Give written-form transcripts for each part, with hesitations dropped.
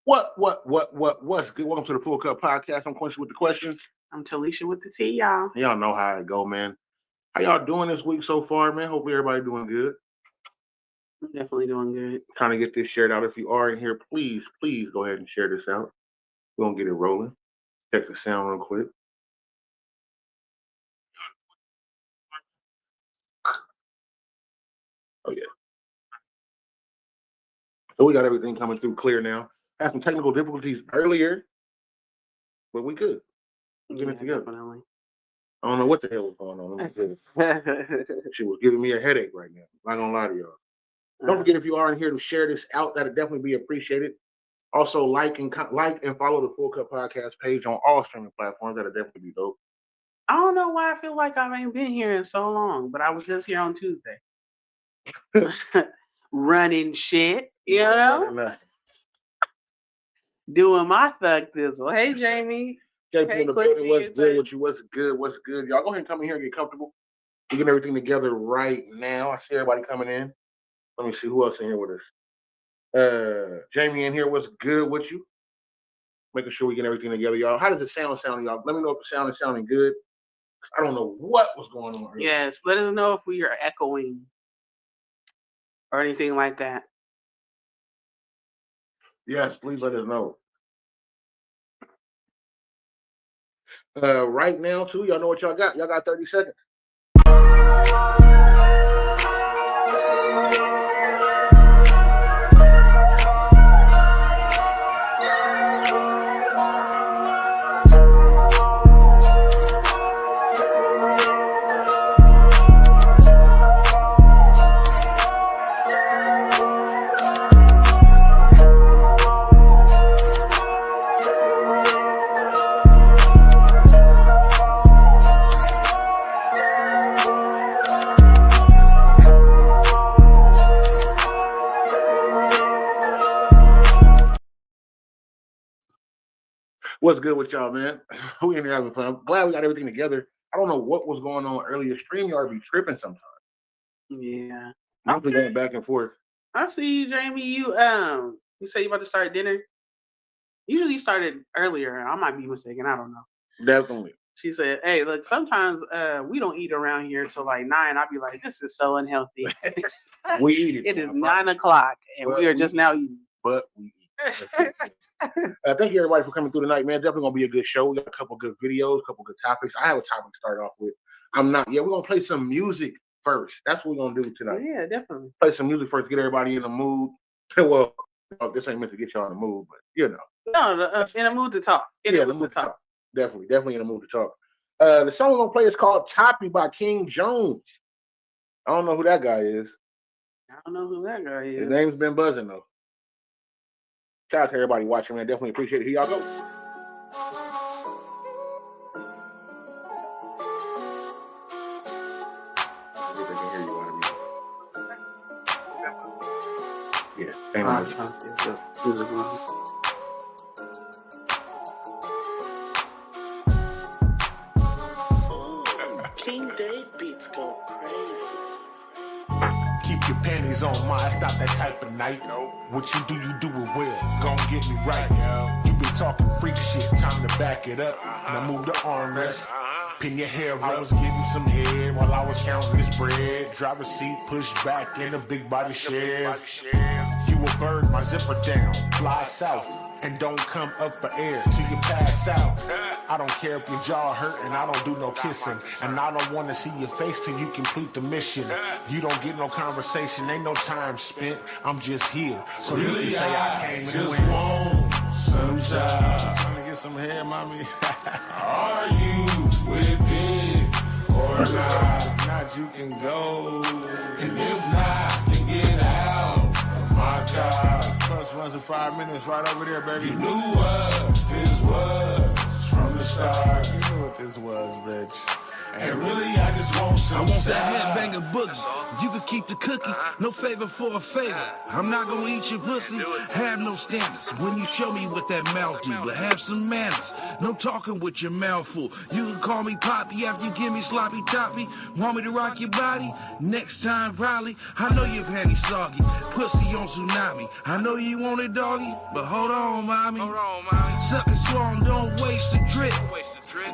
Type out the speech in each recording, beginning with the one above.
What's good? Welcome to the Full Cup Podcast. I'm Quincy with the questions. I'm Talisha with the T, y'all. Y'all know how it go, man. How y'all doing this week so far, man? Hopefully everybody doing good. I'm definitely doing good. Trying to get this shared out. If you are in here, please go ahead and share this out. We're gonna get it rolling. Check the sound real quick. Oh yeah. So we got everything coming through clear now. Had some technical difficulties earlier, but we good. We're getting it together. Definitely. I don't know what the hell was going on. She was giving me a headache right now. I'm not gonna lie to y'all. Don't forget, if you are in here, to share this out. That'd definitely be appreciated. Also, like and follow the Full Cup Podcast page on all streaming platforms. That'd definitely be dope. I don't know why I feel like I ain't been here in so long, but I was just here on Tuesday. Running shit, you know? Doing my thug thistle. Hey, Jamie. Hey, in the building. What's good with you? What's good? Y'all go ahead and come in here and get comfortable. We're getting everything together right now. I see everybody coming in. Let me see who else in here with us. Jamie in here. What's good with you? Making sure we get everything together, y'all. How does the sound, y'all? Let me know if the sound is sounding good. I don't know what was going on earlier. Yes, let us know if we are echoing or anything like that. Yes, please let us know. Right now, too, y'all know what y'all got. Y'all got 30 seconds. What's good with y'all, man? We in here having fun. I'm glad we got everything together. I don't know what was going on earlier. StreamYard be tripping sometimes. Yeah. I'm going back and forth. I see you, Jamie. You say you about to start dinner. Usually you started earlier. I might be mistaken. I don't know. Definitely. She said, "Hey, look, sometimes we don't eat around here till like 9. I'll be like, this is so unhealthy. We eat it. It is 9 o'clock, and we are just now eating. But we eat. Thank you, everybody, for coming through tonight, man. Definitely gonna be a good show. We got a couple good videos, a couple good topics. I have a topic to start off with. We're gonna play some music first. That's what we're gonna do tonight. Yeah, definitely. Play some music first, get everybody in the mood. Well, this ain't meant to get y'all in the mood, but you know. No, in the mood to talk. In the mood to talk. Definitely in the mood to talk. The song we're gonna play is called "Toppy" by King Jones. I don't know who that guy is. I don't know who that guy is. His name's been buzzing though. Shout out to everybody watching, man. Definitely appreciate it. Here y'all go. They can hear you out of me. King Dave beats go crazy. Keep your panties on, ma. It's not that type of night. What you do it well. Gon' get me right. You been talking freak shit, time to back it up. Now move the armrest. Pin your hair up. I was getting some head while I was counting this bread. Driver's seat pushed back in a big body shed. You a bird, my zipper down. Fly south and don't come up for air till you pass out. I don't care if your jaw hurt and I don't do no kissing. And I don't want to see your face till you complete the mission. You don't get no conversation, ain't no time spent. I'm just here, so you can say I came to win. Some child. Trying to get some hair, mommy. Are you with it or not? If not, you can go. And if not, then get out of my car. First runs in 5 minutes, right over there, baby. You knew what this was from the start. You knew what this was, bitch. And really, I just want I some want side. that headbanger boogie. You can keep the cookie, no favor for a favor. I'm not gonna eat your pussy, have no standards. When you show me what that mouth do, but have some manners. No talking with your mouth full. You can call me Poppy after you give me sloppy toppy. Want me to rock your body? Next time probably. I know your panties soggy, pussy on tsunami. I know you want it doggy, but hold on, mommy. Suck and swallow, don't waste the drip.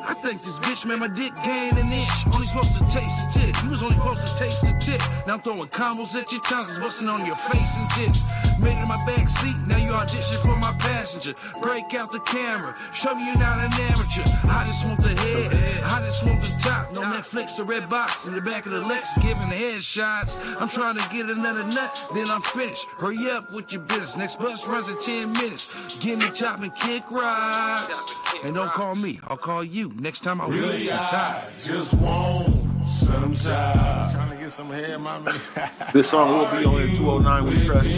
I think this bitch made my dick gain an inch. Only supposed to taste the tip. You was only supposed to taste the tip. Now I'm throwing combos at your tonsils, busting on your face and tips. Made it in my back seat, now you audition for my passenger. Break out the camera, show me you're not an amateur. I just want the head, I just want the top. No Netflix or red box in the back of the Lex, giving headshots. I'm trying to get another nut, then I'm finished. Hurry up with your business. Next bus runs in 10 minutes. Give me top and kick rocks. And don't call me, I'll call you. Next time I will Really, some I time. just want some side. Trying to get some head, mommy. This song will be on in 209 We Trust.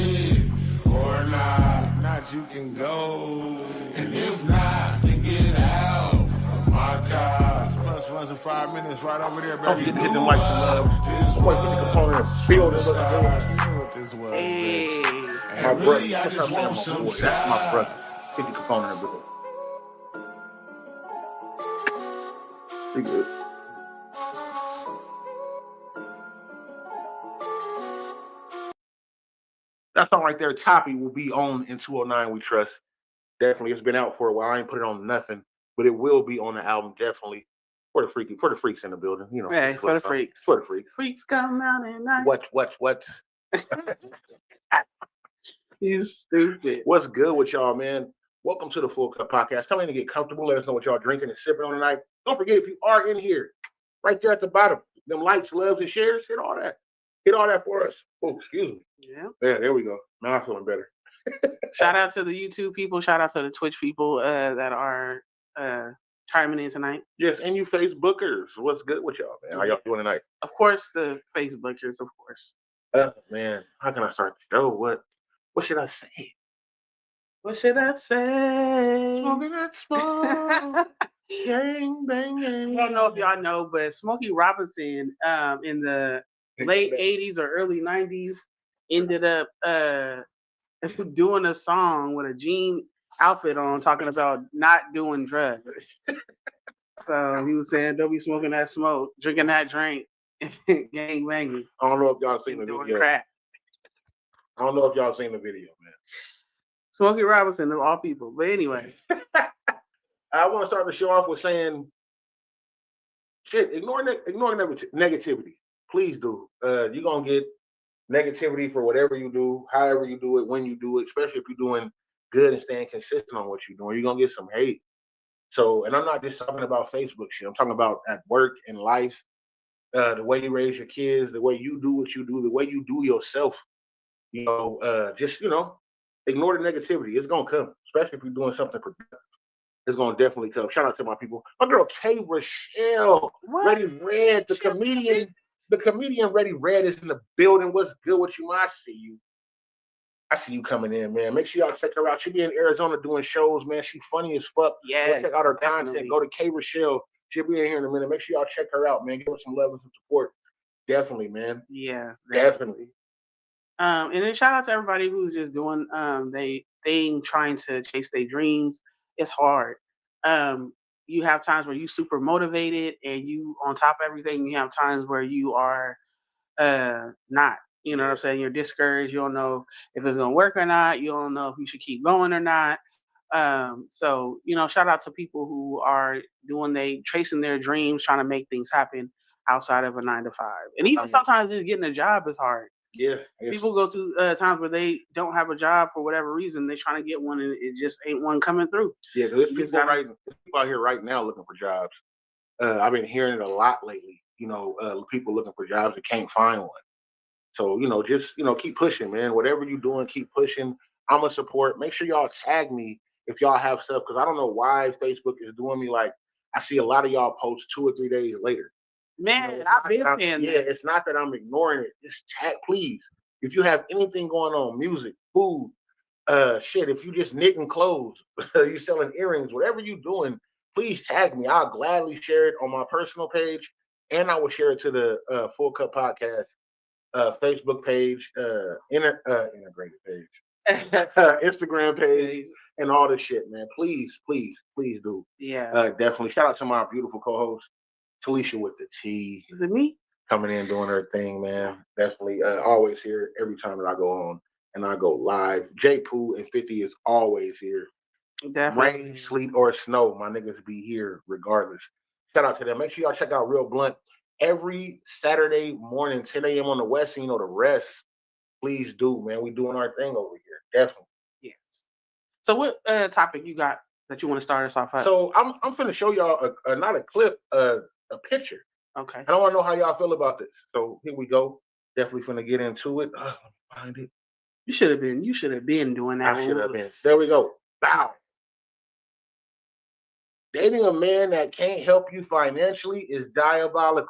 Or not, not you can go. And if not, then get out of my car. Plus runs in 5 minutes right over there, Don't baby. forget to hit them likes and love. Somebody put the component and feel this. You know what this was, Hey. bitch. My And brother, really, I that's just my want some boy. That's my side. brother. Hit the component and bro. Be good. That song right there, Toppy, will be on in 209 We Trust. Definitely. It's been out for a while. I ain't put it on nothing, but it will be on the album, definitely. For the freaks in the building. You know. Hey, for the freaks. For the freaks. Freaks come out at night. What? You stupid. What's good with y'all, man? Welcome to the Full Cup Podcast. Come in and get comfortable. Let us know what y'all drinking and sipping on tonight. Don't forget, if you are in here, right there at the bottom, them likes, loves, and shares, hit all that. Hit all that for us. Oh, excuse me. Yeah. Yeah, there we go. Now I'm feeling better. Shout out to the YouTube people. Shout out to the Twitch people that are chiming in tonight. Yes, and you Facebookers. What's good with y'all, man? How y'all doing tonight? Of course, the Facebookers, of course. Man, how can I start the show? What should I say? What should I say? Smoking that smoke. Gang, bang, I gang. don't know if y'all know, but Smokey Robinson in the late 80s or early 90s ended up doing a song with a jean outfit on talking about not doing drugs. So he was saying, don't be smoking that smoke, drinking that drink, gang banging, I don't know if y'all seen the doing video. crack. I don't know if y'all seen the video, man. Smokey Robinson of all people. But anyway. I want to start the show off with saying, shit, ignore negativity. Please do. You're going to get negativity for whatever you do, however you do it, when you do it, especially if you're doing good and staying consistent on what you're doing. You're going to get some hate. So, and I'm not just talking about Facebook shit. I'm talking about at work and life, the way you raise your kids, the way you do what you do, the way you do yourself. Just, ignore the negativity. It's going to come, especially if you're doing something productive. It's going to definitely come. Shout out to my people. My girl, K. Rochelle, Ready Red, the comedian Ready Red is in the building. What's good with you, man? I see you coming in, man. Make sure y'all check her out. She'll be in Arizona doing shows, man. She's funny as fuck. Yeah. Go check out her definitely. content. Go to K. Rochelle. She'll be in here in a minute. Make sure y'all check her out, man. Give her some love and some support. Definitely, man. Yeah. Definitely. And then shout out to everybody who's just doing trying to chase their dreams. It's hard. You have times where you super motivated and you on top of everything. You have times where you are not. You know what I'm saying? You're discouraged. You don't know if it's gonna work or not. You don't know if you should keep going or not. So shout out to people who are tracing their dreams, trying to make things happen outside of a 9 to 5. And even sometimes just getting a job is hard. Yeah. People go through times where they don't have a job for whatever reason. They're trying to get one and it just ain't one coming through. Yeah, there's people out here right now looking for jobs. I've been hearing it a lot lately. People looking for jobs that can't find one. So, just keep pushing, man. Whatever you're doing, keep pushing. I'm a support. Make sure y'all tag me if y'all have stuff, because I don't know why Facebook is doing me like I see a lot of y'all post 2 or 3 days later. Man, I've been saying that. Yeah, it's not that I'm ignoring it. Just tag, please. If you have anything going on, music, food, if you just knitting clothes, you selling earrings, whatever you doing, please tag me. I'll gladly share it on my personal page and I will share it to the Full Cup Podcast Facebook page, integrated page, Instagram page, and all this shit, man. Please, please, please do. Yeah. Definitely. Shout out to my beautiful co-host, Talisha with the T. Is it me? Coming in doing her thing, man. Definitely. Always here every time that I go on and I go live. J Poo and 50 is always here. Definitely. Rain, sleet, or snow, my niggas be here regardless. Shout out to them. Make sure y'all check out Real Blunt every Saturday morning, 10 a.m. on the West. And you know the rest. Please do, man. We doing our thing over here. Definitely. Yes. So what topic you got that you want to start us off at? So I'm finna show y'all not a clip, a picture. Okay. I don't want to know how y'all feel about this. So here we go. Definitely finna get into it. Find it. You should have been doing that. I should have been. There we go. Bow. Dating a man that can't help you financially is diabolical.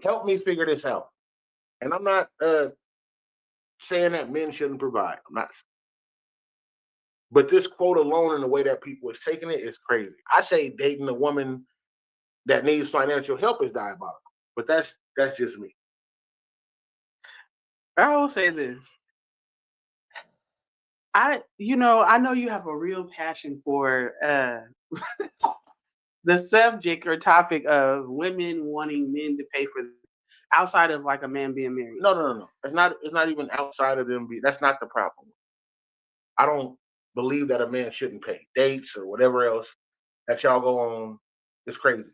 Help me figure this out. And I'm not saying that men shouldn't provide. I'm not. But this quote alone and the way that people is taking it is crazy. I say dating a woman that needs financial help is diabolical. But that's just me. I will say this. I know you have a real passion for the subject or topic of women wanting men to pay for them outside of like a man being married. No. It's not even outside of them. That's not the problem. I don't believe that a man shouldn't pay dates or whatever else that y'all go on is crazy.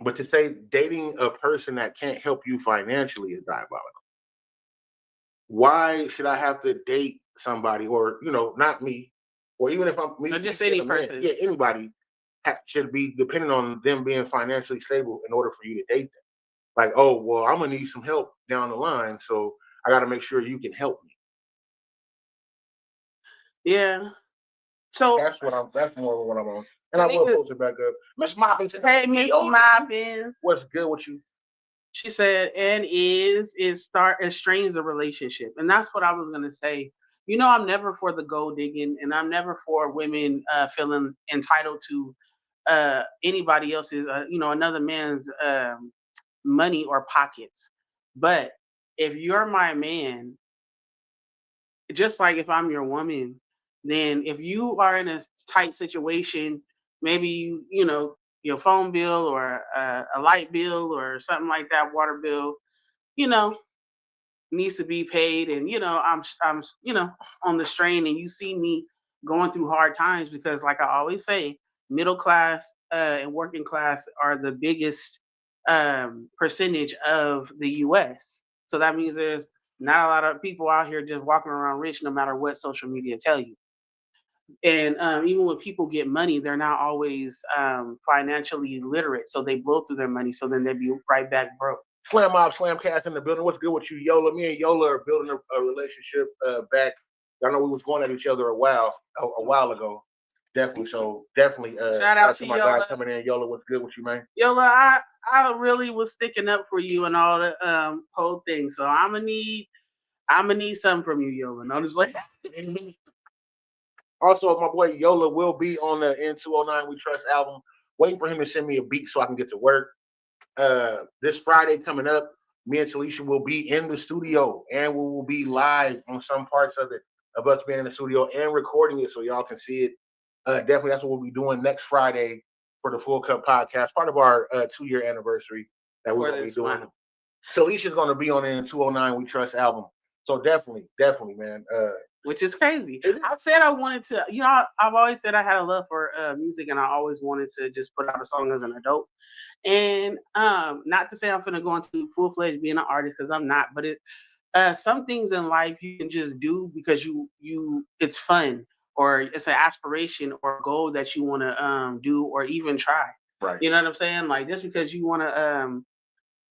But to say dating a person that can't help you financially is diabolical. Why should I have to date somebody, or not me, or even if I'm me, or just any person? Yeah, anybody should be dependent on them being financially stable in order for you to date them. Like, oh well, I'm gonna need some help down the line, so I got to make sure you can help me. Yeah. So that's more what I'm on. And I will post it back up. Miss Moppins. Hey, Miss Moppins. What's good with you? She said, and strains the relationship. And that's what I was going to say. I'm never for the gold digging, and I'm never for women feeling entitled to anybody else's, another man's money or pockets. But if you're my man, just like if I'm your woman, then if you are in a tight situation, maybe your phone bill or a light bill or something like that, water bill, needs to be paid, and I'm on the strain, and you see me going through hard times because, like I always say, middle class and working class are the biggest percentage of the U.S. So that means there's not a lot of people out here just walking around rich, no matter what social media tell you. And even when people get money, they're not always financially literate, so they blow through their money, so then they be right back broke. Slam Mob, Slamcast in the building. What's good with you, Yola? Me and Yola are building a relationship back. I know we was going at each other a while ago. Definitely. So definitely. Shout out to my Yola. guy coming in. Yola, what's good with you, man? Yola, I really was sticking up for you and all the whole thing. So I'm gonna need something from you, Yola. No, just like. Also, my boy Yola will be on the N209 We Trust album. Waiting for him to send me a beat so I can get to work. This Friday coming up, me and Talisha will be in the studio, and we will be live on some parts of it, of us being in the studio and recording it so y'all can see it. Definitely, that's what we'll be doing next Friday for the Full Cup Podcast, part of our 2-year anniversary that we're going to be doing. Talisha's going to be on the N209 We Trust album. So definitely, man. Which is crazy. I said I wanted to, I've always said I had a love for music, and I always wanted to just put out a song as an adult. And not to say I'm gonna go into full-fledged being an artist, because I'm not, but some things in life you can just do because you it's fun, or it's an aspiration or a goal that you want to do or even try. Right. You know what I'm saying? Like, just because you want to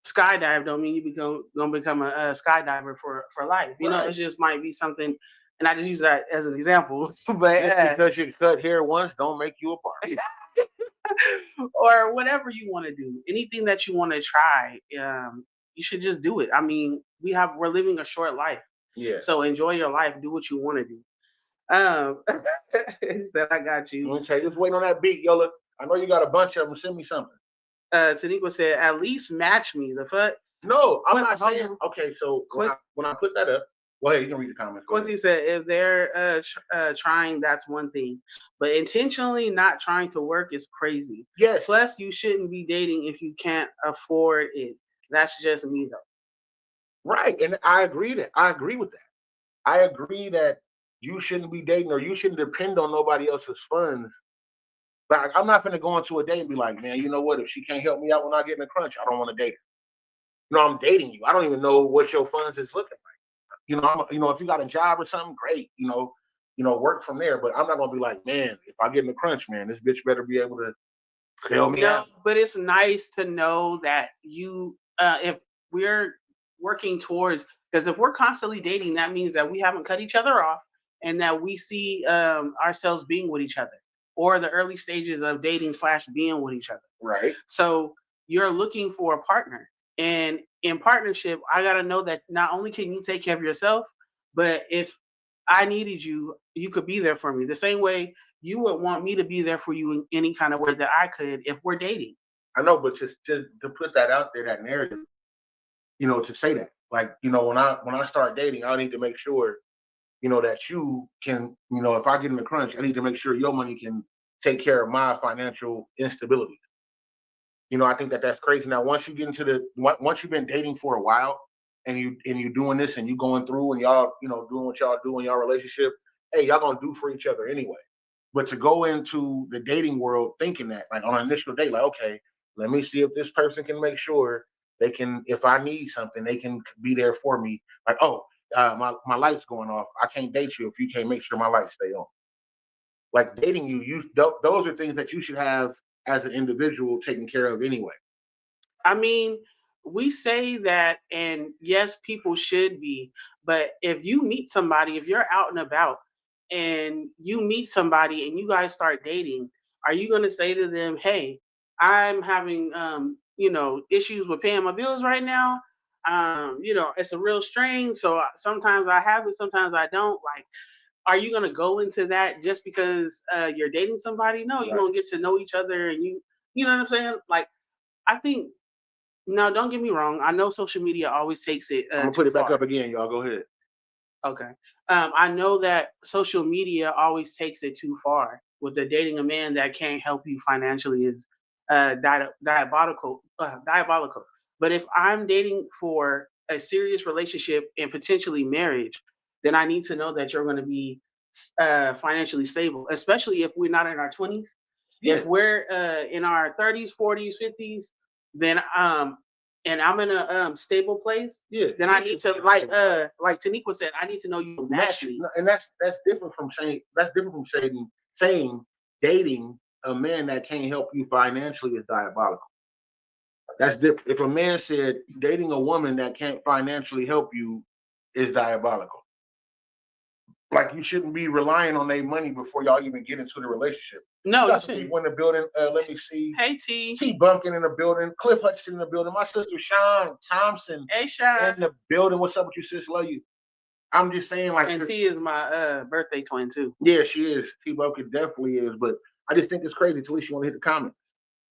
skydive don't mean you gonna become a skydiver for life. You know, it just might be something. And I just use that as an example. But just because you cut hair once don't make you a part. Or whatever you want to do. Anything that you want to try, you should just do it. I mean, we're living a short life. Yeah. So enjoy your life. Do what you want to do. He said, I got you. Okay, just waiting on that beat, Yola. I know you got a bunch of them. Send me something. Taniqua said, at least match me. The fuck? No, I'm not Hold saying. on. Okay, so when I put that up, well, hey, you can read the comments. Go ahead. Quincy said, if they're trying, that's one thing. But intentionally not trying to work is crazy. Yes. Plus, you shouldn't be dating if you can't afford it. That's just me, though. Right, and I agree with that. I agree that you shouldn't be dating or you shouldn't depend on nobody else's funds. Like, I'm not gonna go into a date and be like, man, you know what? If she can't help me out when I get in a crunch, I don't want to date her. You know, I'm dating you. I don't even know what your funds is looking like. If you got a job or something, great. Work from there. But I'm not gonna be like, man, if I get in a crunch, man, this bitch better be able to bail me out. But it's nice to know that if we're working towards, because if we're constantly dating, that means that we haven't cut each other off and that we see ourselves being with each other or the early stages of dating / being with each other. Right. So you're looking for a partner. And in partnership, I got to know that not only can you take care of yourself, but if I needed you, you could be there for me. The same way you would want me to be there for you in any kind of way that I could if we're dating. I know, but just to put that out there, that narrative, to say that, like, when I start dating, I need to make sure, that you can, if I get in a crunch, I need to make sure your money can take care of my financial instability. I think that's crazy. Now, once you've been dating for a while, and you doing this and you going through and y'all, doing what y'all do in y'all relationship, hey, y'all gonna do for each other anyway. But to go into the dating world thinking that, like, on an initial date, like, okay, let me see if this person can make sure they can, if I need something, they can be there for me. Like, oh, my light's going off. I can't date you if you can't make sure my lights stay on. Like, dating those are things that you should have as an individual taken care of anyway. I mean, we say that, and yes, people should be, but if you meet somebody, if you're out and about and you meet somebody and you guys start dating, are you going to say to them, hey, I'm having, issues with paying my bills right now? It's a real strain. So sometimes I have it, sometimes I don't. Like, are you going to go into that just because you're dating somebody? No, you're going to get to know each other and you know what I'm saying? Like, I think no, don't get me wrong. I know social media always takes it. I'm gonna put it back up again, y'all. Go ahead. Okay. I know that social media always takes it too far. With the dating a man that can't help you financially is diabolical. Diabolical. But if I'm dating for a serious relationship and potentially marriage, then I need to know that you're going to be financially stable, especially if we're not in our 20s. Yeah. If we're in our 30s, 40s, 50s, then and I'm in a stable place, yeah, then I need to like Taniqua said, I need to know you match me. And that's different from saying dating a man that can't help you financially is diabolical. That's different. If a man said dating a woman that can't financially help you is diabolical. Like, you shouldn't be relying on their money before y'all even get into the relationship. No, you shouldn't. People in the building. Let me see. Hey, T. T Bumpkin in the building. Cliff Hutchinson in the building. My sister Sean Thompson. Hey, Sean. In the building. What's up with you, sis? Love you. I'm just saying, like. And T is my birthday twin too. Yeah, she is. T Bumpkin definitely is. But I just think it's crazy. At least you want to hit the comments.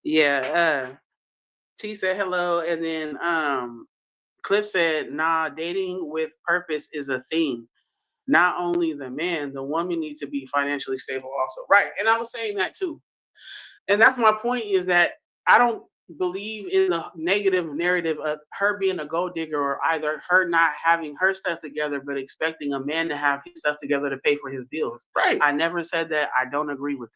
Yeah. T said hello, and then Cliff said, nah, dating with purpose is a thing. Not only the man, the woman needs to be financially stable also. Right. And I was saying that too. And that's my point, is that I don't believe in the negative narrative of her being a gold digger, or either her not having her stuff together but expecting a man to have his stuff together to pay for his bills. Right. I never said that. I don't agree with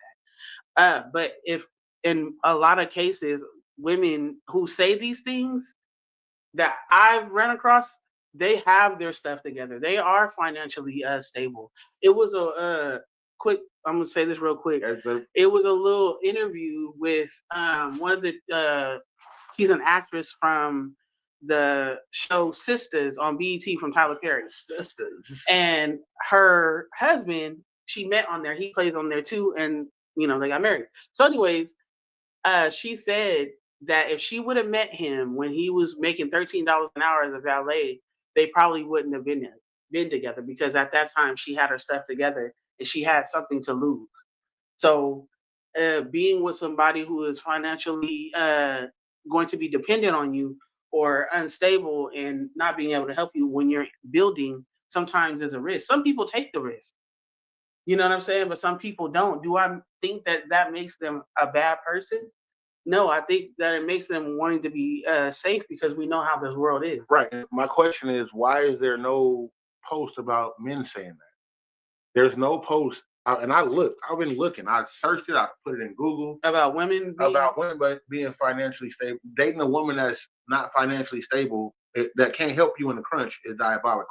that. But if in a lot of cases, women who say these things that I've run across, they have their stuff together. They are financially stable. It was a quick. I'm gonna say this real quick. It was a little interview with one of the. She's an actress from the show Sisters on BET from Tyler Perry. Sisters. And her husband, she met on there. He plays on there too, and they got married. So, anyways, she said that if she would have met him when he was making $13 an hour as a valet, they probably wouldn't have been together, because at that time she had her stuff together and she had something to lose. So, being with somebody who is financially going to be dependent on you or unstable and not being able to help you when you're building sometimes is a risk. Some people take the risk. You know what I'm saying? But some people don't. Do I think that that makes them a bad person? No, I think that it makes them wanting to be safe because we know how this world is. Right. And my question is, why is there no post about men saying that? There's no post. And I looked. I've been looking. I searched it. I put it in Google About women being, about women being financially stable. Dating a woman that's not financially stable, that can't help you in the crunch, is diabolical.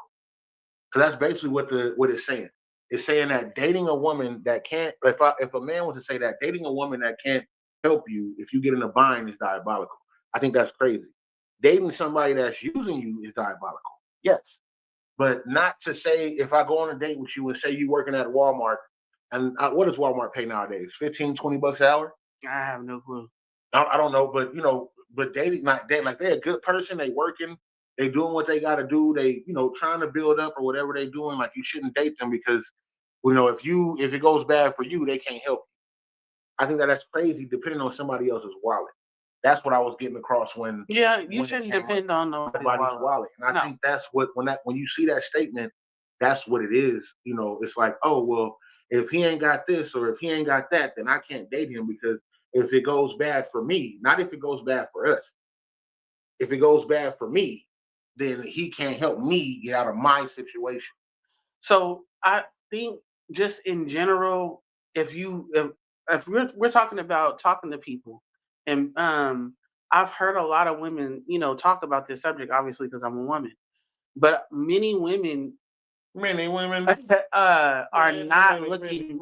Because that's basically what it's saying. It's saying that dating a woman that can't. If a man was to say that dating a woman that can't help you if you get in a bind is diabolical. I think that's crazy. Dating somebody that's using you is diabolical. Yes. But not to say if I go on a date with you and say you working at Walmart, and what does Walmart pay nowadays? 15, $20 an hour? I have no clue. I don't know, but but dating, not dating, like they're a good person, they working, they doing what they gotta do, they trying to build up or whatever they doing. Like you shouldn't date them because if it goes bad for you, they can't help you. I think that's crazy depending on somebody else's wallet. That's what I was getting across when You shouldn't depend on nobody's wallet. And I think that's when you see that statement, that's what it is. It's like, oh well, if he ain't got this or if he ain't got that, then I can't date him because if it goes bad for me, not if it goes bad for us, if it goes bad for me, then he can't help me get out of my situation. So I think just in general, if we're talking about talking to people, and I've heard a lot of women, talk about this subject, obviously because I'm a woman, but many women Many women are not looking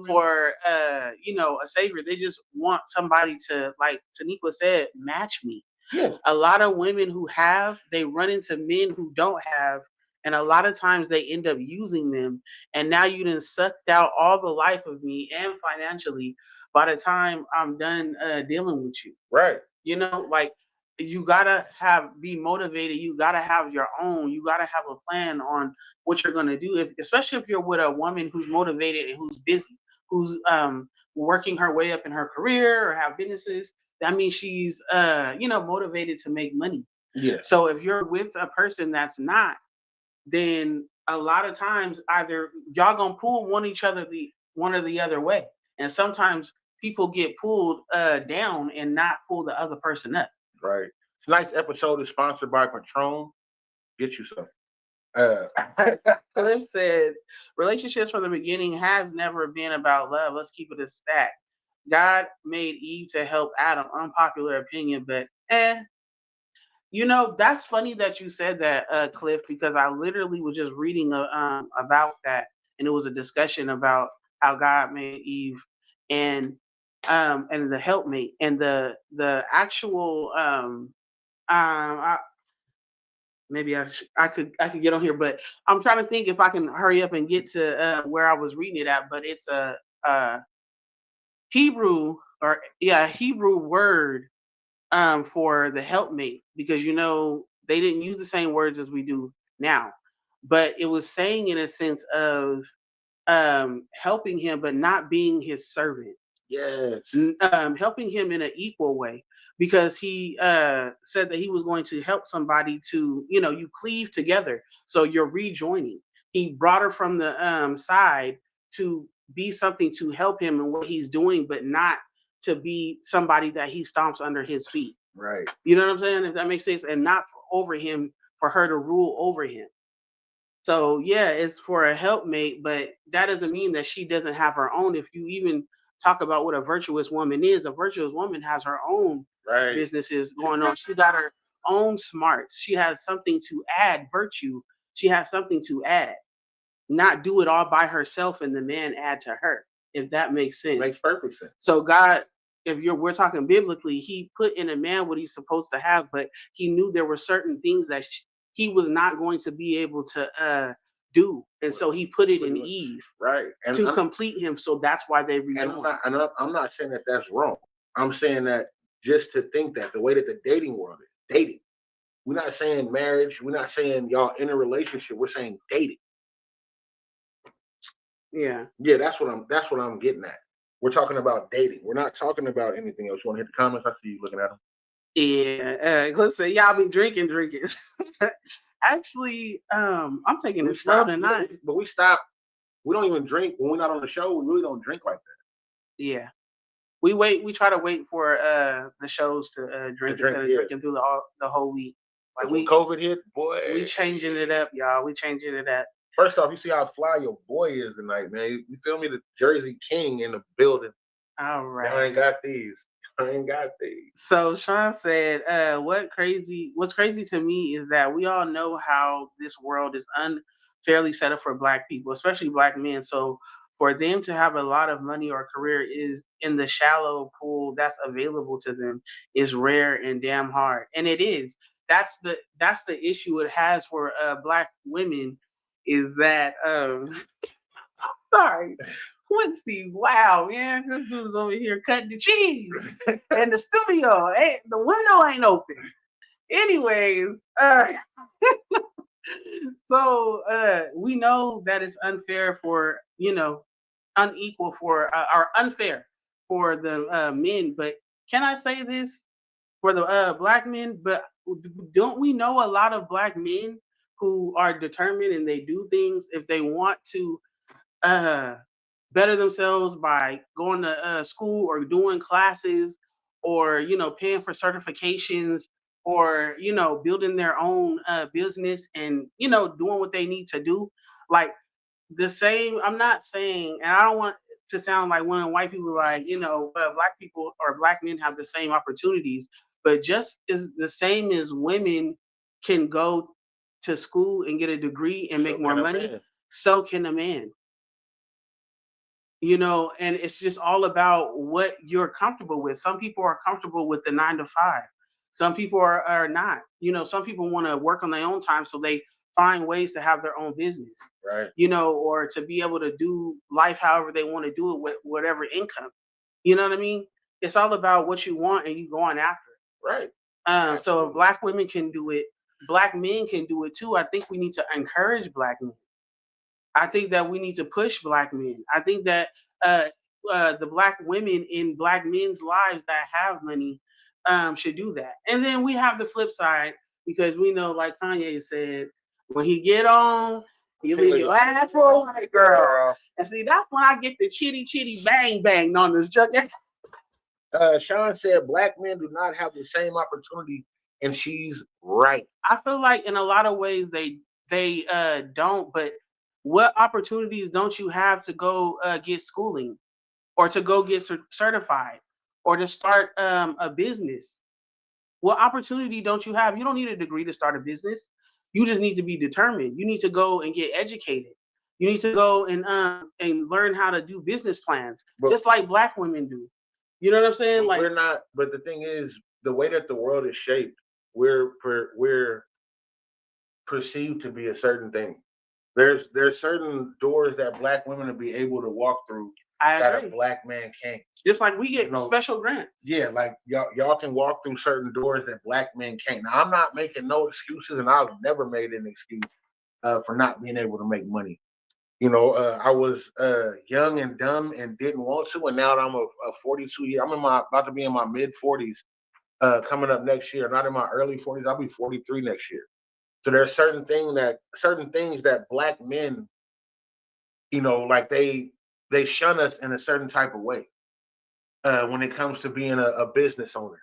for a savior. They just want somebody to, like Taniqua said, match me. Yeah. A lot of women who they run into men who don't have, and a lot of times they end up using them. And now you done sucked out all the life of me and financially by the time I'm done dealing with you. Right. Like you gotta be motivated. You gotta have your own. You gotta have a plan on what you're gonna do. Especially if you're with a woman who's motivated and who's busy, who's working her way up in her career or have businesses. That means she's motivated to make money. Yeah. So if you're with a person that's not, then a lot of times either y'all gonna pull one or the other way, and sometimes people get pulled down and not pull the other person up. Right. Tonight's episode is sponsored by Patron. Get you some. Cliff said, relationships from the beginning has never been about love. Let's keep it a stack. God made Eve to help Adam. Unpopular opinion, but that's funny that you said that, Cliff, because I literally was just reading about that, and it was a discussion about how God made Eve and the helpmate and the actual maybe I could get on here, but I'm trying to think if I can hurry up and get to where I was reading it at. But it's a Hebrew Hebrew word for the helpmate, because they didn't use the same words as we do now, but it was saying in a sense of helping him but not being his servant. Yes. Helping him in an equal way, because he said that he was going to help somebody to, you cleave together, so you're rejoining. He brought her from the side to be something to help him in what he's doing, but not to be somebody that he stomps under his feet. Right. You know what I'm saying? If that makes sense, and not over him, for her to rule over him. So yeah, it's for a helpmate, but that doesn't mean that she doesn't have her own. If you even talk about what a virtuous woman is, a virtuous woman has her own businesses going on. She got her own smarts. She has something to add virtue. She has something to add, not do it all by herself and the man add to her, if that makes sense. Makes perfect sense. So God, we're talking biblically, he put in a man what he's supposed to have, but he knew there were certain things that he was not going to be able to do, and so he put it in Eve, right, and to complete him. So that's why they rejoined. And I'm not saying that that's wrong. I'm saying that just to think that the way that the dating world is dating, we're not saying marriage, we're not saying y'all in a relationship, we're saying dating. Yeah. Yeah, that's what I'm getting at. We're talking about dating. We're not talking about anything else. You want to hit the comments? I see you looking at them. Yeah. Listen, y'all be drinking. Actually, I'm taking We it slow stop, tonight. but we stop. We don't even drink when we're not on the show. We really don't drink like Yeah. We wait. We try to wait for the shows to that. To drink drink, instead of yeah. drinking through the whole week. Like Because when COVID hit, we boy. changing it up, y'all. We changing it up. First off, you see how fly your boy is tonight, man. You feel me? The Jersey King in the building. All Y'all ain't right. got these. I ain't got these. So Sean said, what's crazy to me is that we all know how this world is unfairly set up for black people, especially black men. So for them to have a lot of money or career is in the shallow pool that's available to them is rare and damn hard. And it is. That's the issue it has for black women is that sorry. Quincy, wow, man, this dude's over here cutting the cheese in the studio. The window ain't open. Anyways, so we know that it's unfair for unequal for or unfair for the men. But can I say this for the black men? But don't we know a lot of black men who are determined and they do things if they want to uh, better themselves by going to school or doing classes or paying for certifications or building their own business and doing what they need to do like the same. I'm not saying, and I don't want to sound like when white people like black people or black men have the same opportunities, but just as the same as women can go to school and get a degree and So make more can a money, man. so can a man. And it's just all about what you're comfortable with. Some people are comfortable with the 9 to 5. Some people are not. Some people want to work on their own time, so they find ways to have their own business, Right. or to be able to do life however they want to do it with whatever income. You know what I mean? It's all about what you want and you going after Right. it. So if Absolutely. black women can do it, black men can do it too. I think we need to encourage black men. I think that we need to push black men. I think that uh, the black women in black men's lives that have money should do that. And then we have the flip side because we know, like Kanye said, when he get on, he leave your ass for a white girl. And see, that's when I get the chitty chitty bang bang on this junk. Sean said black men do not have the same opportunity, and she's right. I feel like in a lot of ways they don't. But what opportunities don't you have to go get schooling? Or to go get certified or to start a business. What opportunity don't you have? You don't need a degree to start a business. You just need to be determined. You need to go and get educated. You need to go and learn how to do business plans, But just like black women do. You know what I'm saying? but Like we're not. But the thing is, the way that the world is shaped, we're perceived to be a certain thing. There's certain doors that black women will be able to walk through I that a agree. black man can't. Just like we You get know, special grants. yeah, like y'all can walk through certain doors that black men can't. Now I'm not making no excuses, and I've never made an excuse for not being able to make money. I was young and dumb and didn't want to, and now that I'm a 42 year, I'm about to be in my mid 40s coming up next year. Not in my early 40s. I'll be 43 next year. So there's certain things that black men, like they shun us in a certain type of way when it comes to being a business owner,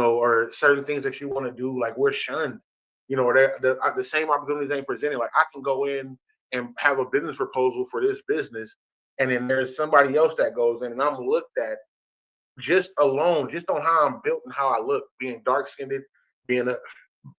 or certain things that you want to do. Like we're shunned, or the same opportunities ain't presented. Like I can go in and have a business proposal for this business, and then there's somebody else that goes in, and I'm looked at just alone, just on how I'm built and how I look, being dark skinned, being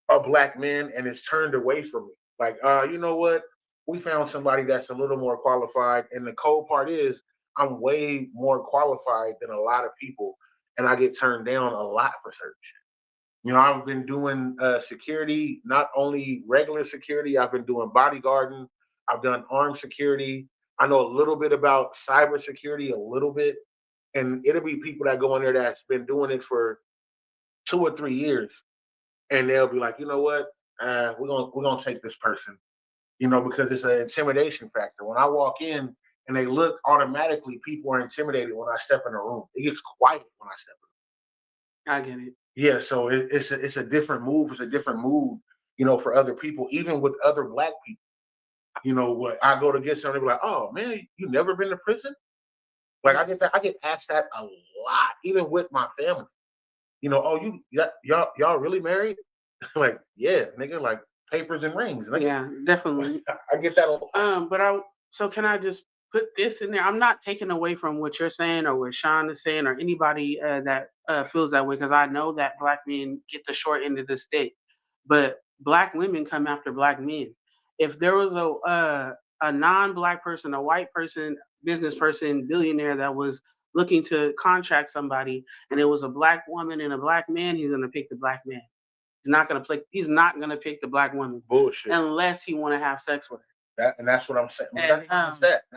a black man, and it's turned away from me. Like, you know what? We found somebody that's a little more qualified. And the cold part is, I'm way more qualified than a lot of people, and I get turned down a lot for certain shit. I've been doing security, not only regular security. I've been doing bodyguarding. I've done armed security. I know a little bit about cyber security, a little bit, and it'll be people that go in there that's been doing it for 2 or 3 years, and they'll be like, you know what, we're gonna take this person, because it's an intimidation factor. When I walk in and they look automatically. People are intimidated when I step in a room. It gets quiet when I step in. I get it. Yeah, so it's a different move. It's a different mood, for other people, even with other black people. What I go to get something, they be like, "Oh man, you never been to prison?" Like I get asked that a lot, even with my family. Oh, y'all really married? Like, yeah, nigga, like papers and rings. Nigga. Yeah, definitely. I get that a lot. So can I just put this in there? I'm not taking away from what you're saying or what Sean is saying or anybody that feels that way, because I know that black men get the short end of the stick, but black women come after black men. If there was a non-black person, a white person, business person, billionaire that was looking to contract somebody, and it was a black woman and a black man, he's gonna pick the black man. He's not gonna pick the black woman Bullshit. unless he want to have sex with her. And that's what I'm saying.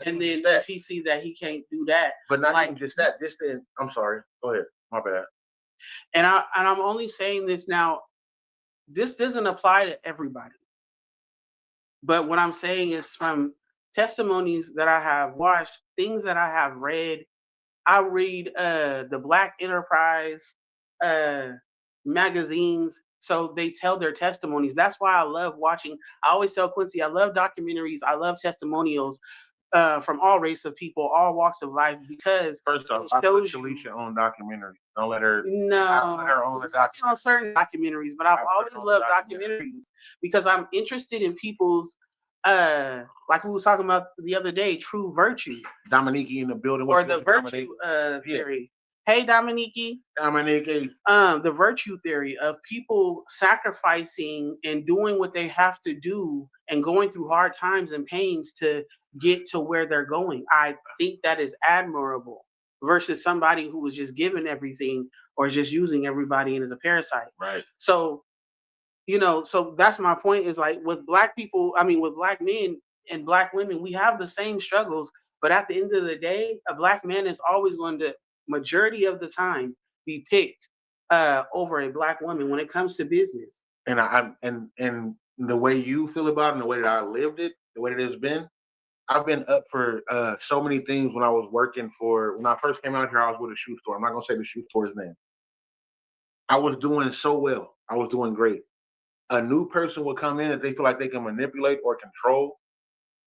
And then if he see that he can't do that, but not even just that. I'm sorry. Go ahead. My bad. And I'm only saying this now. This doesn't apply to everybody. But what I'm saying is from testimonies that I have watched, things that I have read. I read the Black Enterprise magazines, so they tell their testimonies. That's why I love watching. I always tell Quincy, I love documentaries. I love testimonials from all race of people, all walks of life, because first off, I put Shalisha on documentary. Don't let her. No, I let her own the documentary. On certain documentaries, but I've always loved documentaries because I'm interested in people's like we was talking about the other day, true virtue. Dominique in the building. Or the virtue theory. Hey, Dominique. The virtue theory of people sacrificing and doing what they have to do and going through hard times and pains to get to where they're going. I think that is admirable versus somebody who was just given everything or just using everybody and is a parasite. Right. So, so that's my point, is like with black people, with black men and black women, we have the same struggles, but at the end of the day, a black man is always going to, majority of the time, be picked over a black woman when it comes to business. And the way you feel about it and the way that I lived it, the way that it's been, I've been up for so many things when I was working when I first came out here, I was with a shoe store. I'm not going to say the shoe store's name. I was doing so well. I was doing great. A new person will come in that they feel like they can manipulate or control.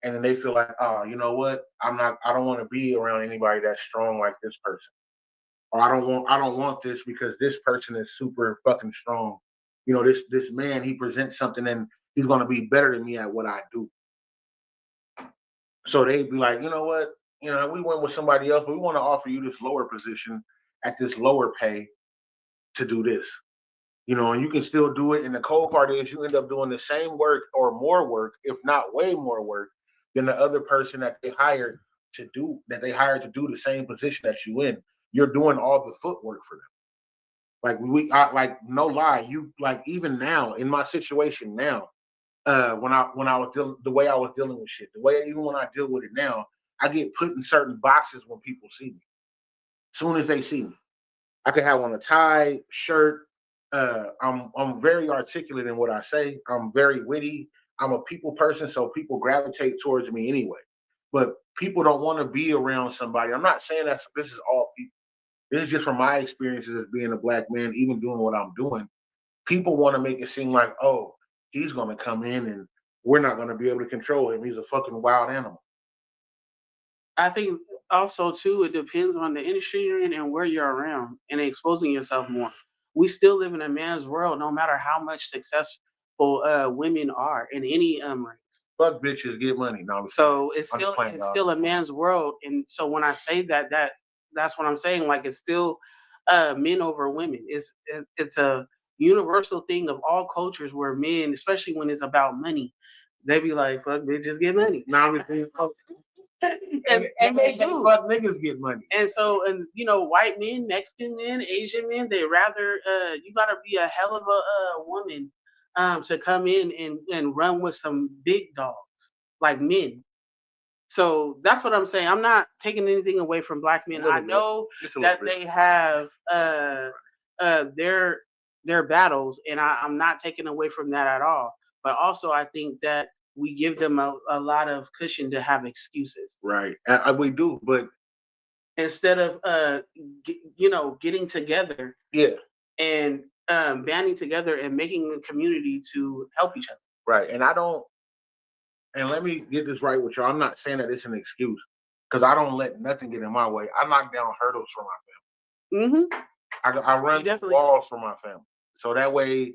And then they feel like, oh, you know what? I don't want to be around anybody that's strong like this person. Or I don't want this because this person is super fucking strong. This man, he presents something and he's going to be better than me at what I do. So they'd be like, you know what? We went with somebody else, but we want to offer you this lower position at this lower pay to do this. And you can still do it. And the cold part is you end up doing the same work or more work, if not way more work, than the other person that they hired to do the same position that you in. You're doing all the footwork for them. Like no lie, even now in my situation now, when I was dealing the way I was dealing with shit, even when I deal with it now, I get put in certain boxes when people see me. As soon as they see me, I could have on a tie, shirt. I'm very articulate in what I say. I'm very witty. I'm a people person, so people gravitate towards me anyway. But people don't want to be around somebody. I'm not saying that this is all people. This is just from my experiences as being a black man, even doing what I'm doing. People want to make it seem like, oh, he's going to come in and we're not going to be able to control him. He's a fucking wild animal. I think also, too, it depends on the industry you're in and where you're around and exposing yourself more. We still live in a man's world, no matter how much successful women are in any race. Fuck bitches, get money. No, so it's still a man's world. And so when I say that's what I'm saying. Like, it's still men over women. It's a universal thing of all cultures where men, especially when it's about money, they be like, fuck bitches, get money. Now and they do. Fuck niggas get money. And so, white men, Mexican men, Asian men, they rather you gotta be a hell of a woman to come in and run with some big dogs like men. So that's what I'm saying. I'm not taking anything away from black men. I know that they have their battles, and I'm not taking away from that at all. But also, I think that we give them a lot of cushion to have excuses Right. We do, but instead of getting together yeah, and banding together and making a community to help each other. right. And I don't. And let me get this right with y'all. I'm not saying that it's an excuse because I don't let nothing get in my way. I knock down hurdles for my Mm-hmm. family. I run definitely. walls for my family. So that way,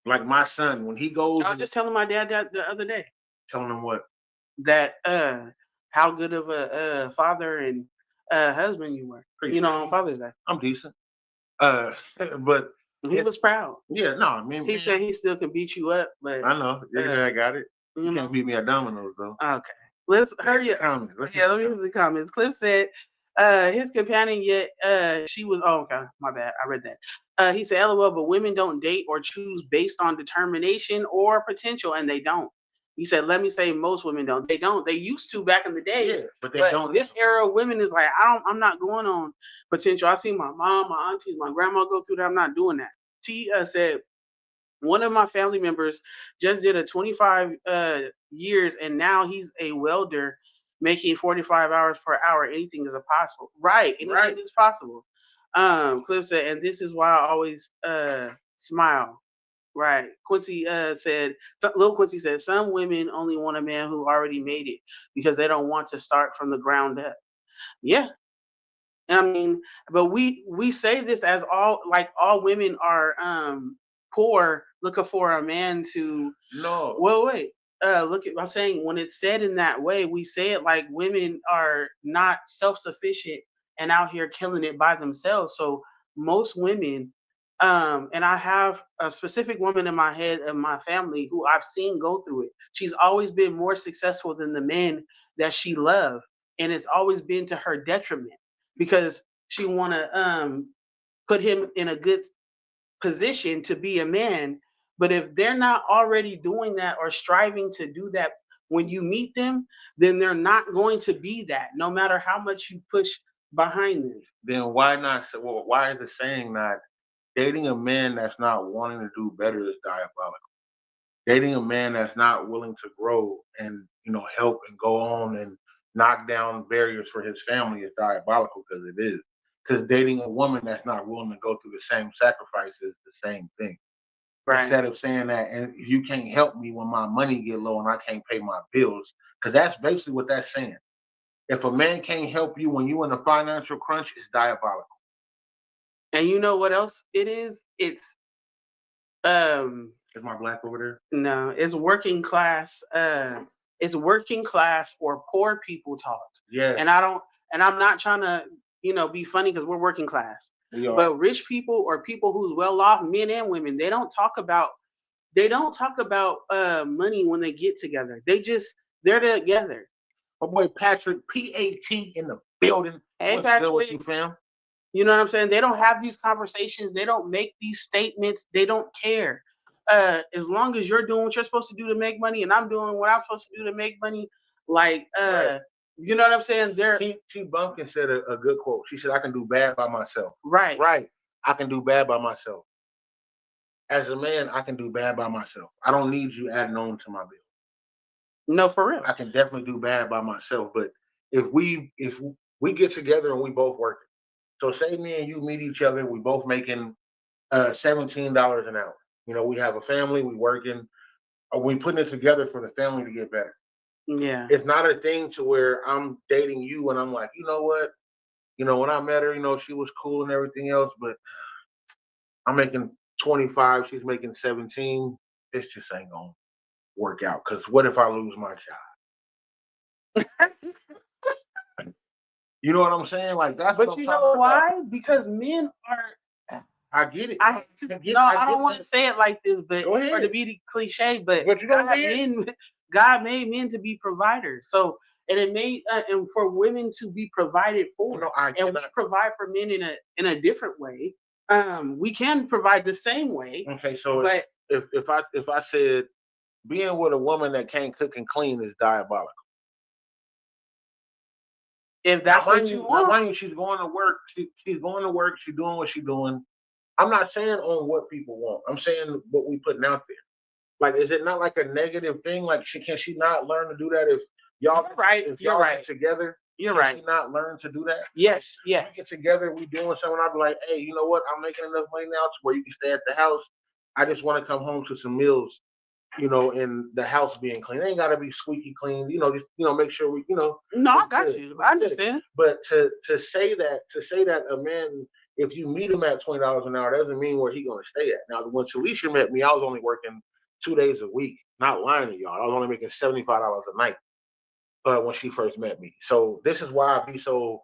like my son, when he goes, I was just telling my dad that the other day telling him what, that how good of a father and husband you were. Appreciate On Father's Day. I'm decent. But He was proud. yeah, no, I mean, He said he still can beat you up, but I know. Yeah, I got it. You can't beat me at dominoes though. Okay. Let's hurry up. Comments. Yeah, let me read the comments. Cliff said his companion yet she was okay, my bad. I read that. He said, LOL, but women don't date or choose based on determination or potential, and they don't. He said, let me say most women don't. They don't. They used to back in the day. Yeah, but they don't. This era of women is like, I'm not going on potential. I see my mom, my aunties, my grandma go through that. I'm not doing that. T said, one of my family members just did a 25 years, and now he's a welder making 45 hours per hour. Anything is possible. Right. Anything is possible. Cliff said, and this is why I always smile. Right. Quincy Lil Quincy said, some women only want a man who already made it because they don't want to start from the ground up. Yeah. I mean, but we say this as all women are poor looking for a man to. No. Well, wait. I'm saying when it's said in that way, we say it like women are not self-sufficient and out here killing it by themselves. So most women, and I have a specific woman in my head in my family who I've seen go through it. She's always been more successful than the men that she loved, and it's always been to her detriment because she want to put him in a good position to be a man. But if they're not already doing that or striving to do that when you meet them, then they're not going to be that, no matter how much you push behind them. Then why not? Well, why is the saying not dating a man that's not wanting to do better is diabolical? Dating a man that's not willing to grow and help and go on and knock down barriers for his family is diabolical because it is. Because dating a woman that's not willing to go through the same sacrifices is the same thing. Right. Instead of saying that, and you can't help me when my money get low and I can't pay my bills, because that's basically what that's saying. If a man can't help you when you're in a financial crunch, it's diabolical. And you know what else it is? It's Is my black over there? No, it's working class. It's working class or poor people talk. Yeah. And I'm not trying to be funny because we're working class. But rich people or people who's well off, men and women, they don't talk about money when they get together. They're together. My boy Patrick, PAT in the building. Hey, What's Patrick. good with you, fam? You know what I'm saying? They don't have these conversations. They don't make these statements. They don't care. As long as you're doing what you're supposed to do to make money, and I'm doing what I'm supposed to do to make money, like right. You know what I'm saying? T. Bumpkin said a good quote. She said, "I can do bad by myself." Right. Right. I can do bad by myself. As a man, I can do bad by myself. I don't need you adding on to my bill. No, for real. I can definitely do bad by myself. But if we get together and we both working, so say me and you meet each other, we both making $17 an hour. We have a family, we working, we putting it together for the family to get better. Yeah. It's not a thing to where I'm dating you and I'm like, you know what? When I met her, she was cool and everything else, but I'm making 25, she's making 17. This just ain't gonna work out. Because what if I lose my job? You know what I'm saying? Like that's. But you know why? Because men are. I get it. I don't want to say it like this, but or to be cliche, but you God made men to be providers. So and it made and for women to be provided for. And we provide for men in a different way. We can provide the same way. Okay, so but if I said being with a woman that can't cook and clean is diabolical. If that's what you want. Mind you, she's going to work. She's going to work. She's doing what she's doing. I'm not saying on what people want. I'm saying what we putting out there. Like, is it not like a negative thing? Like, can she not learn to do that if y'all You're right. if You're y'all right. get together? You're Can right. she not learn to do that? Yes. We Yes. get together, we doing something. I'll be like, hey, you know what? I'm making enough money now to where you can stay at the house. I just want to come home to some meals, and the house being clean. It ain't gotta be squeaky clean. Just make sure we, No, I it's got good. you. I It's good. understand. But to say that a man, if you meet him at $20 an hour, doesn't mean where he gonna stay at. Now, when Talisha met me, I was only working 2 days a week. Not lying to y'all, I was only making $75 a night when she first met me. So this is why I be so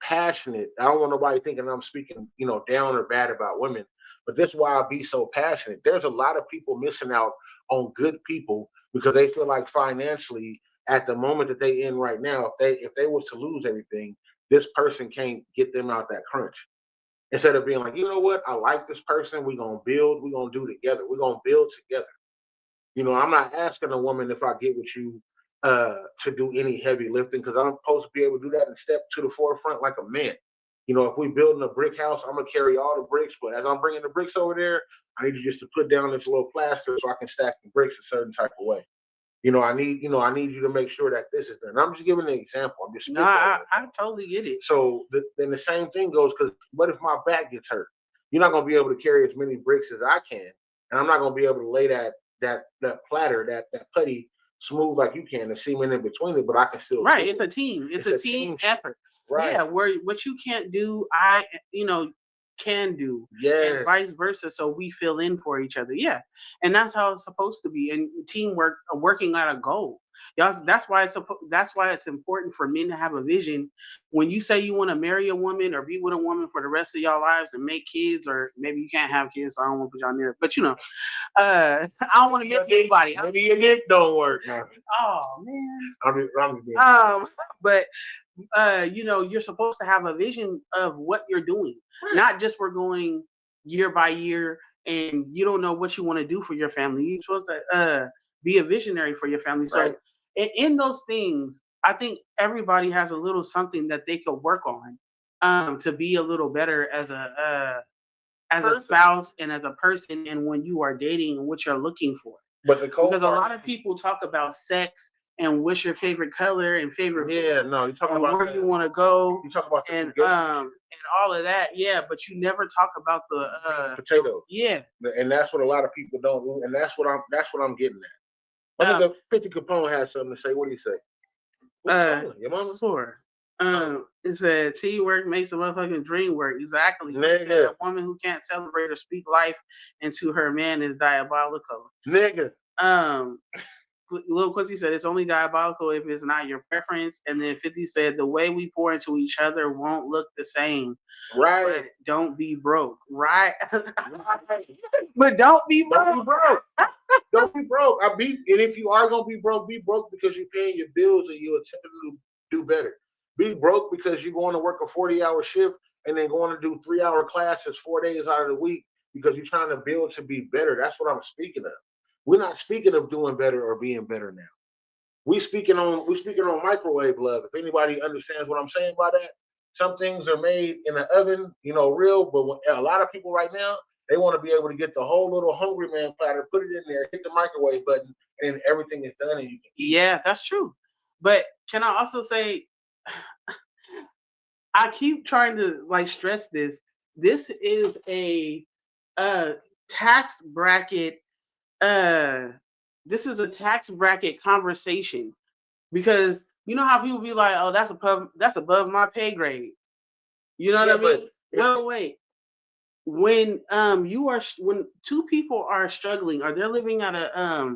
passionate. I don't want nobody thinking I'm speaking, down or bad about women, but this is why I be so passionate. There's a lot of people missing out on good people because they feel like financially at the moment that they in right now, if they was to lose everything, this person can't get them out that crunch. Instead of being like, you know what, I like this person, we're gonna build, we're gonna do together, we're gonna build together. I'm not asking a woman if I get with you to do any heavy lifting because I'm supposed to be able to do that and step to the forefront like a man. If we building a brick house, I'm gonna carry all the bricks, but as I'm bringing the bricks over there, I need you just to put down this little plaster so I can stack the bricks a certain type of way. I need you to make sure that this is done. I'm just giving an example. I'm just No, I totally get it. so then the same thing goes because what if my back gets hurt? You're not gonna be able to carry as many bricks as I can, and I'm not gonna be able to lay that platter, that putty smooth like you can, the cement in between it, but I can still Right. do It's it. a team. It's It's a a team team effort. Right. Yeah. Where what you can't do, I can do, and Yes. vice versa. So we fill in for each other. Yeah, and that's how it's supposed to be. And teamwork, working at a goal. Y'all, that's why it's important for men to have a vision. When you say you want to marry a woman or be with a woman for the rest of your lives and make kids, or maybe you can't have kids, so I don't want to put y'all near. But I don't want to miss anybody. Maybe your dick don't work. No, Oh man. I'm just being But you're supposed to have a vision of what you're doing, not just we're going year by year and you don't know what you want to do for your family. You're supposed to be a visionary for your family. So Right. in those things, I think everybody has a little something that they could work on to be a little better as a spouse and as a person and when you are dating and what you're looking for. But the cold Because a part, lot of people talk about sex and what's your favorite color and favorite yeah, no, you talking and about where you want to go you talking about the and forgetting all of that. Yeah, but you never talk about the potatoes, yeah. and that's what a lot of people don't do, and that's what I'm getting at. I Um, think 50 Capone has something to say. What do you say? What you calling? Your mama? Floor. It said teamwork makes the motherfucking dream work. Exactly. It said, Nigga. a woman who can't celebrate or speak life into her man is diabolical. Nigga. Lil Quincy said it's only diabolical if it's not your preference. And then 50 said the way we pour into each other won't look the same. Right. But don't be broke. Right. But don't be broke. Don't be broke. Don't be broke. And if you are gonna be broke because you're paying your bills and you're attempting to do better. Be broke because you're going to work a 40-hour shift and then going to do 3-hour classes 4 days out of the week because you're trying to build to be better. That's what I'm speaking of. We're not speaking of doing better or being better now. We're speaking on microwave love. If anybody understands what I'm saying by that, some things are made in the oven, real. But a lot of people right now, they want to be able to get the whole little hungry man platter, put it in there, hit the microwave button, and everything is done, and you can eat. Yeah, that's true. But can I also say, I keep trying to stress this. This is a tax bracket. This is a tax bracket conversation because you know how people be like, "Oh, that's above my pay grade." You know what I mean? Well, wait. When when two people are struggling or they're living at a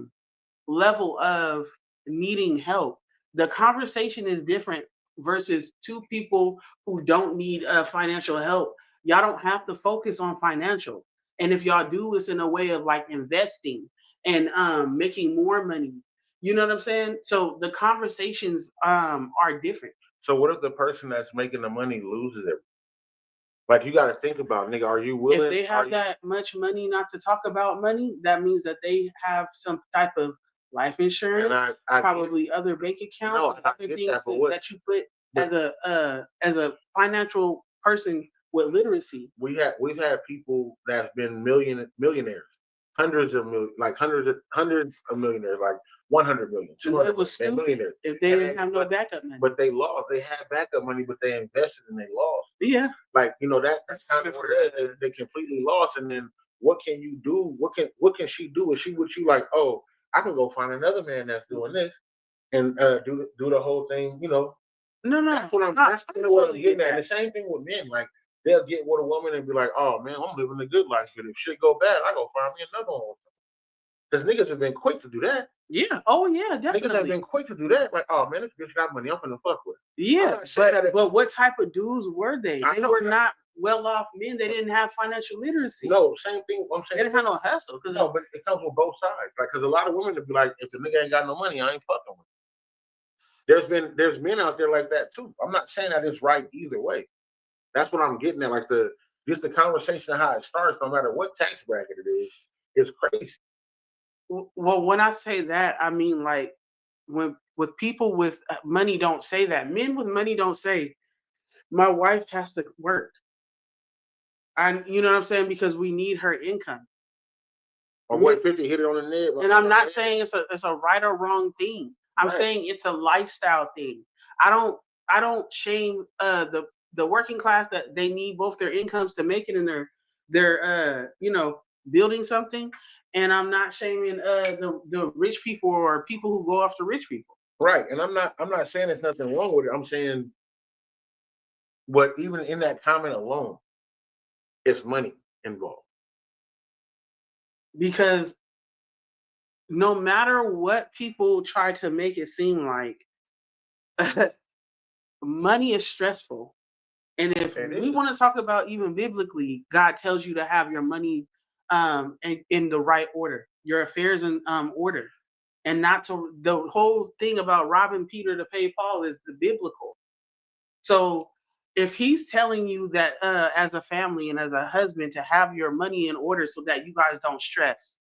level of needing help, the conversation is different versus two people who don't need financial help. Y'all don't have to focus on financial, and if y'all do, it's in a way of investing and making more money. You know what I'm saying? So the conversations are different. So what if the person that's making the money loses it? Like you got to think about, nigga. Are you willing? If they have that much money not to talk about money, that means that they have some type of life insurance, I probably other bank accounts, I other get things that you put as a financial person with literacy. We've had people that's been millionaires hundreds of millionaires, like 100 million, It 200 was million, stupid millionaires. if they didn't have no backup money. But they lost. They had backup money, but they invested and they lost. Yeah. Like, that's kind of what it is. They completely lost. And then what can you do? What can she do? Is she with you like, oh, I can go find another man that's doing this and do the whole thing, No. That's what I'm getting at. And the same thing with men. Like, they'll get with a woman and be like, oh man, I'm living a good life. But if shit go bad, I go find me another one. Because niggas have been quick to do that. Yeah. Oh yeah, definitely. Niggas have been quick to do that. Like, oh man, this bitch got money. I'm finna fuck with. Yeah, but what type of dudes were they? They were not well-off men. They didn't have financial literacy. No, same thing. I'm saying they didn't have no hustle. No, but it comes from both sides. Like, because a lot of women would be like, if the nigga ain't got no money, I ain't fucking with him. There's men out there like that too. I'm not saying that it's right either way. That's what I'm getting at. Like, just the conversation of how it starts, no matter what tax bracket it is crazy. Well, when I say that, I mean, like, when with people with money don't say that. Men with money don't say, my wife has to work. You know what I'm saying? Because we need her income. My boy 50 hit it on the net. And I'm not saying it's a right or wrong thing. I'm saying it's a lifestyle thing. I don't shame the working class that they need both their incomes to make it, and they're building something. And I'm not shaming the rich people or people who go after rich people. Right. And I'm not saying there's nothing wrong with it. I'm saying, but even in that comment alone, it's money involved. Because no matter what people try to make it seem like, money is stressful. And if we want to talk about even biblically, God tells you to have your money in the right order, your affairs in order, and not to. The whole thing about robbing Peter to pay Paul is the biblical. So if he's telling you that as a family and as a husband to have your money in order so that you guys don't stress,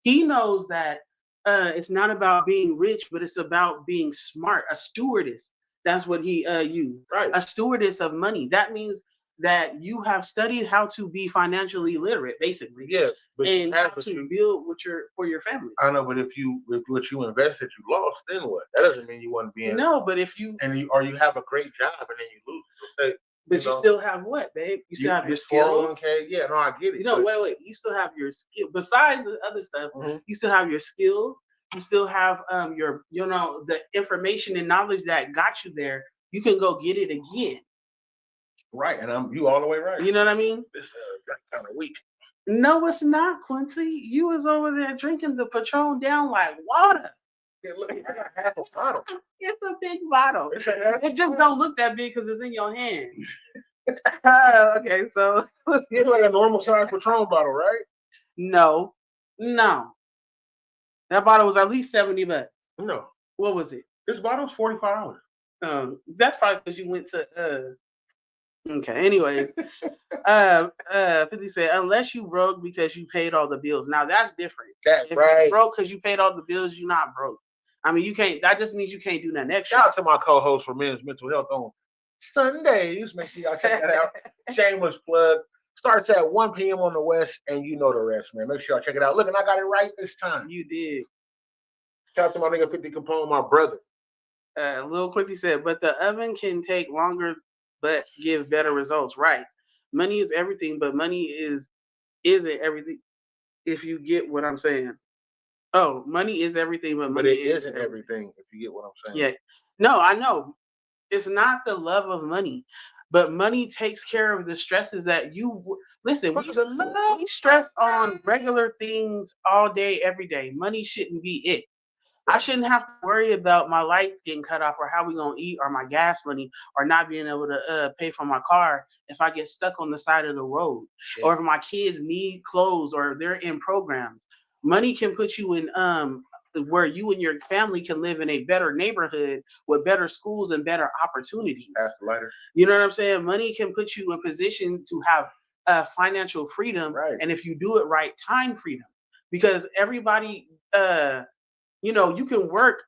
he knows that it's not about being rich, but it's about being smart, a stewardess. That's what he used. Right. A stewardess of money. That means that you have studied how to be financially literate, basically. Yeah. And how to build for your family. I know, but if what you invested you lost, then what? That doesn't mean you want to be in. No, but if you you have a great job and then you lose. So say, but you still have what, babe? You still have your skills. 401k. Yeah, no, I get it. Wait. You still have your skill. Besides the other stuff, you still have your skills. You still have your the information and knowledge that got you there. You can go get it again. Right, and you all the way right. You know what I mean? This kind of weak. No, it's not, Quincy. You was over there drinking the Patron down like water. Yeah, look, I got half a bottle. It's a big bottle. It just don't look that big because it's in your hand. Okay, so it's like a normal size Patron bottle, right? No. That bottle was at least $70. No. What was it? This bottle's $45. That's probably because you went to Okay, anyways. 50 said, unless you broke because you paid all the bills. Now that's different. That's if right. You broke because you paid all the bills, you're not broke. I mean, you can't. That just means you can't do nothing extra. Shout out to my co-host for Men's Mental Health on Sundays. Make sure y'all check that out. Shameless plug. Starts at 1 p.m. on the West, and you know the rest, man. Make sure y'all check it out. Look, and I got it right this time. You did. Shout out to my nigga 50 Capone, my brother. Lil Quincy said, but the oven can take longer but give better results. Right. Money is everything, but money isn't everything, if you get what I'm saying. Oh, money is everything, but money isn't everything, if you get what I'm saying. Yeah. No, I know. It's not the love of money, but money takes care of the stresses that you listen. We stress on regular things all day, every day. Money shouldn't be it. I shouldn't have to worry about my lights getting cut off or how we gonna eat or my gas money or not being able to pay for my car if I get stuck on the side of the road or if my kids need clothes or they're in programs. Money can put you in where you and your family can live in a better neighborhood with better schools and better opportunities. That's lighter. You know what I'm saying? Money can put you in position to have financial freedom, right. And if you do it right, time freedom. Because everybody you can work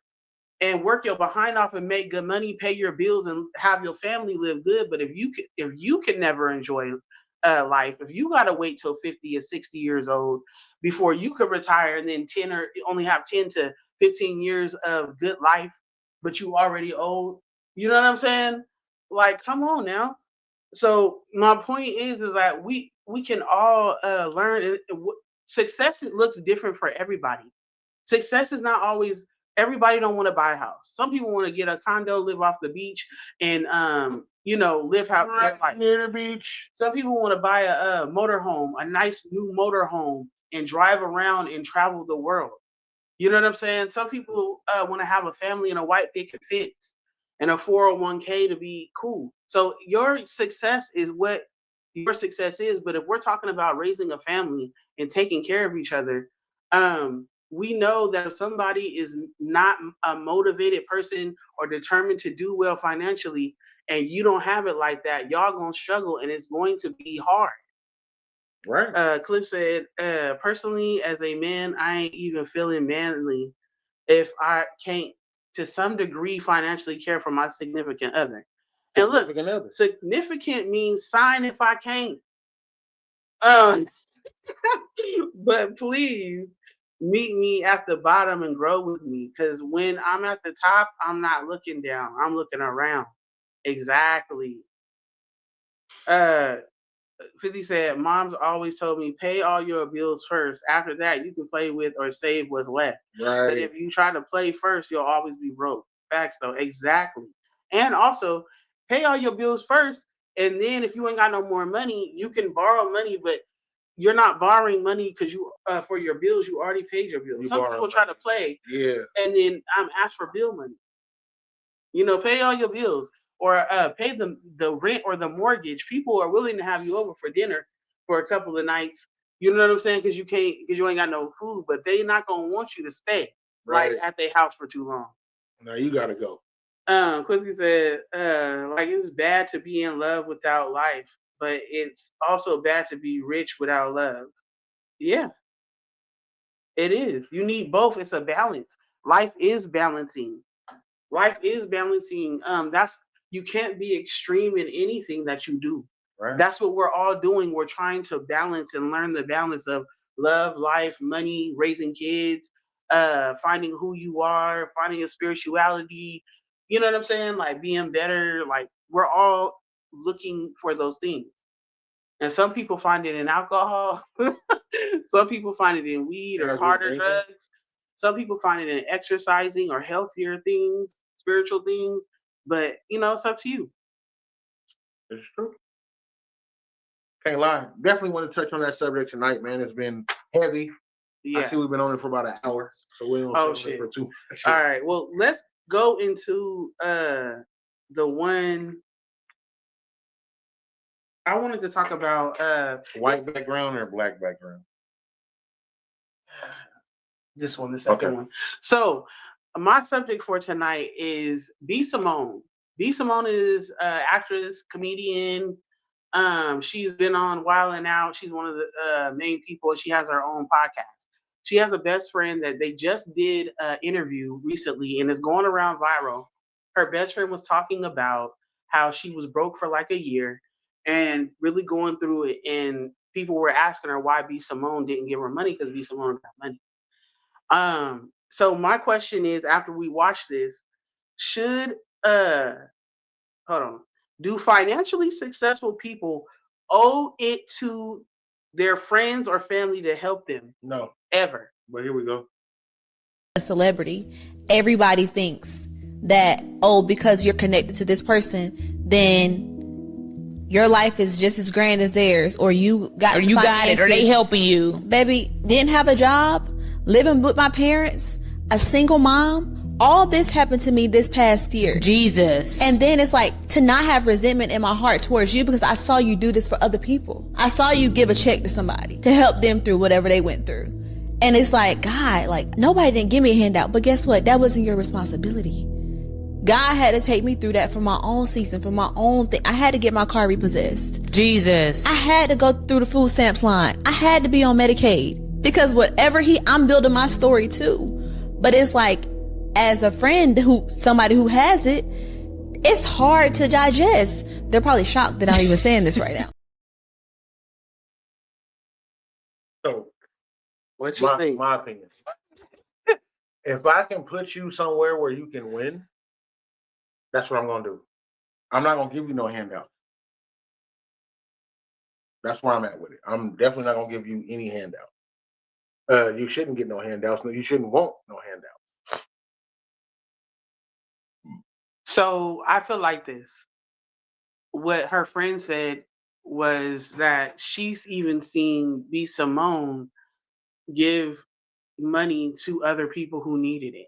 your behind off and make good money, pay your bills, and have your family live good. But if you can never enjoy life, if you got to wait till 50 or 60 years old before you could retire and then 10 or only have 10 to 15 years of good life, but you already old, you know what I'm saying? Like, come on now. So my point is that we can all learn. Success looks different for everybody. Success is not always, everybody don't want to buy a house. Some people want to get a condo, live off the beach, and live how Right life. near the beach. Some people want to buy a motorhome, a nice new motorhome, and drive around and travel the world. You know what I'm saying? Some people want to have a family and a white picket fence and a 401k to be cool. So your success is what your success is. But if we're talking about raising a family and taking care of each other, we know that if somebody is not a motivated person or determined to do well financially, and you don't have it like that, y'all gonna struggle and it's going to be hard. Right. Cliff said, personally, as a man, I ain't even feeling manly if I can't, to some degree, financially care for my significant other. And look, significant means sign if I can't. But please meet me at the bottom and grow with me, because when I'm at the top, I'm not looking down. I'm looking around. Exactly. 50 said, Mom's always told me, pay all your bills first. After that, you can play with or save what's left. Right. But if you try to play first, you'll always be broke. Facts, though. Exactly. And also, pay all your bills first. And then if you ain't got no more money, you can borrow money, but you're not borrowing money because you for your bills. You already paid your bills. Some people try to play, and then ask for bill money. Pay all your bills or pay the rent or the mortgage. People are willing to have you over for dinner for a couple of nights. You know what I'm saying? Because you ain't got no food, but they not gonna want you to stay like at their house for too long. No, you gotta go. Quincy said, like, it's bad to be in love without life, but it's also bad to be rich without love. Yeah, it is. You need both. It's a balance. Life is balancing. Life is balancing. You can't be extreme in anything that you do. Right. That's what we're all doing. We're trying to balance and learn the balance of love, life, money, raising kids, finding who you are, finding your spirituality. You know what I'm saying? Like being better. Like we're all looking for those things. And some people find it in alcohol. Some people find it in weed or harder drugs. Some people find it in exercising or healthier things, spiritual things. But, it's up to you. It's true. Can't lie. Definitely want to touch on that subject tonight, man. It's been heavy. Yeah. I see we've been on it for about an hour. So we don't on it for 2 hours. All right. Well, let's go into the one. I wanted to talk about white background or black background? This one, the second one. So my subject for tonight is B. Simone. B. Simone is actress, comedian. She's been on Wild 'N Out. She's one of the main people. She has her own podcast. She has a best friend that they just did an interview recently, and it's going around viral. Her best friend was talking about how she was broke for like a year and really going through it. And people were asking her why B. Simone didn't give her money, because B. Simone got money. So my question is, after we watch this, should do financially successful people owe it to their friends or family to help them? No. Ever. But here we go. A celebrity, everybody thinks that, because you're connected to this person, then your life is just as grand as theirs, or you got it, or they helping you. Baby, didn't have a job, living with my parents, a single mom. All this happened to me this past year. Jesus. And then it's like to not have resentment in my heart towards you, because I saw you do this for other people. I saw you give a check to somebody to help them through whatever they went through. And it's like, God, like nobody didn't give me a handout, but guess what? That wasn't your responsibility. God had to take me through that for my own season, for my own thing. I had to get my car repossessed. Jesus. I had to go through the food stamps line. I had to be on Medicaid, because whatever I'm building my story too. But it's like, as a friend, somebody who has it, it's hard to digest. They're probably shocked that I'm even saying this right now. What you think? My opinion. If I can put you somewhere where you can win, that's what I'm gonna do. I'm not gonna give you no handout. That's where I'm at with it. I'm definitely not gonna give you any handout. You shouldn't get no handouts. No, you shouldn't want no handout. So I feel like this. What her friend said was that she's even seen B Simone give money to other people who needed it.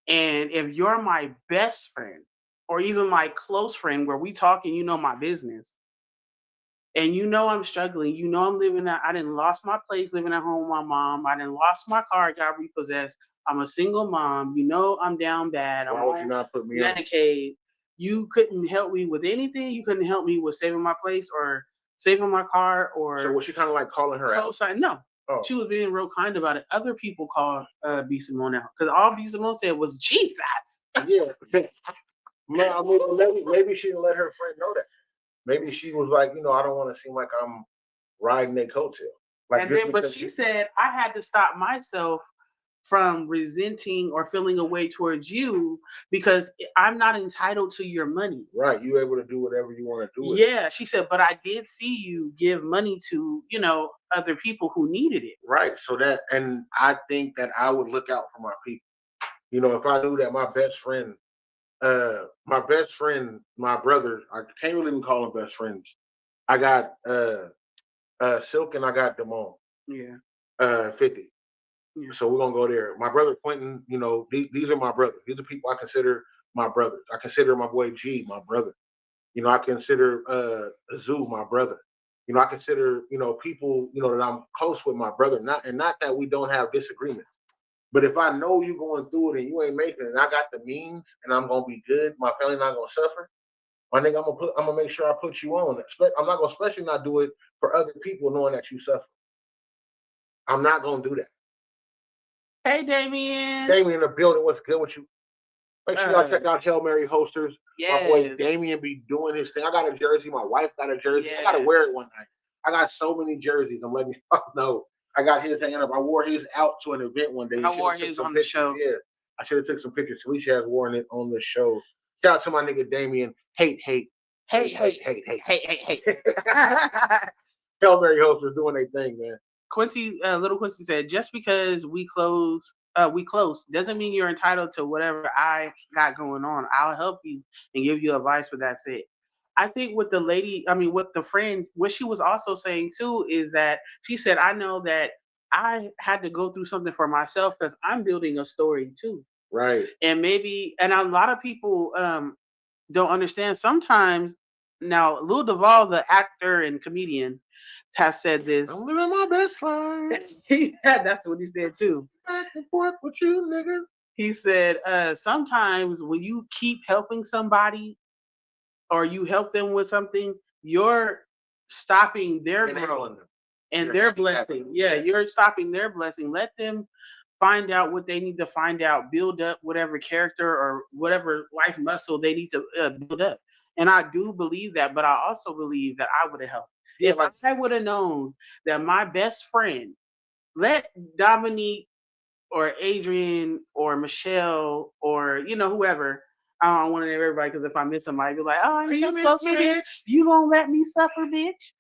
And if you're my best friend or even my close friend where we talk and you know my business and you know I'm struggling, you know I'm living at, I didn't lost my place living at home with my mom. I didn't lost my car, it got repossessed. I'm a single mom. You know I'm down bad. I'm Why would you not put me on? Medicaid. You couldn't help me with anything. You couldn't help me with saving my place or saving my car or So was she kind of like calling her out? co-sign. No. Oh. She was being real kind about it. Other people called B Simone out because all B Simone said was Jesus. Yeah. I mean, maybe she didn't let her friend know that. Maybe she was like, I don't want to seem like I'm riding their coattail. Like, and then, but she said I had to stop myself from resenting or feeling a way towards you because I'm not entitled to your money. Right. You able to do whatever you want to do. Yeah. She said, but I did see you give money to, other people who needed it. Right. So and I think that I would look out for my people. If I knew that my best friend, my brother, I can't really even call them best friends. I got Silk and I got Damone. Yeah. 50. Yeah. So we're gonna go there. My brother Quentin, these are my brothers. These are people I consider my brothers. I consider my boy G my brother. I consider Zoo my brother. I consider people that I'm close with my brother. Not that we don't have disagreements, but if I know you going through it and you ain't making it, and I got the means and I'm gonna be good, my family not gonna suffer. My nigga, I'm gonna make sure I put you on. I'm not gonna especially not do it for other people knowing that you suffer. I'm not gonna do that. Hey, Damien. Damien in the building. What's good with you? Make sure y'all check out Hail Mary Hosters. Yes. My boy Damien be doing his thing. I got a jersey. My wife got a jersey. Yes. I gotta wear it one night. I got so many jerseys. I'm letting you know. I got his hanging up. I wore his out to an event one day. I wore his on the show. Yeah, I should have took some pictures. Felicia has worn it on the show. Shout out to my nigga Damien. Hate. Hail Mary Hosters doing their thing, man. Little Quincy said, just because we close doesn't mean you're entitled to whatever I got going on. I'll help you and give you advice, but that's it. I think with the friend, what she was also saying too is that she said, I know that I had to go through something for myself because I'm building a story too. Right. And a lot of people don't understand sometimes. Now, Lil Duval, the actor and comedian, has said this. I'm living my best life. That's what he said too. Back and forth with you, nigga. He said, sometimes when you keep helping somebody or you help them with something, you're stopping their growth and their blessing. Yeah, you're stopping their blessing. Let them find out what they need to find out, build up whatever character or whatever life muscle they need to build up. And I do believe that, but I also believe that I would have helped. If I would have known that my best friend, let Dominique or Adrian or Michelle or whoever, I don't want to name everybody because if I miss somebody, be like, oh, you're so close, bitch. You gonna let me suffer, bitch?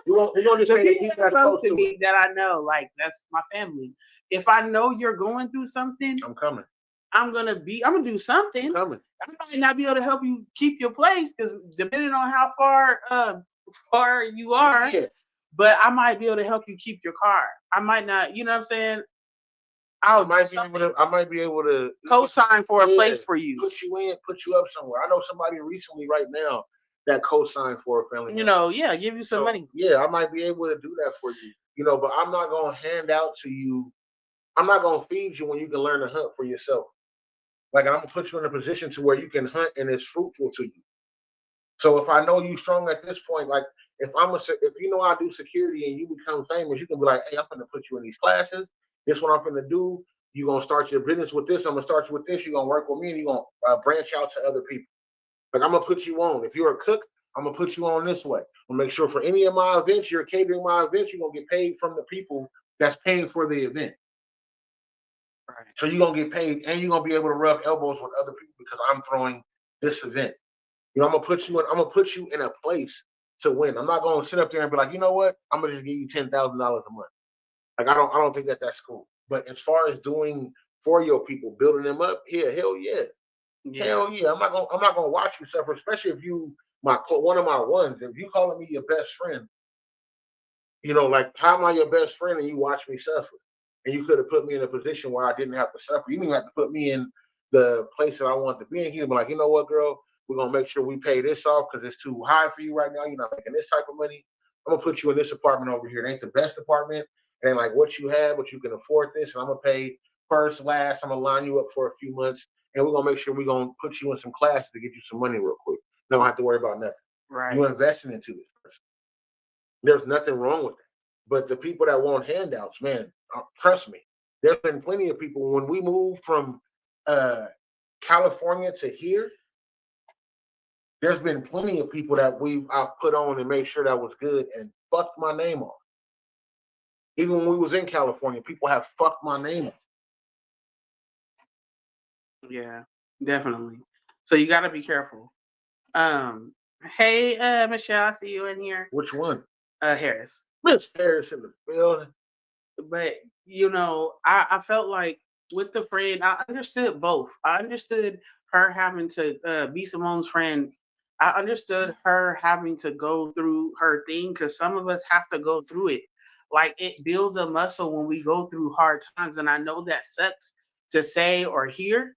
You want to say close to me that I know, like that's my family. If I know you're going through something, I'm coming. I'm gonna do something. I'm coming. I might not be able to help you keep your place because depending on how far you are, yeah. But I might be able to help you keep your car. I might not, you know what I'm saying? I might be able to co-sign for a place for you. Put you up somewhere. I know somebody recently right now that co-signed for a family. Give you some money. Yeah, I might be able to do that for you. But I'm not gonna hand out to you. I'm not gonna feed you when you can learn to hunt for yourself. Like I'm gonna put you in a position to where you can hunt and it's fruitful to you. So if I know you strong at this point, like if I do security and you become famous, you can be like, hey, I'm gonna put you in these classes. This is what I'm gonna do. You're gonna start your business with this. I'm gonna start you with this. You're gonna work with me, and you're gonna branch out to other people. Like I'm gonna put you on. If you're a cook, I'm gonna put you on this way. I'm gonna make sure for any of my events, you're catering my events, you're gonna get paid from the people that's paying for the event. Right. So you're gonna get paid, and you're gonna be able to rub elbows with other people because I'm throwing this event. You know, I'm gonna put you in a place to win. I'm not gonna sit up there and be like, you know what? I'm gonna just give you $10,000 a month. Like I don't think that's cool. But as far as doing for your people, building them up, yeah, hell yeah. Yeah. Hell yeah. I'm not gonna watch you suffer, especially if you one of my ones. If you calling me your best friend, you know, like how am I your best friend and you watch me suffer? And you could have put me in a position where I didn't have to suffer. You didn't have to put me in the place that I want to be in. He'd be like, you know what, girl, we're gonna make sure we pay this off because it's too high for you right now. You're not making this type of money. I'm gonna put you in this apartment over here. It ain't the best apartment. It ain't like what you have, but you can afford this. And I'm gonna pay first, last. I'm gonna line you up for a few months, and we're gonna make sure we're gonna put you in some classes to get you some money real quick. Don't have to worry about nothing. Right. You investing into this person. There's nothing wrong with that. But the people that want handouts, man, trust me, there's been plenty of people when we moved from California to here. There's been plenty of people that I've put on and made sure that was good and fucked my name off. Even when we was in California, people have fucked my name off. Yeah, definitely. So you got to be careful. Hey, Michelle, I see you in here. Which one? Harris. Miss Harris in the building. But you know, I felt like with the friend, I understood both. I understood her having to be Simone's friend. I understood her having to go through her thing because some of us have to go through it. Like it builds a muscle when we go through hard times, and I know that sucks to say or hear,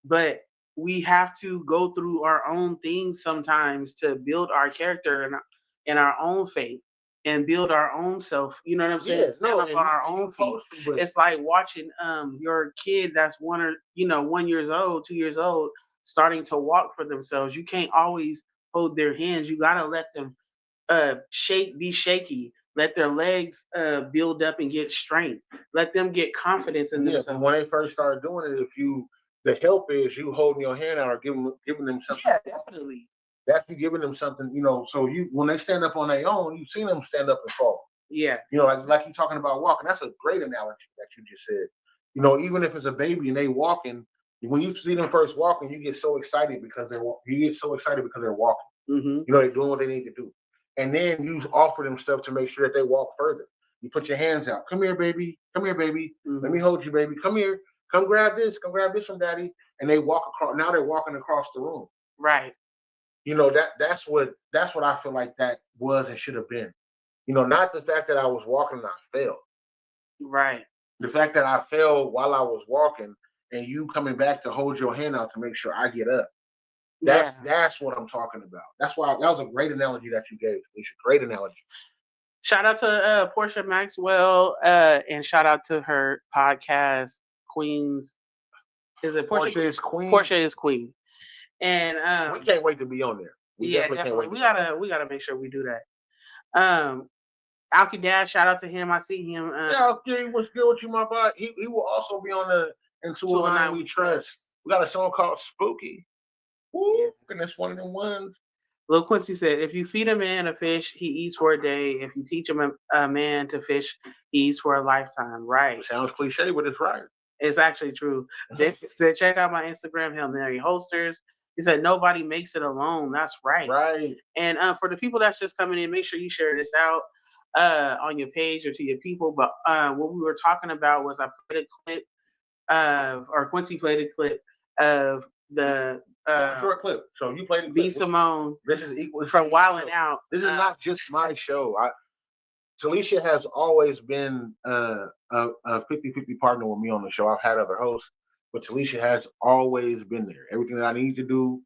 but we have to go through our own things sometimes to build our character and our own faith and build our own self. You know what I'm saying? Yeah, Stand no, up and on our own feet. It's like watching your kid that's 1 years old, 2 years old, starting to walk for themselves. You can't always hold their hands. You gotta let them be shaky. Let their legs build up and get strength. Let them get confidence in yeah, but themselves. when they first started doing it, the help is you holding your hand out or giving them something. Yeah, definitely. That's you giving them something, you know. So when they stand up on their own, you've seen them stand up and fall. Yeah. You know, like you talking about walking. That's a great analogy that you just said. You know, even if it's a baby and they walking, when you see them first walking, you get so excited because they're walking. Mm-hmm. You know, they're doing what they need to do, and then you offer them stuff to make sure that they walk further. You put your hands out. Come here, baby. Come here, baby. Mm-hmm. Let me hold you, baby. Come here. Come grab this. Come grab this from daddy. And they walk across. Now they're walking across the room. Right. You know, that's what I feel like that was and should have been. You know, not the fact that I was walking and I fell. Right. The fact that I fell while I was walking and you coming back to hold your hand out to make sure I get up. That's what I'm talking about. That's why that was a great analogy that you gave. It's a great analogy. Shout out to Portia Maxwell and shout out to her podcast, Queens. Is it Portia? Portia is Queen. Portia is Queen. And we can't wait to be on there. We definitely can't wait. We gotta make sure we do that. Alki Dash, shout out to him. I see him. Alki, what's good with you, my boy? He will also be on the In 209 We Trust. We got a song called Spooky. Woo, and that's one of them ones. Lil Quincy said, if you feed a man a fish, he eats for a day. If you teach him a man to fish, he eats for a lifetime. Right. It sounds cliche, but it's right. It's actually true. They said, check out my Instagram, Hail Mary Holsters. He said, nobody makes it alone. That's right. Right. And for the people that's just coming in, make sure you share this out on your page or to your people. But what we were talking about was I played a clip or Quincy played a clip of the short clip. So you played the B. Simone. This is equal from Wildin' Out. This is not just my show. Talisha has always been a 50-50 partner with me on the show. I've had other hosts, but Talisha has always been there. Everything that I need to do,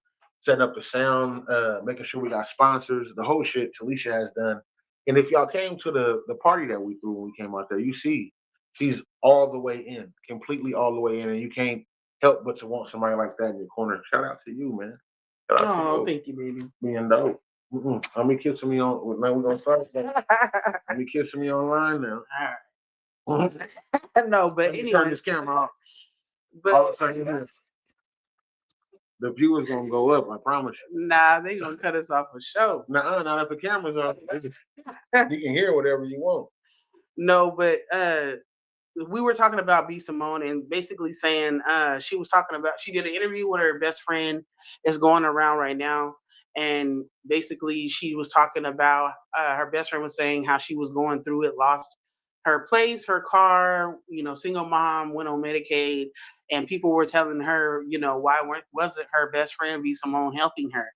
setting up the sound, making sure we got sponsors, the whole shit Talisha has done. And if y'all came to the party that we threw when we came out there, you see she's all the way in, completely all the way in, and you can't help but to want somebody like that in your corner. Shout out to you, man. Oh, thank you, baby. Being dope. Let me kissing me on. Man, we're gonna start. Let me kissing me online now. All right. No, but anyway, turn this camera off. But all of a sudden, the viewers gonna go up. I promise you. Nah, they gonna cut us off a show. Nah, not if the camera's on. You can hear whatever you want. No, but we were talking about B Simone and basically saying she was talking about she did an interview with her best friend is going around right now, and basically she was talking about her best friend was saying how she was going through it, lost her place, her car, single mom, went on Medicaid, and people were telling her, why wasn't her best friend B Simone helping her,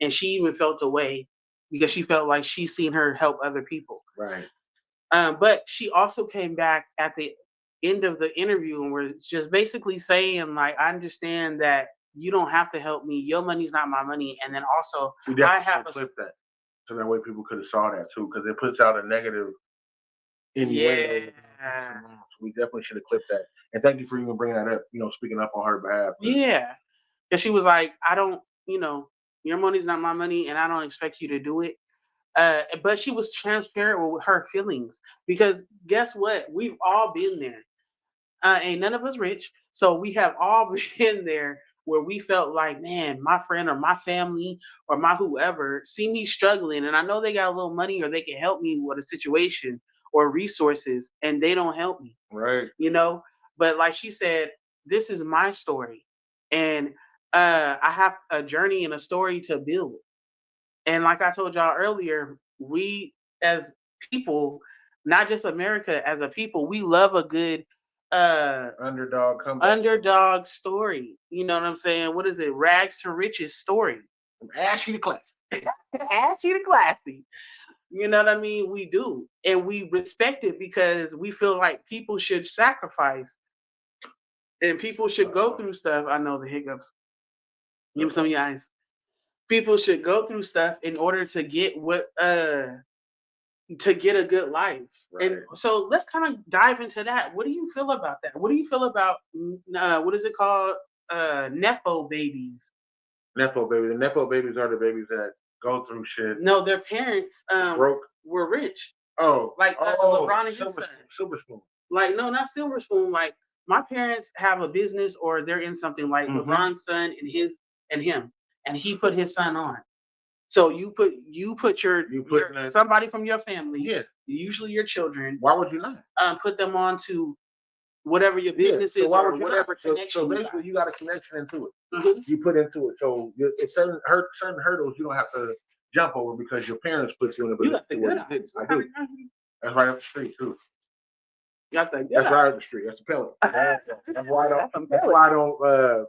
and she even felt away because she felt like she seen her help other people. Right. But she also came back at the end of the interview and was just basically saying, like, I understand that you don't have to help me. Your money's not my money. And then also, We I definitely have should a clip that. So that way people could have saw that too, because it puts out a negative innuendo. yeah, We definitely should have clipped that. And thank you for even bringing that up, speaking up on her behalf. yeah. And she was like, I don't, your money's not my money, and I don't expect you to do it. But she was transparent with her feelings because guess what? We've all been there. Ain't none of us rich, so we have all been there where we felt like, man, my friend or my family or my whoever see me struggling, and I know they got a little money or they can help me with a situation or resources, and they don't help me, Right. you know. But like she said, this is my story, and I have a journey and a story to build. And like I told y'all earlier, we as people, not just America, as a people, we love a good Underdog comeback. underdog story. You know what I'm saying? What is it? Rags to riches story. From ashy to class. Ashy to classy. You know what I mean? We do. And we respect it because we feel like people should sacrifice and people should go through stuff. I know the hiccups. Give me some of your eyes. People should go through stuff in order to get to get a good life. Right. And so let's kind of dive into that. What do you feel about that? What do you feel about what is it called? Nepo babies. Nepo babies. The Nepo babies are the babies that go through shit. No, their parents broke. were rich. Oh, Like LeBron and his son. Silver Spoon. Like no, not Silver Spoon. Like my parents have a business or they're in something like LeBron's son and him, and he put his son on. So you put somebody from your family, yeah, usually your children. Why would you not? Put them on to whatever your business is or whatever connection. So basically, you got a connection into it. Mm-hmm. You put into it. So it's certain hurdles you don't have to jump over because your parents put you in a position. You got the good eyes. I do. That's right up the street too. You got the good That's eyes. right up the street. That's a pellet. That's why I don't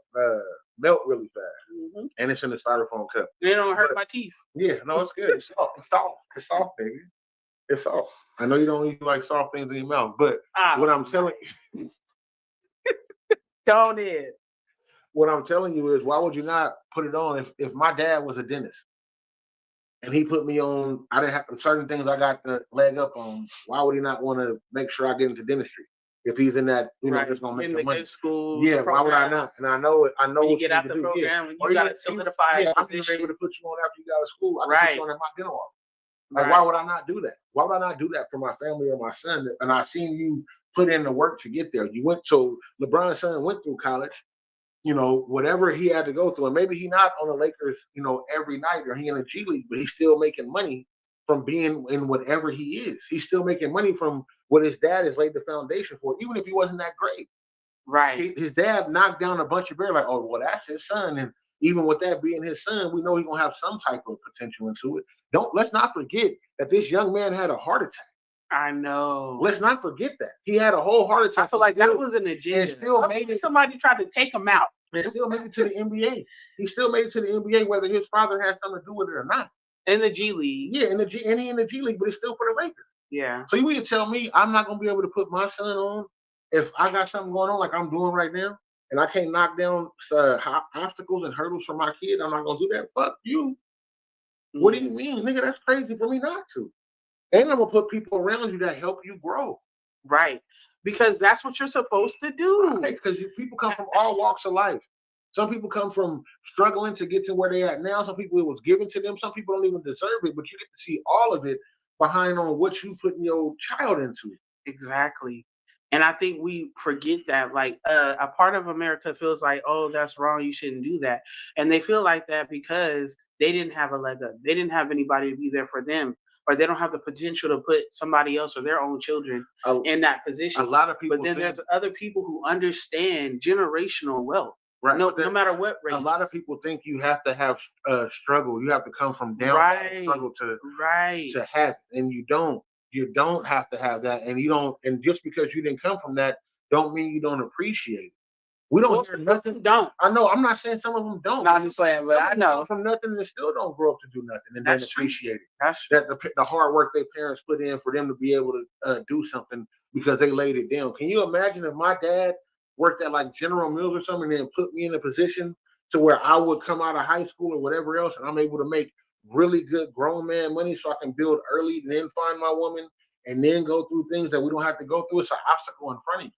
melt really fast. And it's in the styrofoam cup. They don't hurt my teeth. Yeah, no, it's good. It's soft. It's soft. It's soft, baby. It's soft. I know you don't eat like soft things in your mouth, but what I'm telling you, don't it. What I'm telling you is, why would you not put it on? If my dad was a dentist and he put me on, I didn't have certain things I got the leg up on. Why would he not want to make sure I get into dentistry? If he's in that, just gonna make the money. School, yeah, why would I not? And I know it. I know when you get out the program, you got to solidify. Yeah, I'm able to put you on after you got out of school. I can put you on at my dental office. Like, right. Why would I not do that? Why would I not do that for my family or my son? And I've seen you put in the work to get there. You went to LeBron's son went through college. Whatever he had to go through, and maybe he not on the Lakers, every night, or he in the G League, but he's still making money from being in whatever he is. He's still making money from what his dad has laid the foundation for, even if he wasn't that great. Right. His dad knocked down a bunch of bears, like, oh, well, that's his son. And even with that being his son, we know he's gonna have some type of potential into it. Let's not forget that this young man had a heart attack. I know. Let's not forget that. He had a whole heart attack. I feel like that was an agenda. And still made somebody tried to take him out. And still made it to the NBA. He still made it to the NBA, whether his father has something to do with it or not. In the G League. Yeah, in the G League, but it's still for the Lakers. Yeah. So you mean to tell me I'm not gonna be able to put my son on if I got something going on like I'm doing right now, and I can't knock down obstacles and hurdles for my kid? I'm not gonna do that. Fuck you. Mm-hmm. What do you mean, nigga? That's crazy for me not to. And I'm gonna put people around you that help you grow. Right. Because that's what you're supposed to do. Right, because people come from all walks of life. Some people come from struggling to get to where they at now. Some people, it was given to them. Some people don't even deserve it, but you get to see all of it behind on what you putting your child into. Exactly. And I think we forget that, like, a part of America feels like, oh, that's wrong, you shouldn't do that. And they feel like that because they didn't have a leg up. They didn't have anybody to be there for them. or they don't have the potential to put somebody else or their own children in that position. A lot of people, but then there's other people who understand generational wealth. Right. No matter what race. A lot of people think you have to have struggle. You have to come from down struggle to have it, and you don't. You don't have to have that, and you don't. And just because you didn't come from that, don't mean you don't appreciate it. We don't hear nothing. Don't. I know. I'm not saying some of them don't. Not just saying, but I know from nothing and still don't grow up to do nothing and then appreciate it. That's that the hard work their parents put in for them to be able to do something because they laid it down. Can you imagine if my dad worked at like General Mills or something and then put me in a position to where I would come out of high school or whatever else and I'm able to make really good grown man money so I can build early and then find my woman and then go through things that we don't have to go through? It's an obstacle in front of you.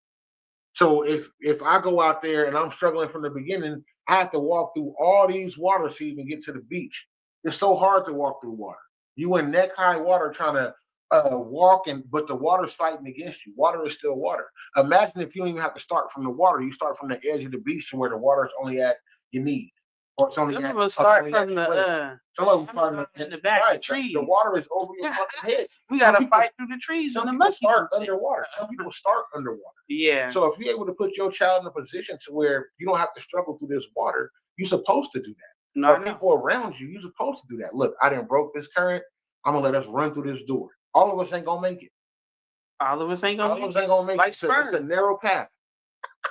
So if I go out there and I'm struggling from the beginning, I have to walk through all these waters to even get to the beach. It's so hard to walk through water. You in neck high water trying to walk, but the water's fighting against you. Water is still water. Imagine if you don't even have to start from the water. You start from the edge of the beach to where the water is only at your knees. Or it's only some of us start from the some of them start in the back of the trees. The water is over your fucking head. We gotta fight through the trees and the monkeys. Start underwater. Some people start underwater. Yeah. So if you're able to put your child in a position to where you don't have to struggle through this water, you're supposed to do that. No, people around you, you're supposed to do that. Look, I done broke this current. I'm gonna let us run through this door. All of us ain't gonna make it. All of us ain't gonna make it. It's a narrow path.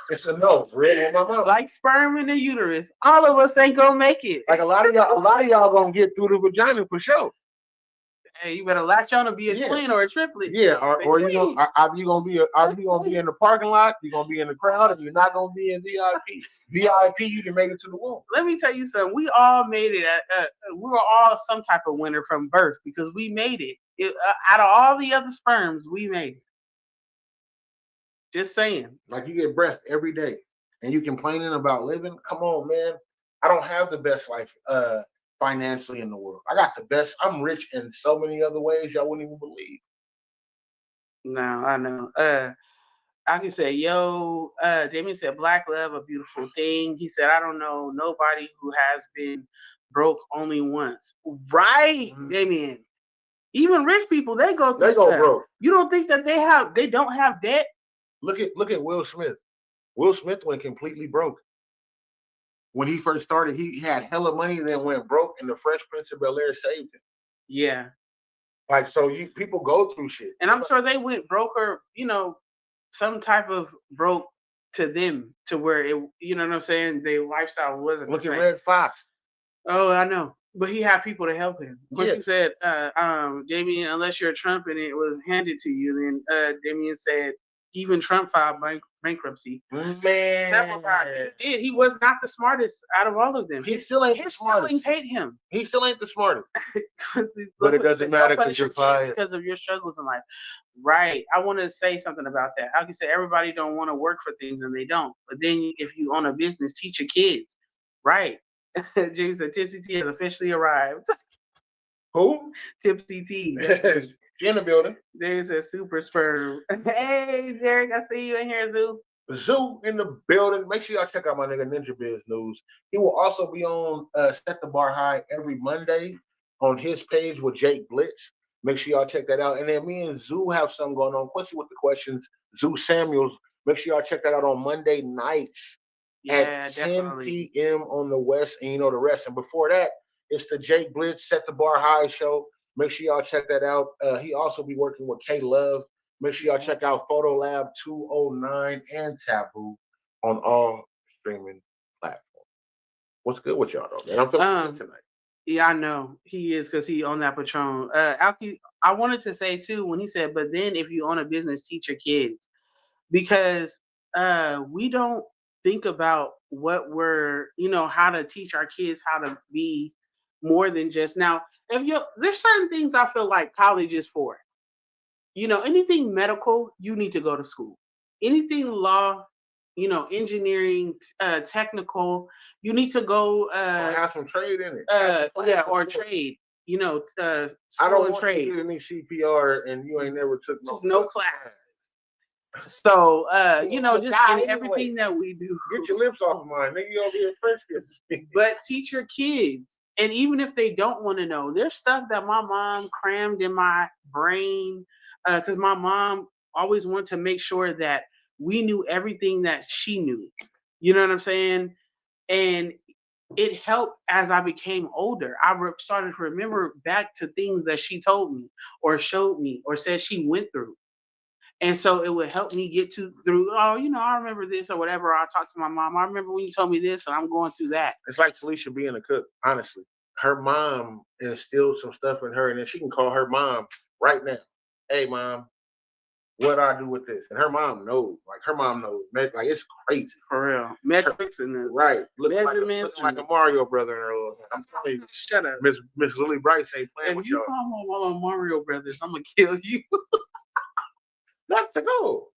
It's a no. Like sperm in the uterus. All of us ain't gonna make it. Like a lot of y'all gonna get through the vagina for sure. Hey, you better latch on to be a twin or a triplet. Yeah, or you gonna either you gonna be in the parking lot, you're gonna be in the crowd, and you're not gonna be in VIP. VIP, you can make it to the womb. Let me tell you something. We all made it. We were all some type of winner from birth because we made it. Out of all the other sperms, we made it. Just saying. Like you get breath every day, and you complaining about living. Come on, man. I don't have the best life financially in the world. I got the best. I'm rich in so many other ways y'all wouldn't even believe. No, I know. I can say, Damien said, Black love, a beautiful thing. He said, I don't know nobody who has been broke only once. Right, Damien. Even rich people, they go through stuff. Broke. You don't think that they don't have debt? Look at Will Smith. Will Smith went completely broke. When he first started, he had hella money, then went broke, and the Fresh Prince of Bel-Air saved him. Yeah. Like, so people go through shit. And I'm sure they went broke or, some type of broke to them to where it, you know what I'm saying? Their lifestyle wasn't Look the same. At Red Fox. Oh, I know. But he had people to help him. But he said, Damien, unless you're Trump and it was handed to you, then Damien said, even Trump filed bankruptcy. Man. Several times. He did. He was not the smartest out of all of them. He still ain't the smartest. His siblings hate him. He still ain't the smartest. But it doesn't matter because you're fired. Because of your struggles in life. Right. I want to say something about that. I can say everybody don't want to work for things and they don't. But then if you own a business, teach your kids. Right. James said Tipsy T has officially arrived. Who? Tipsy T. In the building. There's a super sperm. Hey, Derek, I see you in here, Zoo. Zoo in the building. Make sure y'all check out my nigga Ninja Biz News. He will also be on Set the Bar High every Monday on his page with Jake Blitz. Make sure y'all check that out. And then me and Zoo have something going on. Quincy with the questions. Zoo Samuels. Make sure y'all check that out on Monday nights at 10 p.m. on the West. And you know the rest. And before that, it's the Jake Blitz Set the Bar High show. Make sure y'all check that out. He also be working with K Love. Make sure y'all check out Photo Lab 209 and Taboo on all streaming platforms. What's good with y'all though, man? I'm feeling good tonight. Yeah, I know he is because he on that Patron. Alki, I wanted to say too when he said, but then if you own a business, teach your kids because we don't think about what we're, how to teach our kids how to be. More than just now, there's certain things I feel like college is for. Anything medical, you need to go to school. Anything law, engineering, technical, you need to go. Have some trade in it. Or trade. I don't want you giving me CPR and you ain't never took no classes. So, just in everything that we do. Get your lips off of mine, nigga. You over here French kiss. But teach your kids. And even if they don't want to know, there's stuff that my mom crammed in my brain because my mom always wanted to make sure that we knew everything that she knew. You know what I'm saying? And it helped as I became older. Started to remember back to things that she told me or showed me or said she went through. And so it would help me get through, oh, I remember this or whatever. I talk to my mom. I remember when you told me this and I'm going through that. It's like Talisha being a cook, honestly. Her mom instilled some stuff in her, and then she can call her mom right now. Hey, mom, what do I do with this? And her mom knows. Like, her mom knows. Like, it's crazy. For real. Metrics and the right. measurements. Looking like a Mario brother in her little hand. I'm telling you. Shut up. Miss Lily Bryce ain't playing If with you y'all. call my Mario Brothers, I'm going to kill you. Not to go.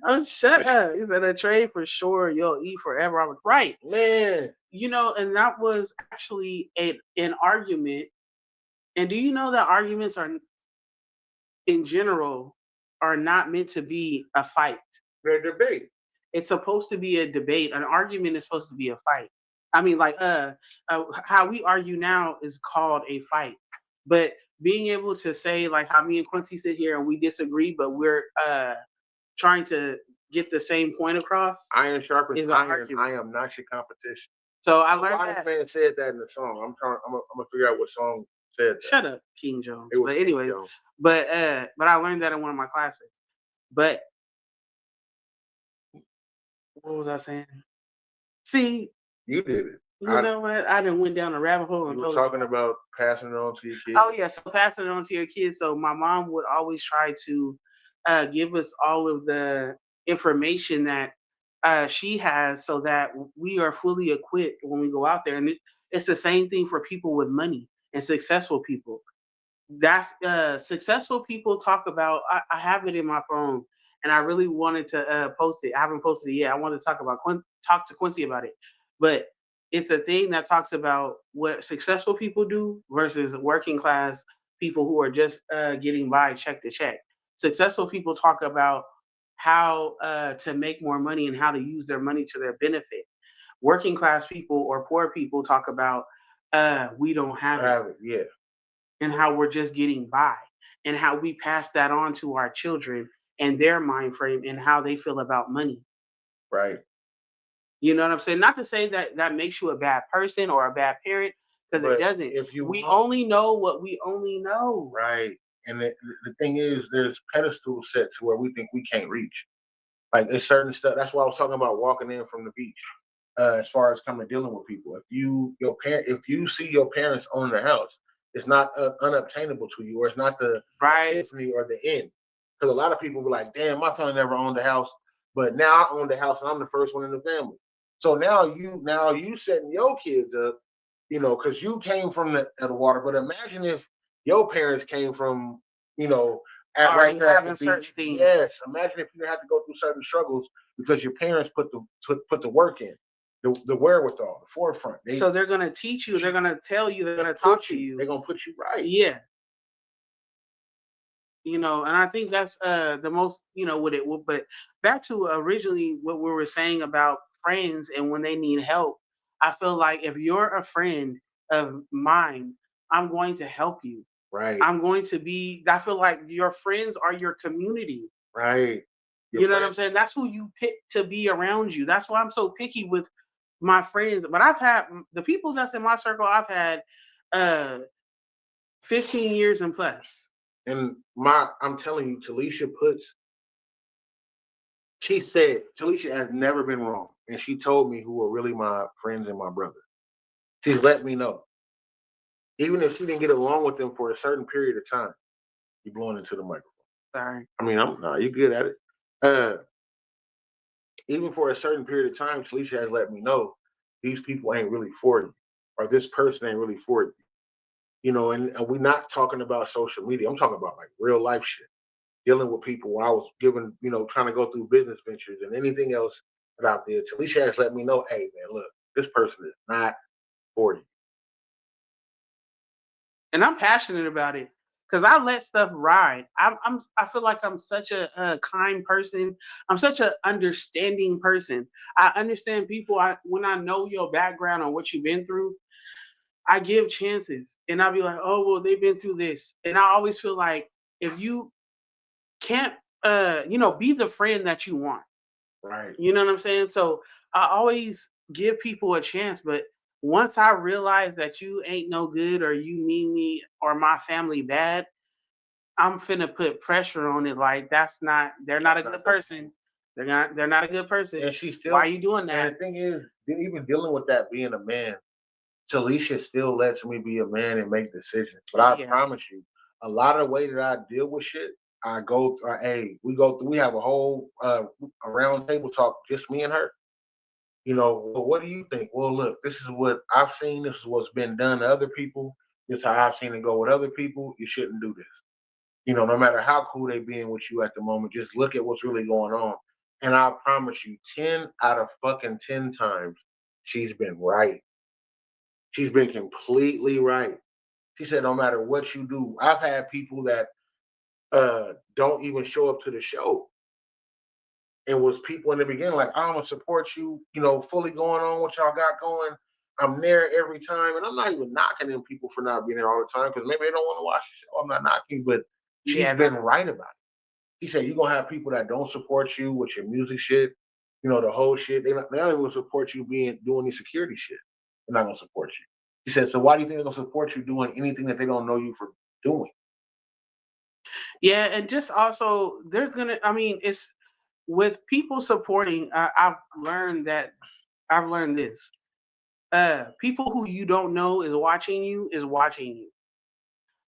Oh, shut up. He said, a trade for sure. You'll eat forever. I was right. Man. And that was actually an argument. And do you know that arguments are, in general, are not meant to be a fight? They're debate. It's supposed to be a debate. An argument is supposed to be a fight. I mean, like, how we argue now is called a fight. But being able to say, like, how me and Quincy sit here and we disagree, but we're trying to get the same point across. Iron sharpens iron. Argument. I am not your competition. So I learned that. Man said that in the song. I'm gonna figure out what song said that. Shut up, King Jones. But anyways, but I learned that in one of my classes. But what was I saying? See, you did it. You know what? I done went down a rabbit hole. You were talking about passing it on to your kids. Oh yeah, so passing it on to your kids. So my mom would always try to give us all of the information that she has, so that we are fully equipped when we go out there. And it's the same thing for people with money and successful people. That's successful people talk about. I have it in my phone, and I really wanted to post it. I haven't posted it yet. I want to talk to Quincy about it, but it's a thing that talks about what successful people do versus working class people who are just getting by check to check. Successful people talk about how to make more money and how to use their money to their benefit. Working class people or poor people talk about we don't have it. Yeah. And how we're just getting by, and how we pass that on to our children and their mind frame and how they feel about money. Right. You know what I'm saying? Not to say that that makes you a bad person or a bad parent, because it doesn't. We only know what we only know. Right. And the thing is, there's pedestals set to where we think we can't reach. Like, there's certain stuff. That's why I was talking about walking in from the beach. As far as coming dealing with people, if you see your parents own the house, it's not unobtainable to you, or it's not the epiphany or the end. Because a lot of people be like, damn, my family never owned a house, but now I own the house and I'm the first one in the family. So now you setting your kids up, because you came from the water. But imagine if your parents came from, right there at the beach. Yes, imagine if you had to go through certain struggles because your parents put the work in. The wherewithal, the forefront. So they're gonna teach you. They're gonna tell you. They're gonna talk to you. They're gonna put you right. Yeah. And I think that's the most. With it. But back to originally what we were saying about friends and when they need help. I feel like if you're a friend of mine, I'm going to help you. Right. I'm going to be. I feel like your friends are your community. Right. You know what I'm saying? That's who you pick to be around you. That's why I'm so picky with my friends. But I've had the people that's in my circle, I've had 15 years and plus. And I'm telling you, she said Talisha has never been wrong. And she told me who are really my friends and my brother. She's let me know. Even if she didn't get along with them for a certain period of time. You're blowing into the microphone. Sorry. I mean, you're good at it. Even for a certain period of time, Talisha has let me know these people ain't really for you, or this person ain't really for you. And we're not talking about social media. I'm talking about like real life shit, dealing with people when I was trying to go through business ventures and anything else that I did. Talisha has let me know, hey man, look, this person is not for you. And I'm passionate about it. Because I let stuff ride. I feel like I'm such a kind person. I'm such an understanding person. I understand people when I know your background or what you've been through. I give chances, and I'll be like, oh well, they've been through this, and I always feel like if you can't, be the friend that you want. Right. You know what I'm saying? So I always give people a chance, but once I realize that you ain't no good or you mean me or my family bad, I'm finna put pressure on it. Like they're not a good person. They're not a good person. And she still. Why are you doing And that? the thing is, even dealing with that being a man, Talisha still lets me be a man and make decisions. But I Yeah. promise you, a lot of the way that I deal with shit, I go through. Hey, we go through. We have a whole a round table talk, just me and her. Well, what do you think? Well, look, this is what I've seen. This is what's been done to other people. This is how I've seen it go with other people. You shouldn't do this. No matter how cool they being with you at the moment, just look at what's really going on. And I promise you, 10 out of fucking 10 times, she's been right. She's been completely right. She said, no matter what you do, I've had people that don't even show up to the show. And was people in the beginning like, I'm gonna support you, fully going on what y'all got going. I'm there every time. And I'm not even knocking them people for not being there all the time because maybe they don't want to watch the show. I'm not knocking, but she's Yeah, been right about it. He said you're gonna have people that don't support you with your music shit, the whole shit. They don't even support you doing the security shit. They're not gonna support you. He said, so why do you think they're gonna support you doing anything that they don't know you for doing? yeah, and just also there's gonna. I mean, it's with people supporting. I've learned this. People who you don't know is watching you.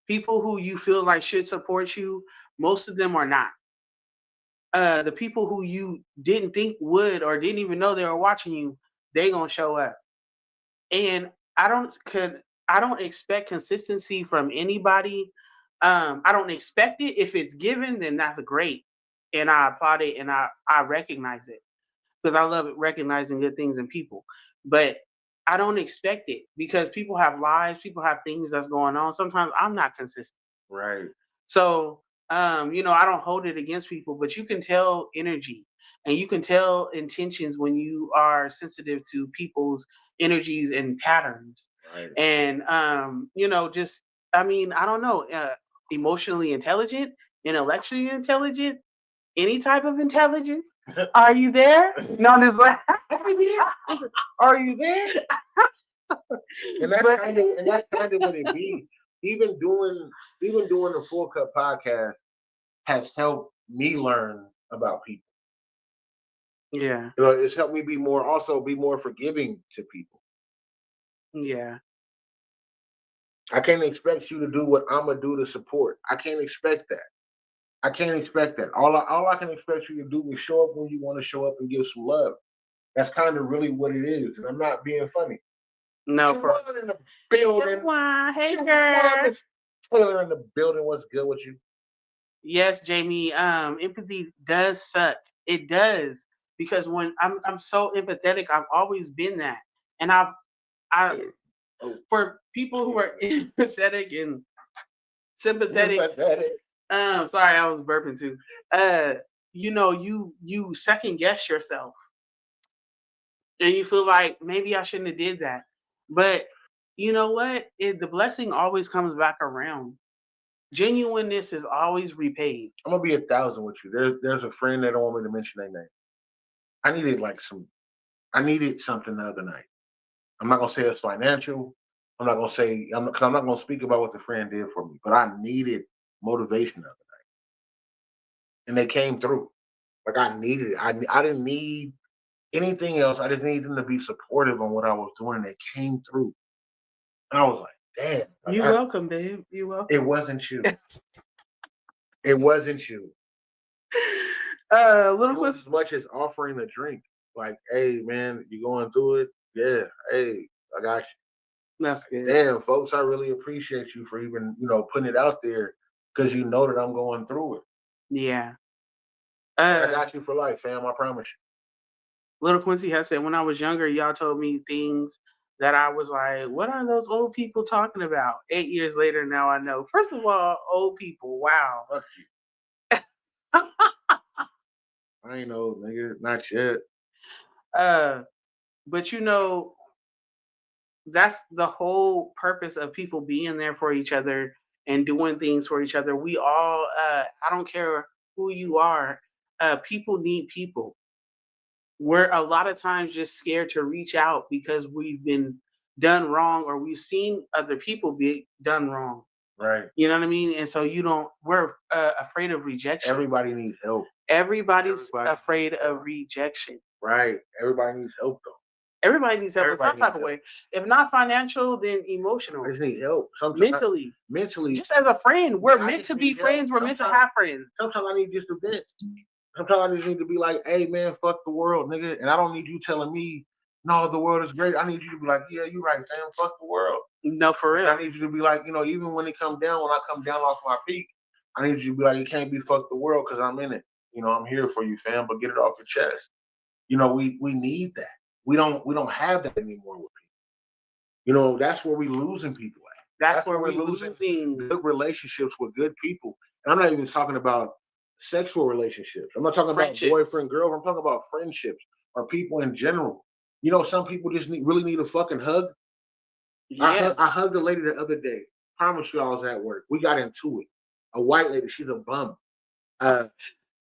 People who you feel like should support you, most of them are not. The people who you didn't think would or didn't even know they were watching you, they gonna show up. And I don't expect consistency from anybody. I don't expect it. If it's given, then that's great, and I applaud it and I recognize it because I love recognizing good things in people. But I don't expect it because people have lives, people have things that's going on. Sometimes I'm not consistent. Right. So, I don't hold it against people, but you can tell energy and you can tell intentions when you are sensitive to people's energies and patterns. Right. And, I don't know, emotionally intelligent, intellectually intelligent, any type of intelligence. Are you there? No, I'm just like, are you there? And that's kind of what it be. Even doing the Full Cup podcast has helped me learn about people. Yeah. It's helped me be more forgiving to people. Yeah. I can't expect you to do what I'm gonna do to support. I can't expect that. I can't expect that. All I can expect you to do is show up when you want to show up and give some love. That's kind of really what it is. And I'm not being funny. No, for One in the building. Hey, One, girl. Miss Taylor in the building. What's good with you? Yes, Jamie. Empathy does suck. It does because when I'm so empathetic, I've always been that, and I for people who are empathetic and sympathetic. Sympathetic. Sorry, I was burping too. You second guess yourself, and you feel like maybe I shouldn't have did that, but you know what? The blessing always comes back around. Genuineness is always repaid. I'm gonna be 1,000 with you. There's a friend that don't want me to mention their name. I needed something the other night. I'm not gonna say it's financial. I'm not gonna say I'm not gonna speak about what the friend did for me, but I needed motivation the other night, and they came through. Like I needed it. I didn't need anything else. I just needed them to be supportive on what I was doing. They came through, and I was like, damn. You're welcome, babe. You're welcome. It wasn't you. It wasn't you. Little It was as much as offering a drink. Like, hey man, you going through it? Yeah. Hey, I got you. That's good. Damn, folks, I really appreciate you for even, putting it out there because you know that I'm going through it. Yeah. I got you for life, fam. I promise you. Little Quincy has said, when I was younger, y'all told me things that I was like, what are those old people talking about? 8 years later, now I know. First of all, old people, wow. Fuck you. I ain't old, nigga. Not yet. But that's the whole purpose of people being there for each other and doing things for each other. We all, I don't care who you are, people need people. We're a lot of times just scared to reach out because we've been done wrong or we've seen other people be done wrong. Right. You know what I mean? And so we're afraid of rejection. Everybody needs help. Everybody's Everybody afraid of rejection. Right. Everybody needs help though. Everybody needs help in Everybody some type needs of way. If not financial, then I emotional, just need help. Sometimes mentally. mentally, Just as a friend, we're I meant just to be need help. friends. We're meant to Sometimes have friends. sometimes I need just a vent. Sometimes I just need to be like, hey man, fuck the world, nigga. And I don't need you telling me, no, the world is great. I need you to be like, yeah, you're right, fam, fuck the world. No, for And I real. need you to be like, even when it come down, when I come down off my peak, I need you to be like, it can't be fuck the world because I'm in it. I'm here for you, fam, but get it off your chest. We need that. We don't have that anymore with people. That's where we losing people at. That's That's where where we're we losing losing good relationships with good people. And I'm not even talking about sexual relationships. I'm not talking about friendships. boyfriend, girlfriend. I'm talking about friendships or people in general. Some people just really need a fucking hug. Yeah. I hugged a lady the other day. Promise you I was at work. We got into it. A white lady, she's a bum. Uh,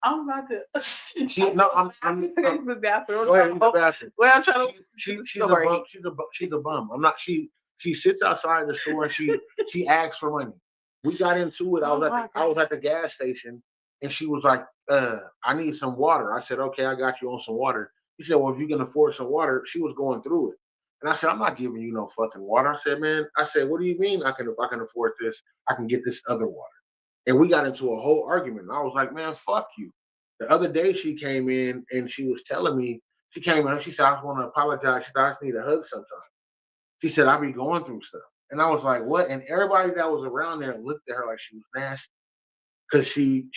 I'm about to. no, I'm Use the bathroom. go ahead, use the bathroom. Well, I'm trying to She, listen to the she's a story. bum. She's a bum. I'm not. She sits outside the store and she asks for money. We got into it. Oh my I was God. at the gas station and she was like, I need some water. I said, okay, I got you on some water. She said, well, if you can afford some water, she was going through it. And I said, I'm not giving you no fucking water. I said, man, what do you mean if I can afford this, I can get this other water. And we got into a whole argument. And I was like, man, fuck you. The other day she came in and she was telling me, she came in and she said, I just want to apologize. She said, I just need a hug sometimes. She said, I be going through stuff. And I was like, what? And everybody that was around there looked at her like she was nasty. Cause she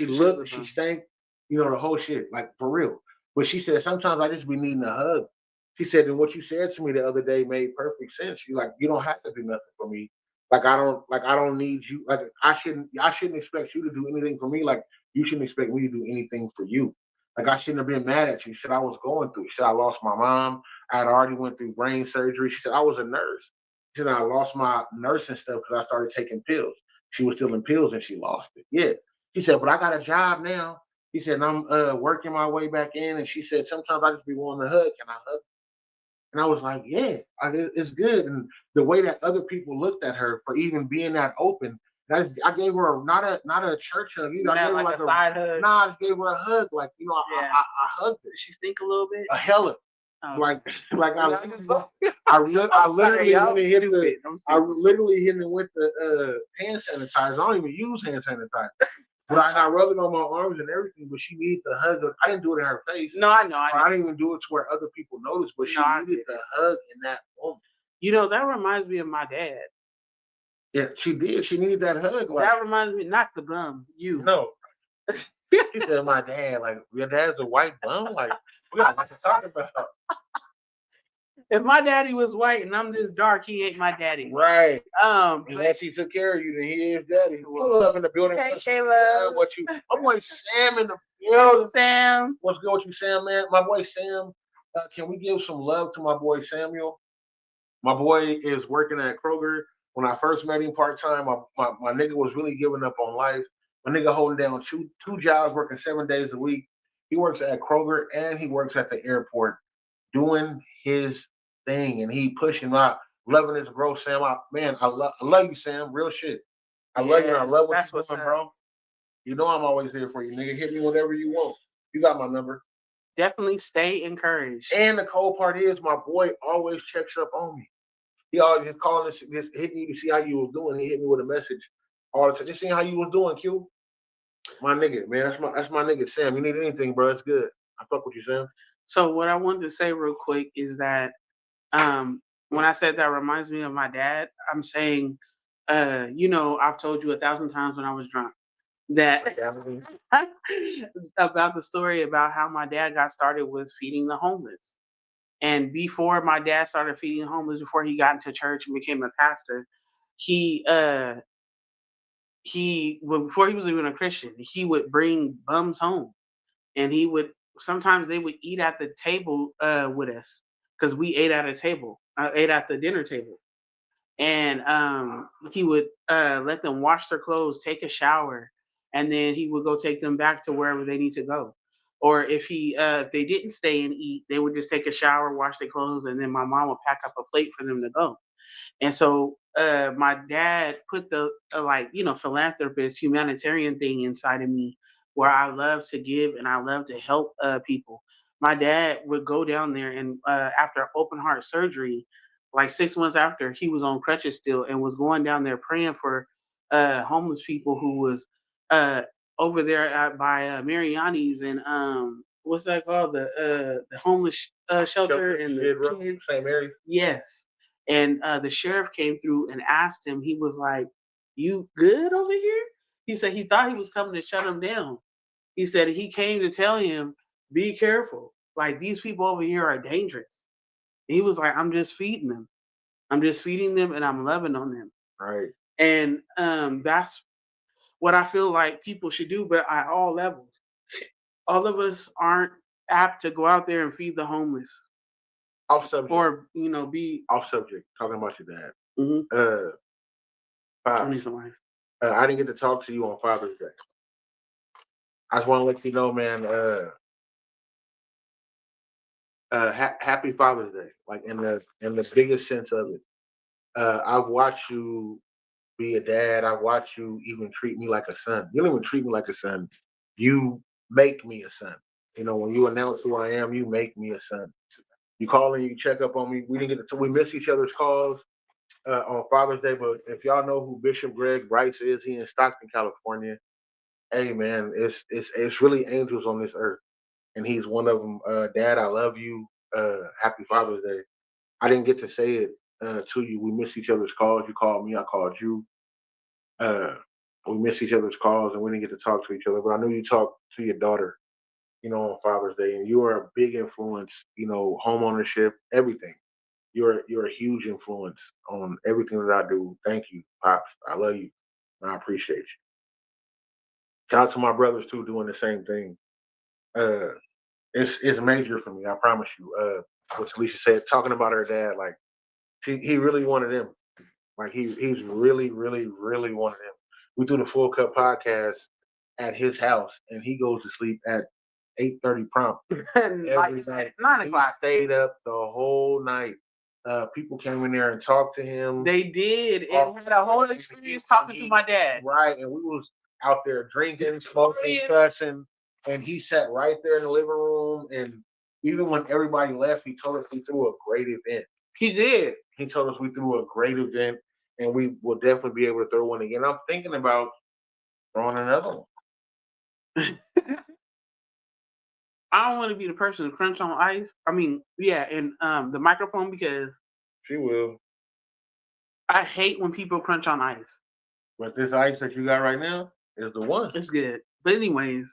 looked, she stank, the whole shit, like for real. But she said, sometimes I just be needing a hug. She said, and what you said to me the other day made perfect sense. You like, you don't have to do nothing for me. I don't need you. Like I shouldn't expect you to do anything for me. Like you shouldn't expect me to do anything for you. Like I shouldn't have been mad at you. She said I was going through. She said I lost my mom. I had already went through brain surgery. She said I was a nurse. She said I lost my nursing stuff because I started taking pills. She was stealing pills and she lost it. Yeah. She said, but I got a job now. She said, and I'm working my way back in. And she said, sometimes I just be wanting to hug. Can I hug? And I was like, yeah, it's good. And the way that other people looked at her for even being that open, I gave her not a church hug either. I Not gave her like a side hug. nah, I just gave her a hug. Like, Yeah. I hugged her. Did she stink a little bit? A hella. Oh. Like I'm literally sorry, hit stupid. I literally hit it with the hand sanitizer. I don't even use hand sanitizer. But I rubbed it on my arms and everything, but she needed the hug. I didn't do it in her face. No, I know. I didn't even do it to where other people noticed, but she needed the hug in that moment. That reminds me of my dad. Yeah, she did. She needed that hug. Like, That reminds me, not the bum, you. no. She said, my dad, like, your dad's a white bum? Like, we got what to talk about. If my daddy was white and I'm this dark, he ain't my daddy. Right. But Unless he took care of you, then he is daddy. Pull up in the building. hey, Kayla. My boy Sam in the building. Sam. What's good with you, Sam, man? My boy Sam. Can we give some love to my boy Samuel? My boy is working at Kroger. When I first met him part-time, my nigga was really giving up on life. My nigga holding down two jobs, working 7 days a week. He works at Kroger and he works at the airport doing his thing. And he pushing out, loving his growth, Sam. I love you, Sam. Real shit. I love you and I love what you're doing, bro. You know I'm always here for you, nigga. Hit me whenever you want. You got my number. Definitely stay encouraged. And the cold part is my boy always checks up on me. He always just calling, just hitting you to see how you was doing. He hit me with a message all the time. Just seeing how you was doing, Q. My nigga, man. That's my nigga, Sam. You need anything, bro? It's good. I fuck with you, Sam. So what I wanted to say real quick is that when I said that reminds me of my dad, I'm saying, I've told you 1,000 times when I was drunk that about the story about how my dad got started with feeding the homeless. And before my dad started feeding homeless, before he got into church and became a pastor, before he was even a Christian, he would bring bums home, and sometimes they would eat at the table with us because we ate at a table. ate at the dinner table. And he would let them wash their clothes, take a shower, and then he would go take them back to wherever they need to go. Or if they didn't stay and eat, they would just take a shower, wash their clothes, and then my mom would pack up a plate for them to go. And so my dad put the philanthropist, humanitarian thing inside of me, where I love to give and I love to help people. My dad would go down there and after open heart surgery, like 6 months after, he was on crutches still and was going down there praying for homeless people who was uh, over there by Mariani's and what's that called, the homeless shelter and the kids. St. Mary. Yes. And the sheriff came through and asked him, he was like, "You good over here?" He said he thought he was coming to shut him down. He said he came to tell him, "Be careful. Like, these people over here are dangerous." And he was like, "I'm just feeding them. I'm just feeding them and I'm loving on them." Right. And that's what I feel like people should do, but at all levels. All of us aren't apt to go out there and feed the homeless Off subject. or, be. Off subject. Talking about your dad. Mm-hmm. Pop, I didn't get to talk to you on Father's Day. I just want to let you know, man. Happy Father's Day, like in the biggest sense of it. I've watched you be a dad. I've watched you even treat me like a son. You don't even treat me like a son. You make me a son. You know, when you announce who I am, you make me a son. You call and you check up on me. We didn't get to. We miss each other's calls on Father's Day. But if y'all know who Bishop Greg Bryce is, he in Stockton, California. Hey man, it's really angels on this earth, and he's one of them. Dad, I love you. Happy Father's Day. I didn't get to say it to you. We missed each other's calls. You called me. I called you. Uh, we missed each other's calls, and we didn't get to talk to each other. But I knew you talked to your daughter, on Father's Day, and you are a big influence. Home ownership, everything. You're a huge influence on everything that I do. Thank you, pops. I love you, and I appreciate you. Shout out to my brothers too, doing the same thing. Uh, it's major for me. I promise you. What Alicia said, talking about her dad, like he really wanted him. Like he's really, really, really wanted him. We do the Full Cup podcast at his house, and he goes to sleep at 8:30 prompt every night. 9 o'clock. He stayed up the whole night. People came in there and talked to him. They did, and had a whole experience talking to my dad. Right, and we was out there drinking, smoking, cussing, and he sat right there in the living room. And even when everybody left, he told us we threw a great event. He did. He told us we threw a great event, and we will definitely be able to throw one again. I'm thinking about throwing another one. I don't want to be the person to crunch on ice. I mean, yeah, and the microphone, because she will. I hate when people crunch on ice. But this ice that you got right now is the one. It's good. But anyways,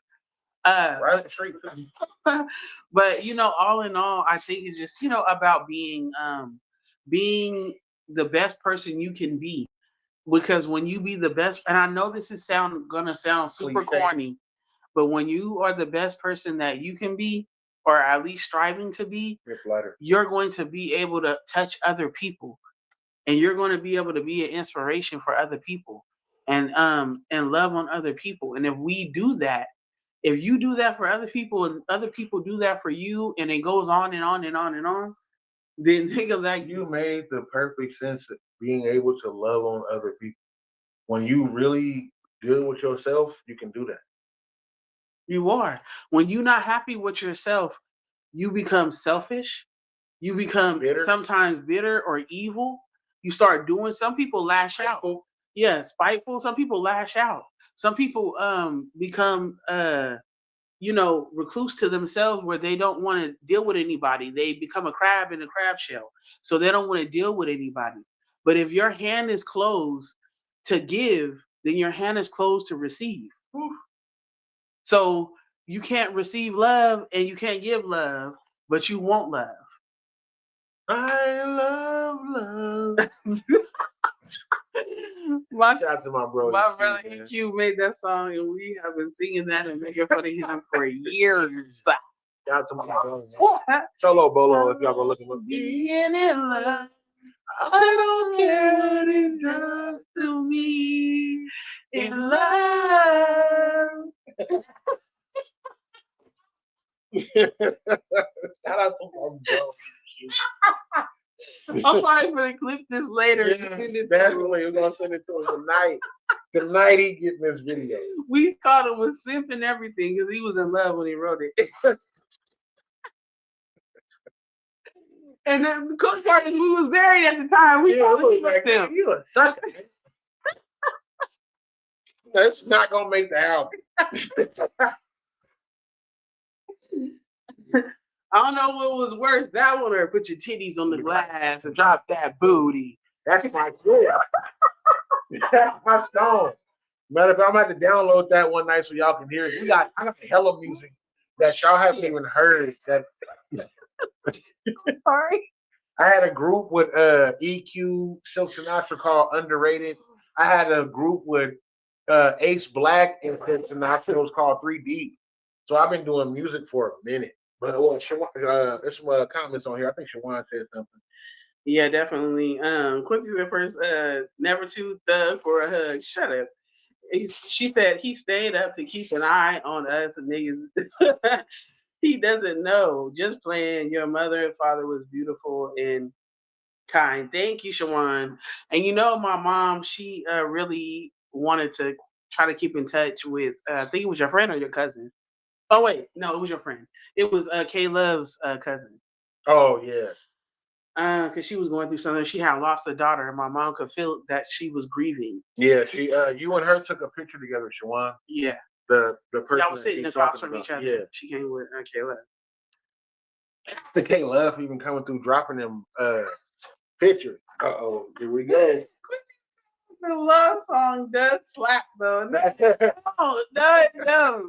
right straight. But all in all, I think it's just about being the best person you can be. Because when you be the best, and I know this is gonna sound super corny, but when you are the best person that you can be, or at least striving to be, you're going to be able to touch other people, and you're going to be able to be an inspiration for other people, and love on other people. And if we do that, if you do that for other people, and other people do that for you, and it goes on and on and on and on, then think of that. You made the perfect sense of being able to love on other people. When you really deal with yourself, you can do that. You are. When you're not happy with yourself, you become selfish. You become sometimes bitter or evil. You start doing. Some people lash out. Yeah, spiteful. Some people lash out. Some people become recluse to themselves, where they don't want to deal with anybody. They become a crab in a crab shell, so they don't want to deal with anybody. But if your hand is closed to give, then your hand is closed to receive. So you can't receive love and you can't give love, but you want love. I love love. Shout out to my bro. My brother EQ made that song, and we have been singing that and making fun of him for years. Shout out to my brother. Solo Bolo, if y'all go look him up. Being in love. I don't care what it does to me. In love. Shout out to my brother. I'm probably gonna clip this later. Yeah, definitely. We're gonna send it to him tonight. Tonight he getting this video. We caught him with simp and everything because he was in love when he wrote it. And then the cool part is we was married at the time. We thought he was like, simp. you a sucker. That's not gonna make the album. I don't know what was worse, that one or put your titties on the glass and drop that booty. That's my shit. That's my song. Matter of fact, I'm gonna have to download that one night so y'all can hear it. I got hella music that y'all haven't even heard. That Sorry. I had a group with EQ, Silk Sinatra called Underrated. I had a group with Ace Black and Silk Sinatra. It was called 3D. So I've been doing music for a minute. But there's some comments on here. I think Shawan said something. Yeah, definitely. Quincy said first, never too thug for a hug. Shut up. She said he stayed up to keep an eye on us niggas. He doesn't know. Just playing. Your mother and father was beautiful and kind. Thank you, Shawan. And you know, my mom, she really wanted to try to keep in touch with, I think it was your friend or your cousin. Oh, wait. No, it was your friend. It was K-Love's cousin. Oh, yeah. Because she was going through something. She had lost a daughter, and my mom could feel that she was grieving. Yeah, you and her took a picture together, Shawan. Yeah. The person Y'all was sitting across from each other. Yeah. She came with K-Love. The K-Love even coming through, dropping them pictures. Uh-oh, here we go. The love song does slap, though. No.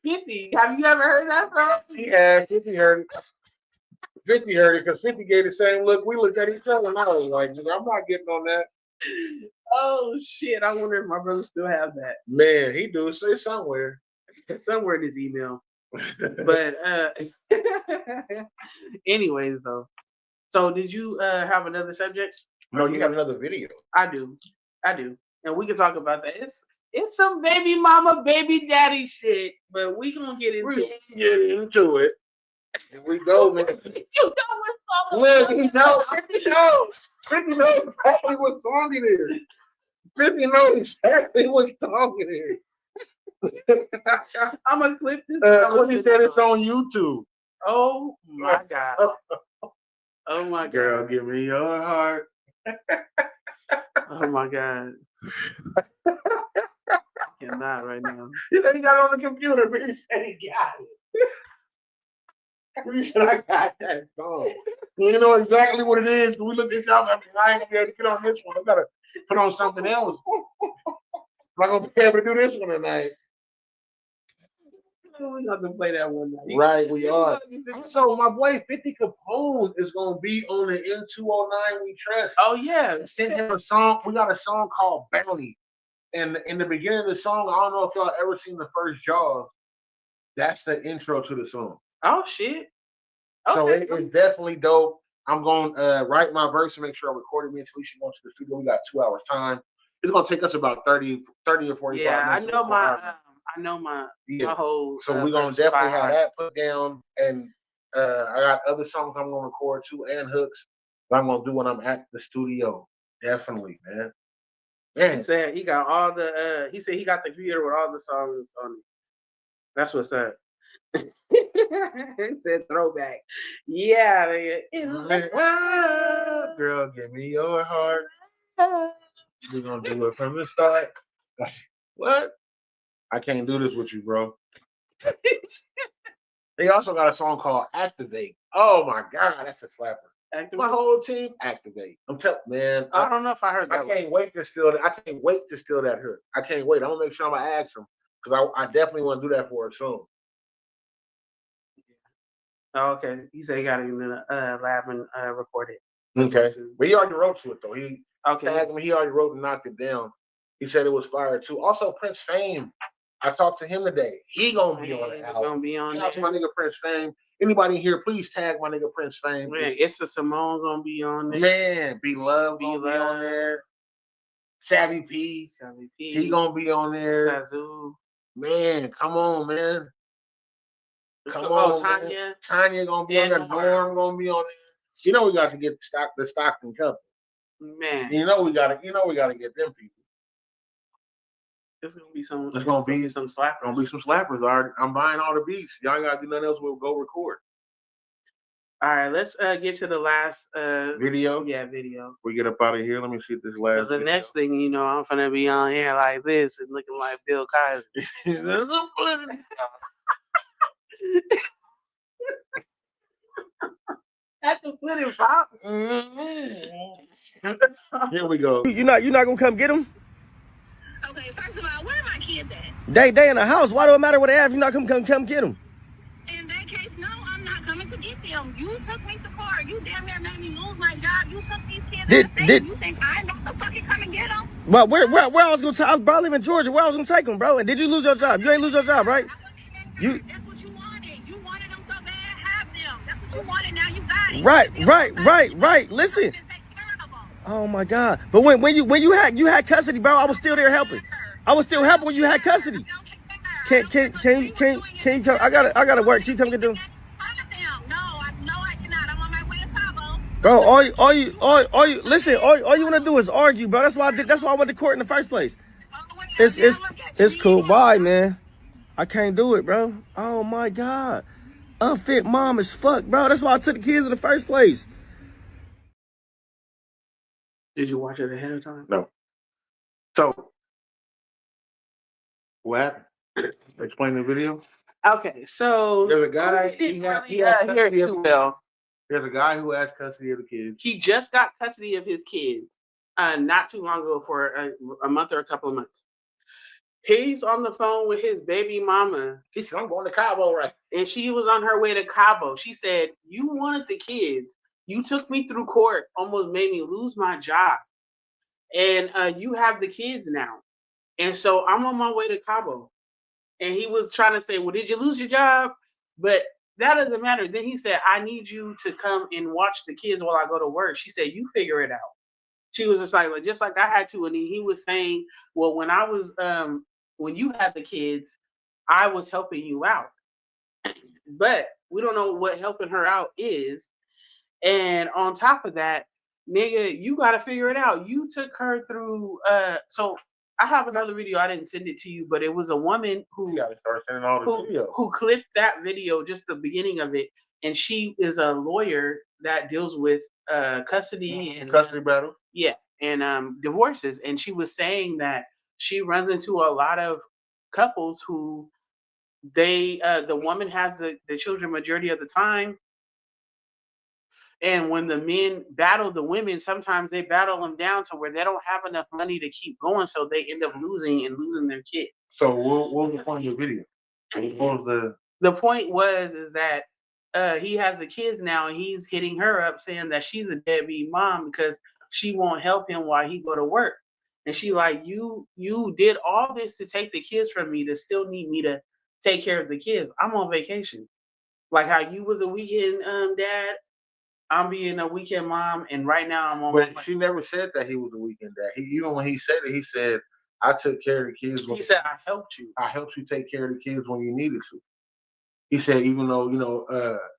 50, have you ever heard that song? Yeah, 50 heard it. 50 heard it because 50 gave the same look. We looked at each other and I was like, I'm not getting on that. Oh, shit. I wonder if my brother still has that. Man, he do say somewhere. Somewhere in his email. But anyways, though. So did you have another subject? No, you got another video. I do. And we can talk about that. It's some baby mama, baby daddy shit, but we gonna get into it. Get into it. Here we go, man. You know what song? Look, he knows. 50 knows. 50 knows exactly what song it is. 50 knows exactly what song it is. I'm gonna clip this. Quincy said it's on YouTube. Oh my god. Oh my god. Girl, give me your heart. Oh my god. I cannot right now. He said he got it on the computer, but he said he got it. He said I got that song. You know exactly what it is. We looked at y'all. I mean, I ain't gonna be able to get on this one. I gotta put on something else. I'm not gonna be able to do this one tonight. We got to play that one night. Right, we are. So my boy 50 Capone is gonna be on the N209 We Trust. Oh yeah. Send him a song. We got a song called Bounty. And in the beginning of the song, I don't know if y'all ever seen the first Jaws. That's the intro to the song. Oh shit. Okay. So it's definitely dope. I'm going to write my verse and make sure I record it. Me and Talisha going to the studio. We got 2 hours time. It's going to take us about 30 or 45 minutes. Yeah, I know my whole. So we're going to definitely have that put down. And I got other songs I'm going to record too and hooks that I'm going to do when I'm at the studio. Definitely, man. He said he got all the. He said he got the computer with all the songs on it. That's what's up. He said throwback. Yeah, girl, give me your heart. We're gonna do it from the start. What? I can't do this with you, bro. They also got a song called Activate. Oh my god, that's a slapper. Activate? My whole team, Activate. I'm telling man. I don't know if I heard that. I can't wait to steal that hook. I can't wait. I'm gonna make sure I'm gonna ask him because I definitely want to do that for a song. Oh, okay. He said he got it in the lab and recorded. Okay. But he already wrote to it though. He tagged me. He already wrote and knocked it down. He said it was fire too. Also, Prince Fame I talked to him today. He gonna be on the album. Gonna be on Shout out to my nigga Prince Fame. Anybody here, please tag my nigga Prince Fame. Man, it's a Simone gonna be on there. Man, Be Love gonna be on there. Savvy P. He gonna be on there. Zazu. Man, come on, man. Come on, Tanya. Man. Tanya gonna be on there. Norm gonna be on there. You know we got to get the Stockton couple. Man. You know we gotta get them people. It's gonna be some. It's gonna be some slappers. Gonna be some slappers. I'm buying all the beats. Y'all ain't gotta do nothing else. We'll go record. All right, let's get to the last video. Yeah, video. We get up out of here. Let me see this last. The next thing you know, I'm gonna be on here like this and looking like Bill Cosby. That's the flitting pops. Here we go. You're not gonna come get them? Okay, first of all, where are my kids at? They in the house. Why do it matter what they have? You're not come get them. In that case, no, I'm not coming to get them. You took me to court. You damn near made me lose my job. You took these kids out of state. You think I'm not to fucking come and get them? Well, where I was gonna take? I live in Georgia. Where I was gonna take them, bro? And did you lose your job? You ain't lose your job, right? That's what you wanted. You wanted them so bad. Have them. That's what you wanted. Now you got it. Right. Listen. Oh my God! But when you had custody, bro, I was still there helping. I was still helping when you had custody. Can you come? I gotta work. Can you come get them? No, I cannot. I'm on my way to Cabo. Bro, all you listen. All you wanna do is argue, bro. That's why I went to court in the first place. It's cool. Bye, man. I can't do it, bro. Oh my God, unfit mom as fuck, bro. That's why I took the kids in the first place. Did you watch it ahead of time? No. So, what happened? Explain the video. Okay, so there's a guy. There's a guy who has custody of the kids. He just got custody of his kids, not too long ago, for a month or a couple of months. He's on the phone with his baby mama. He said, "I'm going to Cabo, right?" And she was on her way to Cabo. She said, "You wanted the kids. You took me through court, almost made me lose my job. And you have the kids now. And so I'm on my way to Cabo." And he was trying to say, "Well, did you lose your job?" But that doesn't matter. Then he said, "I need you to come and watch the kids while I go to work." She said, "You figure it out." She was just like I had to. And he was saying, "Well, when I was, when you had the kids, I was helping you out." But we don't know what helping her out is. And on top of that, nigga, you gotta figure it out. You took her through. So I have another video. I didn't send it to you, but it was a woman who clipped that video, just the beginning of it. And she is a lawyer that deals with custody and custody battle. Yeah, and divorces. And she was saying that she runs into a lot of couples who the woman has the children majority of the time. And when the men battle the women, sometimes they battle them down to where they don't have enough money to keep going, so they end up losing their kids. So what was the point of the video? What was the point is that he has the kids now, and he's hitting her up saying that she's a deadbeat mom because she won't help him while he go to work. And she like, you did all this to take the kids from me to still need me to take care of the kids. I'm on vacation. Like how you was a weekend dad, I'm being a weekend mom, and right now I'm on. But she never said that he was a weekend dad. Even when he said it, he said, "I took care of the kids." He said, "I helped you. I helped you take care of the kids when you needed to." He said, "Even though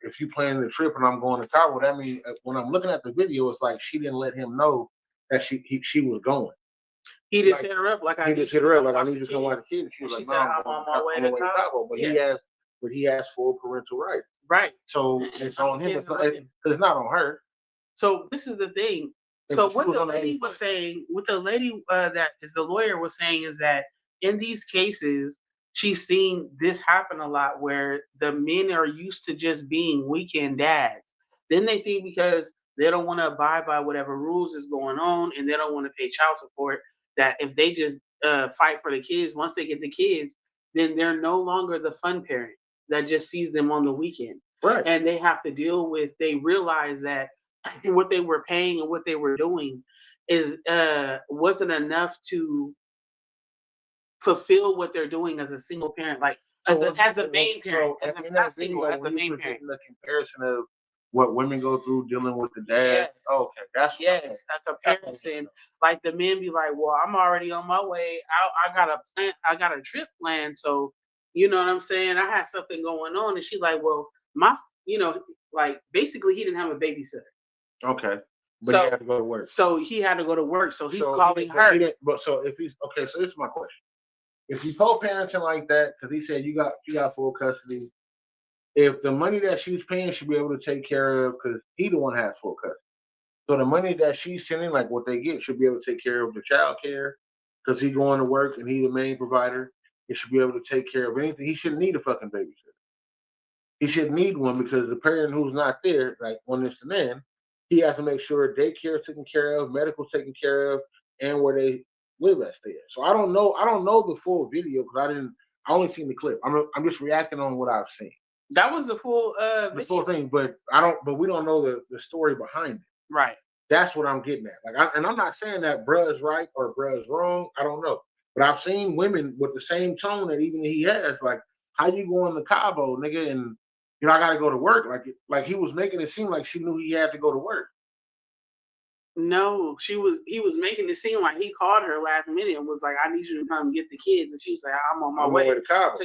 if you plan the trip and I'm going to Cabo, that means when I'm looking at the video, it's like she didn't let him know that she was going." He just hit her up like I need you to come watch the kids. She was like, "No, I'm on my way to Cabo." But he has full parental rights. Right. So it's on him. It's not on her. So this is the thing. So what the lady was saying, that is the lawyer was saying is that in these cases, she's seen this happen a lot where the men are used to just being weekend dads. Then they think because they don't want to abide by whatever rules is going on and they don't want to pay child support, that if they just fight for the kids, once they get the kids, then they're no longer the fun parent that just sees them on the weekend. Right. And they have to deal with, they realize that what they were paying and what they were doing is wasn't enough to fulfill what they're doing as a single parent, like as the main parent, not single, as the main parent. The comparison of what women go through dealing with the dad. Yes. Okay, that's a comparison. Like the men be like, well, I'm already on my way. I got a trip planned, so you know what I'm saying. I had something going on, and she's like, well, like basically he didn't have a babysitter. Okay. But he had to go to work. So he had to go to work. So he's calling her. So if he's okay, so this is my question. If he's co-parenting like that, because he said you got full custody, if the money that she's paying should be able to take care of, because he the one has full custody. So the money that she's sending, like what they get, should be able to take care of the child care, because he's going to work and he's the main provider. It should be able to take care of anything. He shouldn't need a fucking babysitter. He shouldn't need one, because the parent who's not there, like when it's the man, he has to make sure daycare is taken care of, medical's taken care of, and where they live at stay at. So I don't know the full video, because I only seen the clip. I'm just reacting on what I've seen. That was the full full thing, but we don't know the story behind it. Right. That's what I'm getting at. Like, I'm not saying that bruh is right or bruh is wrong. I don't know, but I've seen women with the same tone that even he has. Like, how you going to Cabo, nigga, and I gotta go to work. Like he was making it seem like she knew he had to go to work. No, he was making it seem like he called her last minute and was like, I need you to come get the kids, and she was like, I'm on my way to Cabo.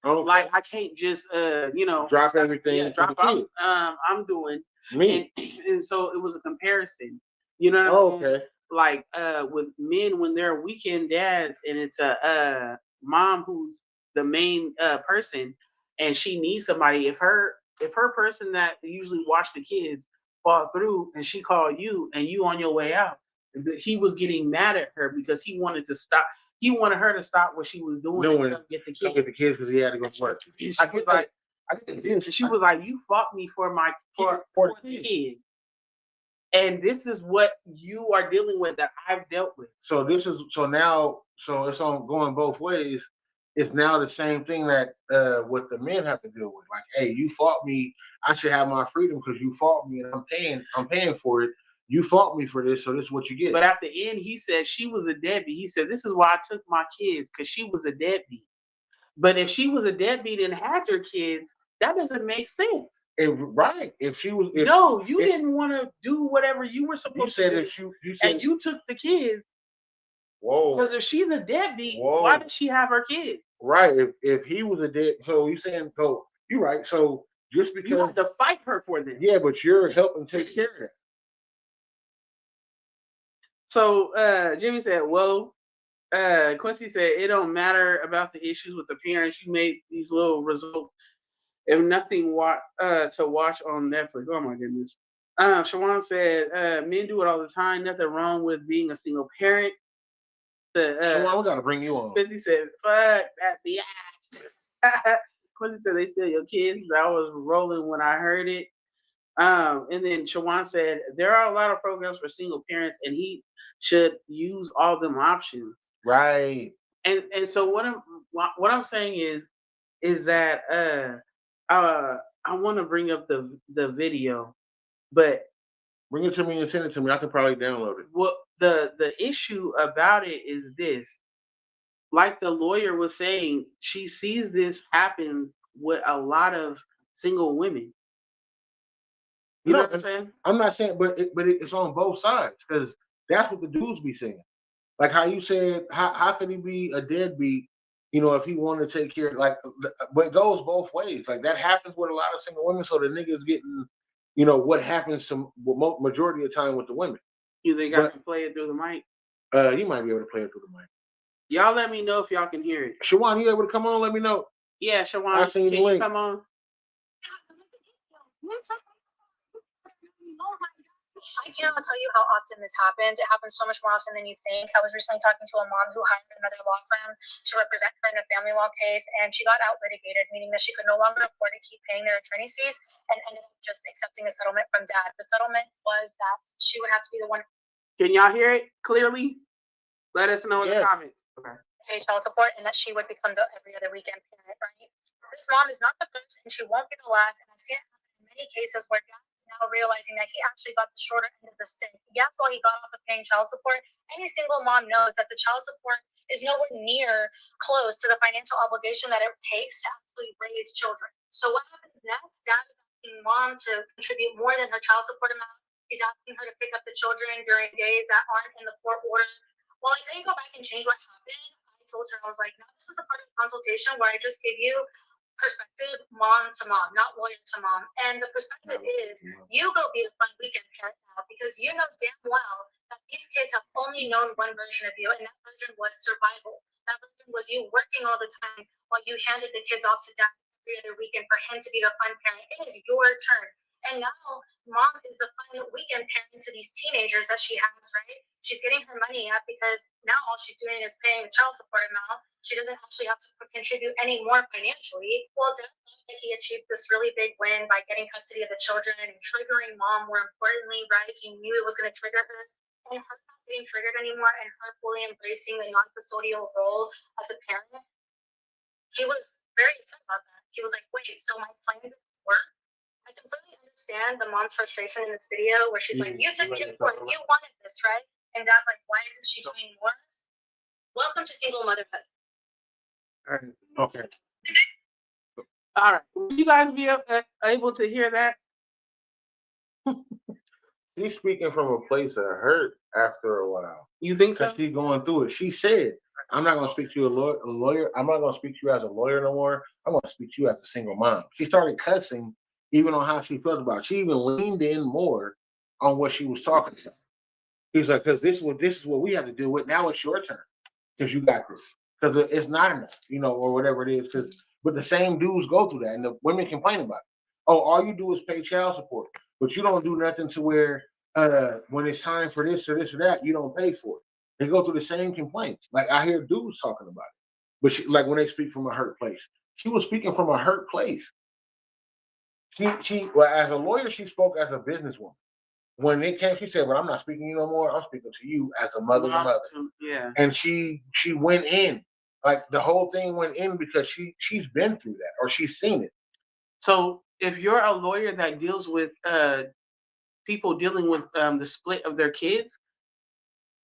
Okay. Like, I can't just drop everything. Yeah, drop out. I'm doing me. And so it was a comparison. You know what I'm saying? Okay. Like with men, when they're weekend dads and it's a mom who's the main person and she needs somebody, if her person that usually watch the kids fall through and she called you and you on your way out, he was getting mad at her because he wanted her to stop what she was doing and come get the kids. Get the kids because he had to go to work. She was like, you fought me for the kids. And this is what you are dealing with that I've dealt with. So now it's on going both ways. It's now the same thing that what the men have to deal with. Like, hey, you fought me. I should have my freedom because you fought me, and I'm paying for it. You fought me for this, so this is what you get. But at the end, he said she was a deadbeat. He said, this is why I took my kids, because she was a deadbeat. But if she was a deadbeat and had your kids, that doesn't make sense. Right. If she was... you didn't want to do whatever you were supposed to do. And you took the kids. Whoa. Because if she's a deadbeat, why does she have her kids? Right. If he was a dead... So you're saying... So you're right. So just because... You have to fight her for this. Yeah, but you're helping take care of that. So Jimmy said, well, Quincy said, it don't matter about the issues with the parents. You made these little results. If nothing to watch on Netflix. Oh, my goodness. Shawan said, men do it all the time. Nothing wrong with being a single parent. Shawan, we got to bring you on. Quincy said, fuck that biatch. Quincy said, they steal your kids. I was rolling when I heard it. And then Shawan said, there are a lot of programs for single parents, and he should use all them options. Right. And so what I'm saying is that I want to bring up the video, but bring it to me and send it to me. I can probably download it. Well, the issue about it is this. Like the lawyer was saying, she sees this happen with a lot of single women. You know what I'm saying? I'm not saying, but it's on both sides, because that's what the dudes be saying. Like how you said, how could he be a deadbeat? If he wanted to take care, but it goes both ways. Like that happens with a lot of single women. So the niggas getting, what happens majority of the time with the women. You think I can play it through the mic? You might be able to play it through the mic. Y'all let me know if y'all can hear it. Shawan, you able to come on? Let me know. Yeah, Shawan, can you come on? I cannot tell you how often this happens. It happens so much more often than you think. I was recently talking to a mom who hired another law firm to represent her in a family law case, and she got out litigated, meaning that she could no longer afford to keep paying their attorney's fees and ended up just accepting a settlement from dad. The settlement was that she would have to be the one. Can y'all hear it clearly? Let us know in the comments. Okay. Pay child support, and that she would become the every other weekend parent, right? This mom is not the first, and she won't be the last, and I've seen it happen in many cases where dad is now realizing that he actually got the shorter end of the stick. Yes, while he got off of paying child support, any single mom knows that the child support is nowhere near close to the financial obligation that it takes to actually raise children. So what happens next? Dad is asking mom to contribute more than her child support amount. He's asking her to pick up the children during days that aren't in the court order. Well, I couldn't go back and change what happened. I told her, I was like, no, this is a part of the consultation where I just give you perspective mom to mom, not lawyer to mom. And the perspective is you go be the fun weekend parent now, because you know damn well that these kids have only known one version of you, and that version was survival. That version was you working all the time while you handed the kids off to dad every other weekend for him to be the fun parent. It is your turn. And now mom is the fun weekend parent to these teenagers that she has, right? She's getting her money up because now all she's doing is paying the child support amount. She doesn't actually have to contribute any more financially. Well, dad thought that he achieved this really big win by getting custody of the children and triggering mom, more importantly, right? He knew it was going to trigger her. And her not being triggered anymore and her fully embracing the non-custodial role as a parent, he was very upset about that. He was like, wait, so my plan didn't work? I completely understand the mom's frustration in this video where she's like, you took him for it, you wanted this, right? And dad's like, why isn't she doing more? Welcome to single motherhood. Okay. All right. Will you guys be able to hear that? She's speaking from a place of hurt after a while. You think so? Because she's going through it. She said, I'm not going to speak to you a lawyer. I'm not going to speak to you as a lawyer no more. I'm going to speak to you as a single mom. She started cussing even on how she felt about it. She even leaned in more on what she was talking about. He's like, because this is what we have to deal with. Now it's your turn because you got this. Because it's not enough, or whatever it is. But the same dudes go through that, and the women complain about it. Oh, all you do is pay child support, but you don't do nothing to where when it's time for this or this or that, you don't pay for it. They go through the same complaints. Like I hear dudes talking about it, but like when they speak from a hurt place, she was speaking from a hurt place. Well, as a lawyer, she spoke as a businesswoman. When it came, she said, "Well, I'm not speaking to you no more. I'm speaking to you as a mother to mother." Yeah. And she went in, like the whole thing went in because she's been through that or she's seen it. So if you're a lawyer that deals with people dealing with the split of their kids,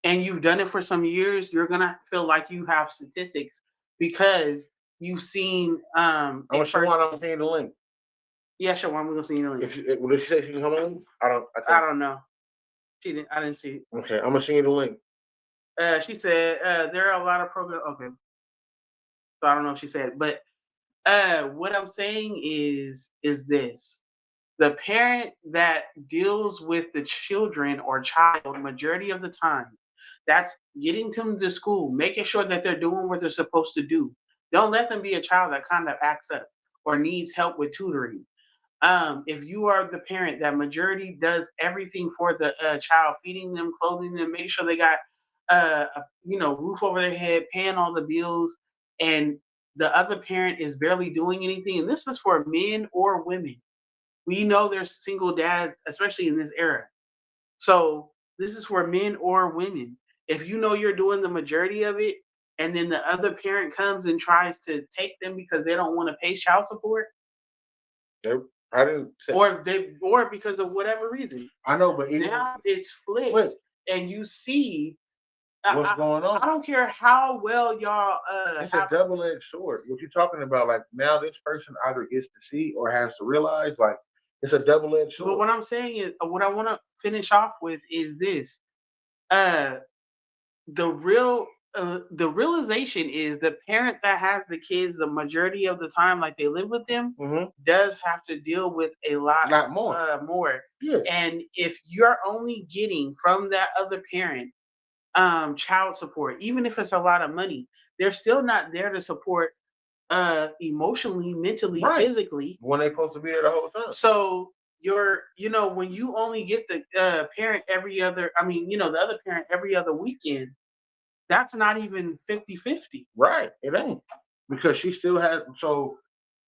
and you've done it for some years, you're gonna feel like you have statistics because you've seen. I'm gonna send you the link. Yeah, sure. We're gonna send you the link. Will she say she can come on? I don't know. She didn't. I didn't see it. Okay, I'm gonna send you the link. She said there are a lot of programs. Okay, so I don't know if she said it, but what I'm saying is this: the parent that deals with the children or child majority of the time, that's getting them to school, making sure that they're doing what they're supposed to do. Don't let them be a child that kind of acts up or needs help with tutoring. If you are the parent that majority does everything for the child, feeding them, clothing them, make sure they got roof over their head, paying all the bills, and the other parent is barely doing anything. And this is for men or women. We know there's single dads, especially in this era. So this is for men or women. If you know you're doing the majority of it, and then the other parent comes and tries to take them because they don't want to pay child support, or because of whatever reason. I know, but now it's flipped, and you see what's going on. I don't care how well y'all. It's a double-edged sword. What you're talking about, like now this person either gets to see or has to realize, like it's a double-edged sword. But what I'm saying is, what I want to finish off with is this: the realization is the parent that has the kids the majority of the time, like they live with them, does have to deal with a lot more. Yeah. And if you're only getting from that other parent child support, even if it's a lot of money, they're still not there to support emotionally, mentally, physically. When they're supposed to be there the whole time. So when you only get the parent every other, the other parent every other weekend, that's not even 50-50. Right. It ain't. Because she still has, so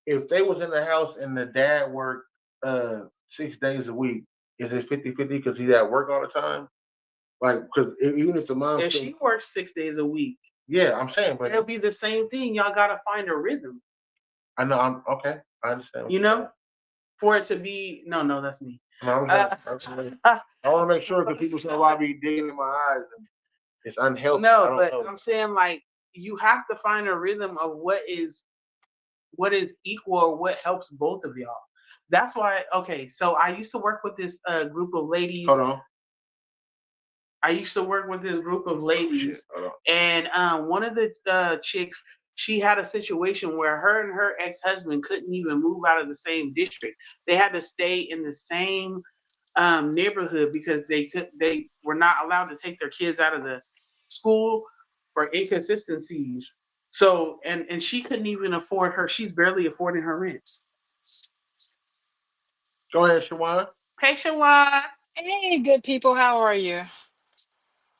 if they was in the house and the dad worked 6 days a week, is it 50-50 because he's at work all the time? Like, because even if the mom... If she works 6 days a week. Yeah, I'm saying, but... It'll be the same thing. Y'all got to find a rhythm. I know, okay. I understand. For it to be... No, that's me. No, I want to make sure because people say, "Well, I be digging in my eyes and it's unhealthy." I no, don't but know. I'm saying like you have to find a rhythm of what is equal or what helps both of y'all. That's why. Okay, so I used to work with this group of ladies. Hold on. I used to work with this group of ladies, and one of the chicks, she had a situation where her and her ex-husband couldn't even move out of the same district. They had to stay in the same neighborhood because they were not allowed to take their kids out of the school for inconsistencies. So and she couldn't even afford her. She's barely affording her rent. Go ahead, Shawan. Hey, Shawan. Hey, good people. How are you?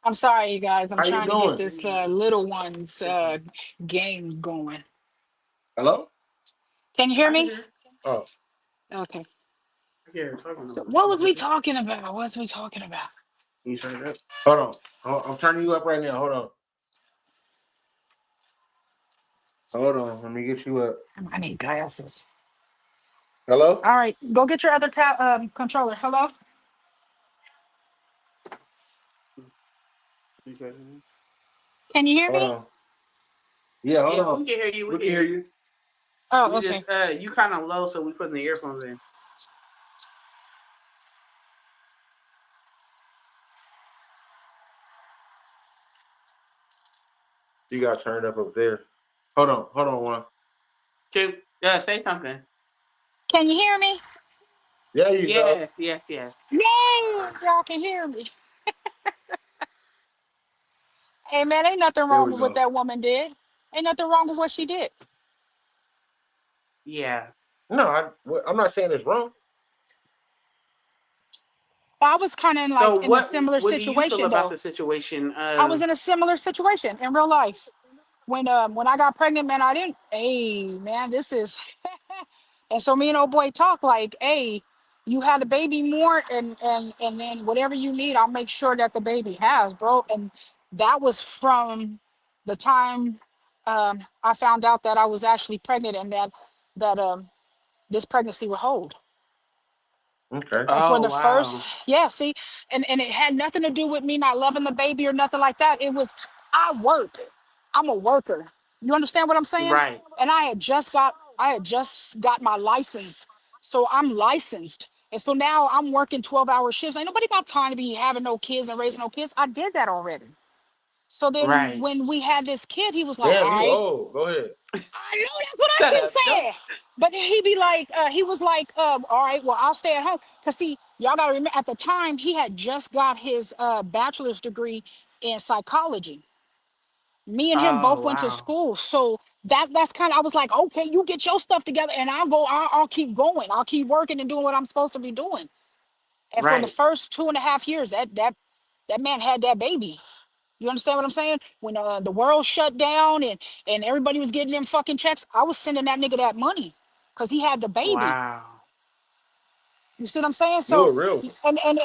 I'm sorry, you guys. I'm How you trying to get doing? this little one's game going. Hello? Can you hear I can me? hear. Oh, Okay. I can hear her talking So over what was we there. talking about? What was we talking about? You say that? hold on. I'm turning you up right now. Hold on. Hold on. Let me get you up. I need glasses. Hello? All right, go get your other controller. Hello? Can you hear Hold me? on. Yeah, hold Yeah, on. we can hear you. We We can can hear hear you. you. Oh, We okay. just you kind of low, so we putting the earphones in. You got turned up there. Hold on. Hold on, one. Can say something. Can you hear me? There you go. Yes, yes, yes. Yay! Y'all can hear me. Hey, man, ain't nothing There wrong we with what go. that woman did. Ain't nothing wrong with what she did. Yeah. No, I'm not saying it's wrong. I was kind of So like in a what similar what do you feel situation, about though. the situation? I was in a similar situation in real life. When I got pregnant, man, I didn't. Hey, man, this is. And so me and old boy talk like, hey, you had a baby more, and then whatever you need, I'll make sure that the baby has, bro. And that was from the time I found out that I was actually pregnant, and that this pregnancy would hold. Okay. And for Oh the first, wow. yeah, see, and it had nothing to do with me not loving the baby or nothing like that. It was, I work. I'm a worker. You understand what I'm saying? Right. And I had just got my license. So I'm licensed. And so now I'm working 12-hour shifts. Ain't nobody got time to be having no kids and raising no kids. I did that already. So then Right. when we had this kid, he was like, Damn, all you right. old. Go ahead. I know that's what I've been Don't. saying. But then he be like, he was like, all right, well, I'll stay at home. Cause see, y'all gotta remember at the time he had just got his bachelor's degree in psychology. Me and him Oh both went to wow. school. So that's kind of I was like, okay, you get your stuff together and I'll keep going. I'll keep working and doing what I'm supposed to be doing. And for the Right. first 2.5 years, that man had that baby. You understand what I'm saying? When the world shut down and everybody was getting them fucking checks, I was sending that nigga that money because he had the baby. Wow. You see what I'm saying? You So, a real one.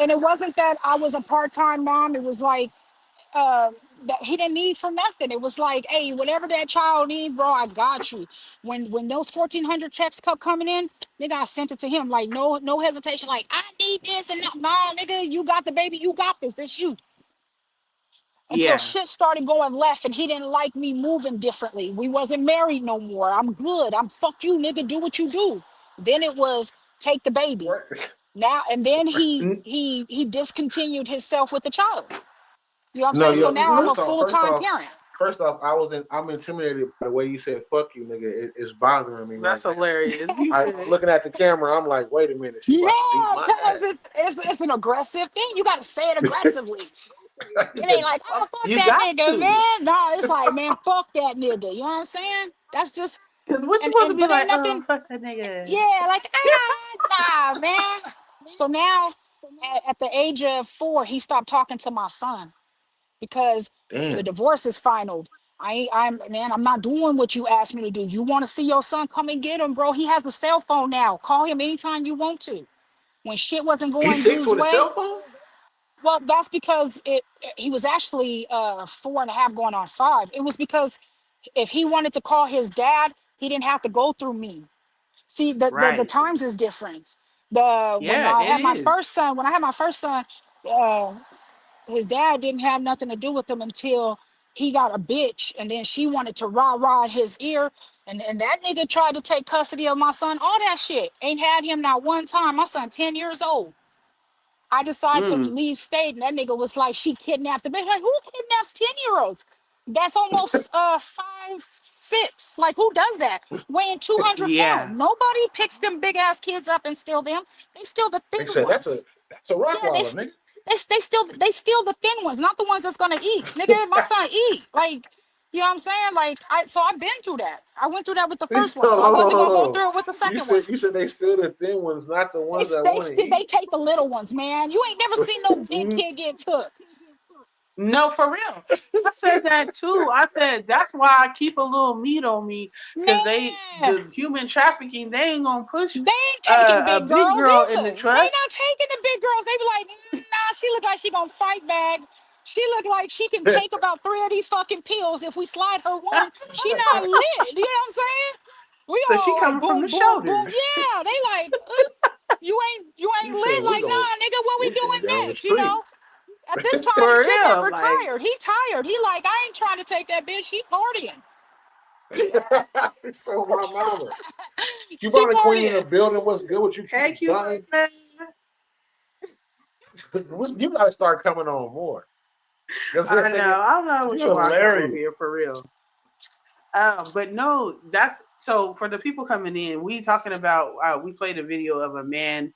and it wasn't that I was a part-time mom. It was like uh, that he didn't need for nothing. It was like, hey, whatever that child needs, bro, I got you. When those 1,400 checks kept coming in, nigga, I sent it to him like no hesitation. Like I need this and that. Nah, nigga, you got the baby. You got this. It's you. Until Yeah. shit started going left and he didn't like me moving differently. We wasn't married no more. I'm good. I'm fuck you, nigga. Do what you do. Then it was take the baby. What? Now and then he N- he he discontinued himself with the child. You know what I'm No, saying? So yo. now I'm a First full-time off, parent. I'm intimidated by the way you said "fuck you, nigga." It's bothering me right That's now. hilarious. You I'm said looking at the camera. I'm like, wait a minute. She Yeah, about to beat my because it's an aggressive thing. You gotta say it ass. aggressively. He It ain't said, like, oh "Fuck." fuck you that got nigga, to. man. No, it's like, man, fuck that nigga. You know what I'm saying? That's just Cause what you and supposed to and be but ain't like? nothing. Fuck that nigga. Yeah, like nah, man. So now, at the age of 4, he stopped talking to my son because the Damn. divorce is final. I'm not doing what you asked me to do. You want to see your son? Come and get him, bro. He has a cell phone now. Call him anytime you want to. When shit wasn't He's going six dude's with a way, cell phone. well, that's because he was actually 4.5 going on 5. It was because if he wanted to call his dad, he didn't have to go through me. See, the Right. times is different. When Yeah, I it had my is. first son, uh, his dad didn't have nothing to do with him until he got a bitch, and then she wanted to rah in his ear, and that nigga tried to take custody of my son. All that shit ain't had him not one time. My son 10 years old. I decided to Mm. leave state, and that nigga was like, she kidnapped the baby. Like, who kidnaps 10-year-olds? That's almost 5'6". Like, who does that? Weighing 200 pounds. Yeah. Nobody picks them big ass kids up and steal them. They steal the They thin said ones. that's a rock Yeah, they waller, st- nigga. they steal the thin ones, not the ones that's gonna eat. Nigga, my son eat. Like, you know what I'm saying? Like, I've been through that. I went through that with the first one, so I Hold on, wasn't hold gonna go on. through it with the You second one. said they steal the thin ones, not the They ones that they want to still they eat. take the little ones, man. You ain't never seen no big Mm, kid get took. no, for real. I said that too. I said that's why I keep a little meat on me because Man, the human trafficking, they ain't gonna push they ain't taking a big big girls girl in either. the They truck. not taking the big girls. They be like, nah, she look like she gonna fight back. She look like she can take about 3 of these fucking pills. If we slide her one, she not lit. You know what I'm saying? We So she all like coming from the boom, boom, boom. shoulders. Yeah, they like, you ain't You said lit. we Like, go nah, nigga, what we this shit doing down the next? You street. know? At this time, the For kid that real. Like, retired, he tired. He like, I ain't trying to take that bitch. She partying. So my mama. You She brought a queen in the partying. building. What's good? What you heck keep you done? man. You gotta start coming on more. That's I know. I love what you you're watch up over hilarious. here for real. But no, that's so for the people coming in. We talking about we played a video of a man.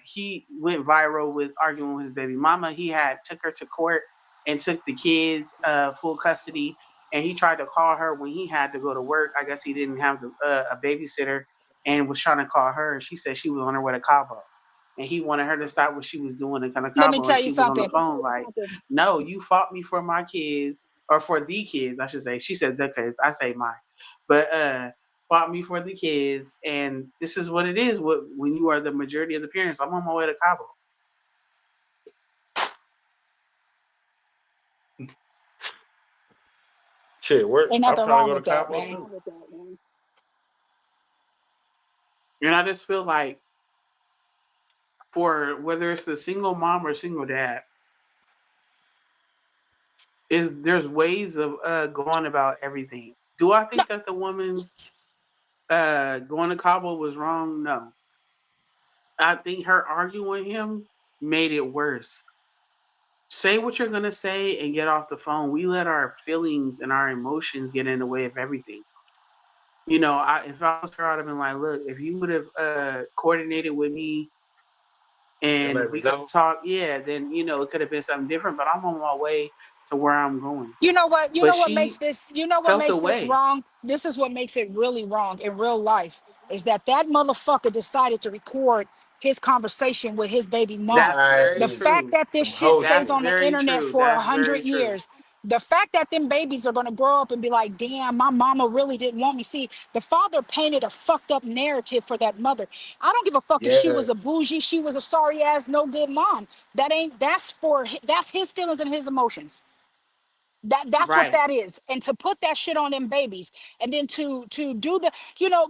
He went viral with arguing with his baby mama. He had took her to court and took the kids full custody. And he tried to call her when he had to go to work. I guess he didn't have a babysitter and was trying to call her. She said she was on her way to Cabo, and he wanted her to stop what she was doing and come to Let me Cabo. And tell you she was on the something. phone like, "No, you fought me for my kids." Or for the kids, I should say. She said the kids. I say mine, but fought me for the kids, and this is what it is. When you are the majority of the parents, I'm on my way to Cabo. Shit, where Ain't I'm nothing trying to wrong go to with that, Cabo man. too. And I just feel like for whether it's a single mom or single dad, is there's ways of going about everything. Do I think that the woman going to Cabo was wrong? No. I think her arguing with him made it worse. Say what you're gonna say and get off the phone. We let our feelings and our emotions get in the way of everything. If I was her, I'd have been like, look, if you would have coordinated with me And and let we me could have know. talked, yeah, then it could have been something different. But I'm on my way to where I'm going. You know what? You But know what makes she this? You know what felt makes this away. wrong? This is what makes it really wrong in real life. Is that motherfucker decided to record his conversation with his baby mom. That's very The Nice. fact true. that this Some shit hoe stays That's shit. on the very internet true. for a That's hundred very true. years. The fact that them babies are gonna grow up and be like, damn, my mama really didn't want me. See, the father painted a fucked up narrative for that mother. I don't give a fuck if she Yes. was a bougie, she was a sorry ass, no good mom. That's his feelings and his emotions. That's what Right. that is. And to put that shit on them babies, and then to do the,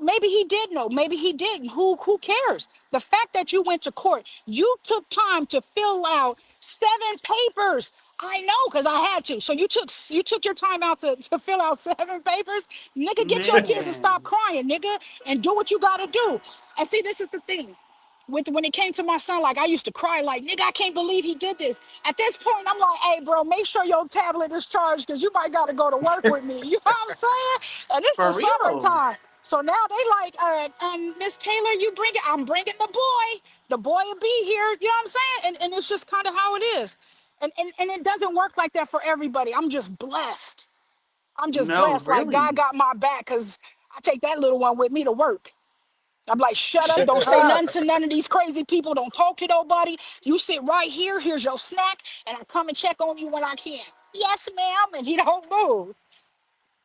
maybe he did know, maybe he didn't. Who cares? The fact that you went to court, you took time to fill out 7 papers. I know, because I had to. So you took your time out to fill out 7 papers. Nigga, get your kids to stop Man. crying, nigga, and do what you gotta do. And see, this is the thing when it came to my son, like I used to cry, like, nigga, I can't believe he did this. At this point, I'm like, hey, bro, make sure your tablet is charged because you might got to go to work with me. You know what I'm saying? And it's the For real. summertime. So now they like, Miss Taylor, you bring it. I'm bringing the boy. The boy will be here. You know what I'm saying? And it's just kind of how it is. And it doesn't work like that for everybody. I'm just blessed. I'm just No, blessed. Like God really. got my back because I take that little one with me to work. I'm like, shut up. Don't say nothing to none of these crazy people. Don't talk to nobody. You sit right here. Here's your snack. And I come and check on you when I can. Yes, ma'am. And he don't move.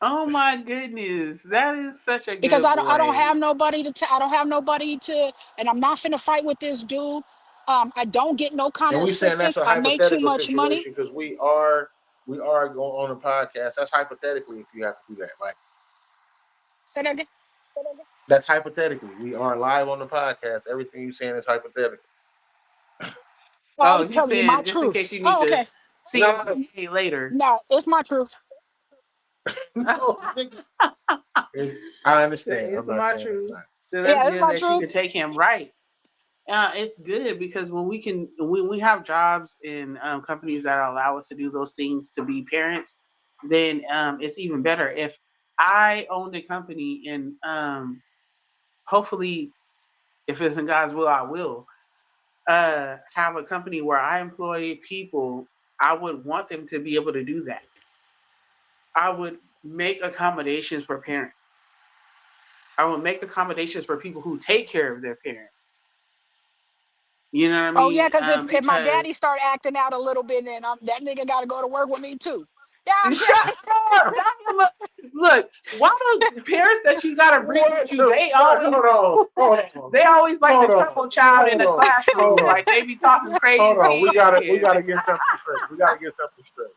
Oh my goodness. That is such a Because good I don't boy. have nobody I don't have nobody to, and I'm not finna fight with this dude. I don't get no kind And of we saying that's assistance. a I make too hypothetical much money. situation because we are going on a podcast. That's hypothetically if you have to do that. Like Say that again. That's hypothetically. We are live on the podcast. Everything you're saying is hypothetical. Oh, I Oh, was he's telling you my saying just in truth. case you need Oh, to okay. see No, him later. No, it's my truth. no, nigga. I understand. It's I'm not my saying it's truth. not. So that's Yeah, it's good my that you truth. can take him right. It's good because when we have jobs in companies that allow us to do those things to be parents, then it's even better. If I owned a company and hopefully, if it's in God's will, I will have a company where I employ people. I would want them to be able to do that. I would make accommodations for parents. I would make accommodations for people who take care of their parents. You know what I Oh yeah, mean? because if my Because daddy start acting out a little bit, then that nigga got to go to work with me too. Yeah, I'm shut saying. up. Look, why don't parents that you gotta bring with you? They always like Hold the on. trouble child in the Hold classroom. on. Like they be talking crazy Hold to on. We your gotta kids. get something straight. We gotta get something straight.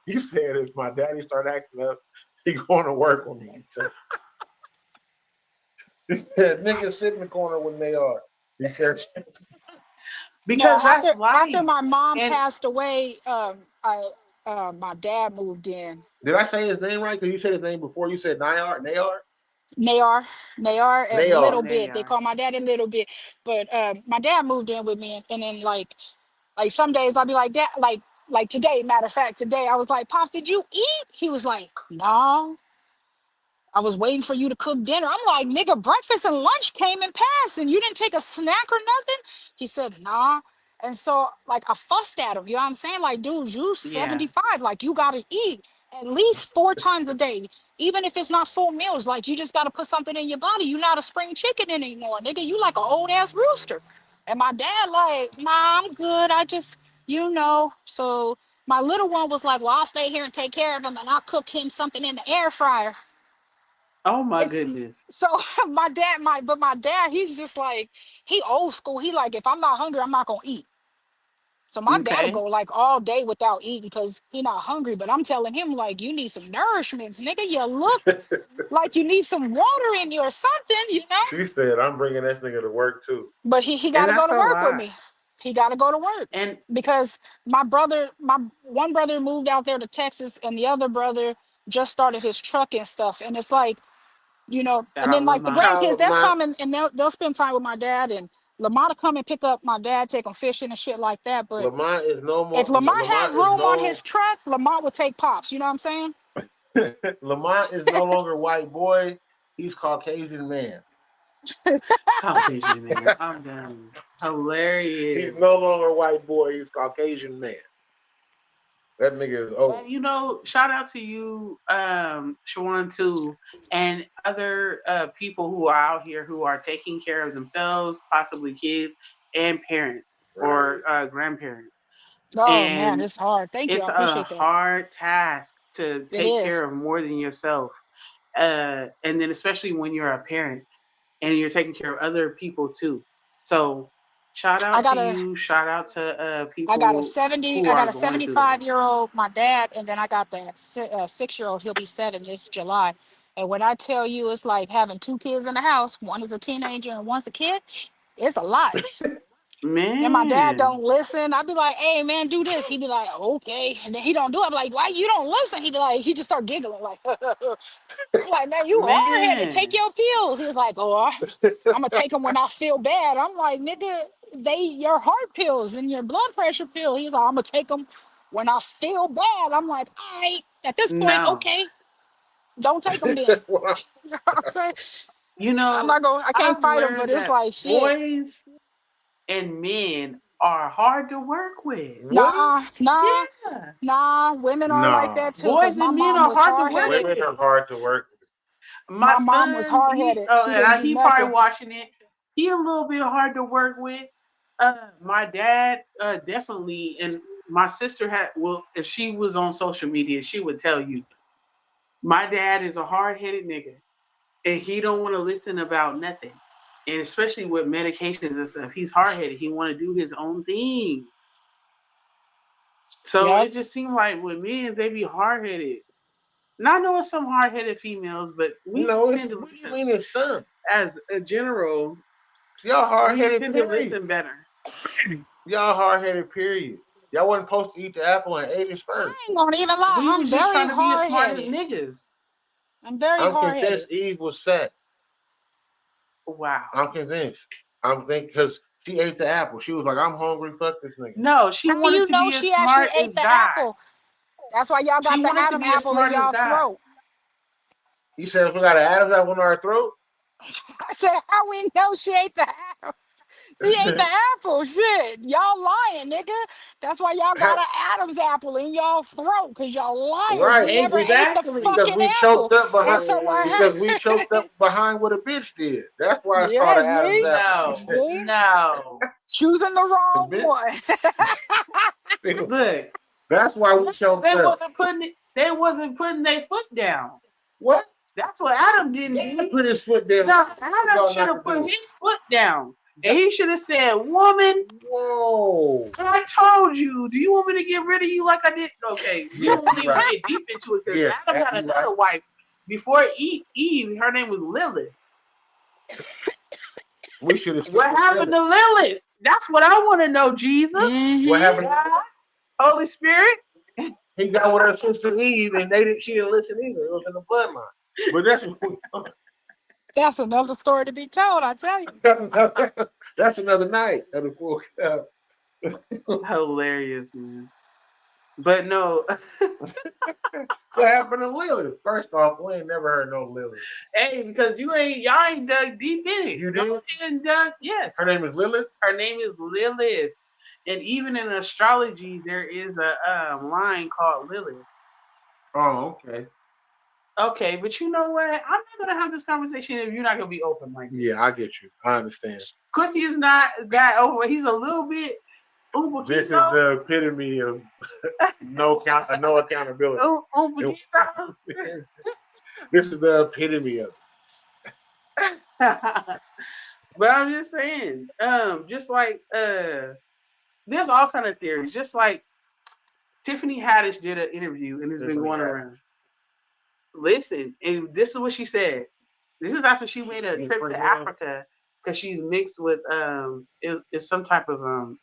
You said if my daddy start acting up, he going to work with me. He said niggas sit in the corner when they are. He said No, Because that's after life. my mom And passed away, I my dad moved in. did I say his name right? Because you said his name before. You said Nayar. Nayar. Nayar, a Nayar. little there bit. you They are. call my dad a little bit, but my dad moved in with me, and then like some days I'll be like, Dad, like today. Matter of fact, today I was like, Pops, did you eat? He was like, No. I was waiting for you to cook dinner. I'm like, nigga, breakfast and lunch came and passed, and you didn't take a snack or nothing. He said, nah. And so, like, I fussed at him. You know what I'm saying? Like, dude, you Yeah. 75. Like, you got to eat at least 4 times a day, even if it's not full meals. Like, you just got to put something in your body. You're not a spring chicken anymore, nigga. You like an old ass rooster. And my dad, like, nah, I'm good. I just, So my little one was like, well, I'll stay here and take care of him, and I'll cook him something in the air fryer. Oh my It's goodness. so my dad, he's just like, he old school. He like, if I'm not hungry, I'm not gonna eat. So my dad'll Okay. go like all day without eating because he not hungry. But I'm telling him like, you need some nourishments, nigga. You look like you need some water in you or something. She said I'm bringing that nigga to work too. But he got And to go that's to a work with lot. me. He got to go to work And because my one brother moved out there to Texas, and the other brother just started his truck and stuff. And it's like, shout and out then Lil like the Ma. grandkids, they'll My come and they'll spend time with my dad, and Lamont will come and pick up my dad, take them fishing and shit like that. But Lamont is no if more. Lamont had Lamont is room on no. his truck, Lamont would take Pops. You know what I'm saying? Lamont is no longer white boy. He's Caucasian man. Caucasian man. I'm done. He's Hilarious. no longer white boy. He's Caucasian man. That nigga is old. And shout out to you, Shawan too, and other people who are out here who are taking care of themselves, possibly kids and parents Right. or grandparents. Oh man, And it's hard. Thank you. I it's a appreciate that. hard task to It take is. care of more than yourself. And then especially when you're a parent and you're taking care of other people too. So shout I out to got a you. Shout out to I got a people 70. who I got are a going through that. 75-year-old, my dad, and then I got that 6-year-old. He'll be 7 this July. And when I tell you, it's like having two kids in the house. One is a teenager and one's a kid. It's a lot. And my dad Man, don't listen. I'd be like, "Hey man, do this." He'd be like, "Okay," and then he don't do it. I'm like, "Why you don't listen?" He'd be like, he just start giggling like, I'm like, "Man, you hard headed. Take man, your pills." He was like, "Oh, I'm gonna take them when I feel bad." I'm like, "Nigga, they your heart pills and your blood pressure pill." He's like, "I'm gonna take them when I feel bad." I'm like, "All right." At this point, no. okay, don't take them then. You know what I'm saying? You I'm know, not going. I can't I've fight them, but learned it's that like shit. boys and men are hard to work with. What? Nah, nah, Yeah, nah. Women are like Nah. that too. Cause boys my and men mom are was hard to hard work headed. Women are with. hard to work My My mom was son, hard headed. She and didn't do he probably nothing. watching it. He a little bit hard to work with. My dad, definitely, and my sister had. Well, if she was on social media, she would tell you. My dad is a hard headed nigga, and he don't want to listen about nothing. And especially with medications and stuff, he's hard headed. He want to do his own thing. So Yep. it just seemed like with men, they be hard headed. Not knowing some hard headed females, but with. we No, it's tend to what do you listen. mean it's some? as a general, Y'all hard you headed. should have listened better. Y'all hard headed. Period. Y'all wasn't supposed to eat the apple and ate it I first. ain't gonna even lie. We I'm was just very trying to be as hard smart as headed. niggas. I'm very I'm hard headed. convinced Eve was set. Wow. I'm convinced. I'm thinking because she ate the apple. She was like, "I'm hungry. Fuck this nigga." No, she How wanted you to know be as she actually smart as ate the God. apple? That's why y'all She got the wanted to Adam be as apple in smart as y'all God. throat. You said if we got an Adam's apple in our throat. I said, how we know she ate the apple? She ate the apple. Shit. Y'all lying, nigga. That's why y'all got an Adam's apple in y'all throat, because y'all liars. We Right, never ate the Exactly. because fucking we apple. choked up And behind. so Because what? we choked up behind what a bitch did. That's why it's called Yeah, an Adam's see? apple. No, See? no. Choosing the The wrong bitch. one. Look, That's why we choked they up. wasn't putting it. They wasn't putting their foot down. What? That's what Adam didn't He do. put his foot down. No, Adam should have put his foot down, and he should have said, "Woman, Whoa. I told you. Do you want me to get rid of you like I did?" Okay, we Yeah, don't you even right. get deep into it because Yeah, Adam had you another right. wife before Eve. Her name was Lilith. We should have. What happened to Lilith? That's what I want to know, Jesus. What happened? God, Holy Spirit. He got with her sister Eve, and she didn't listen either. It was in the bloodline. But That's another story to be told, I tell you. that's another night of the Full Cup. Hilarious, man. But no. What happened to Lily? First off, we ain't never heard no Lily. Hey, because y'all ain't dug deep in it. You did? Yes. Her name is Lilith? Her name is Lilith. And even in astrology, there is a line called Lilith. Oh, okay. Okay, but you know what? I'm not gonna have this conversation if you're not gonna be open like this. Yeah, I get you. I understand. Quincy is not that over. He's a little bit. This is the epitome of no accountability. This is the epitome of it. But I'm just saying, just like there's all kind of theories. Just like Tiffany Haddish did an interview and it's been going around. Listen, and this is what she said. This is after she made a trip to Africa because she's mixed with is some type of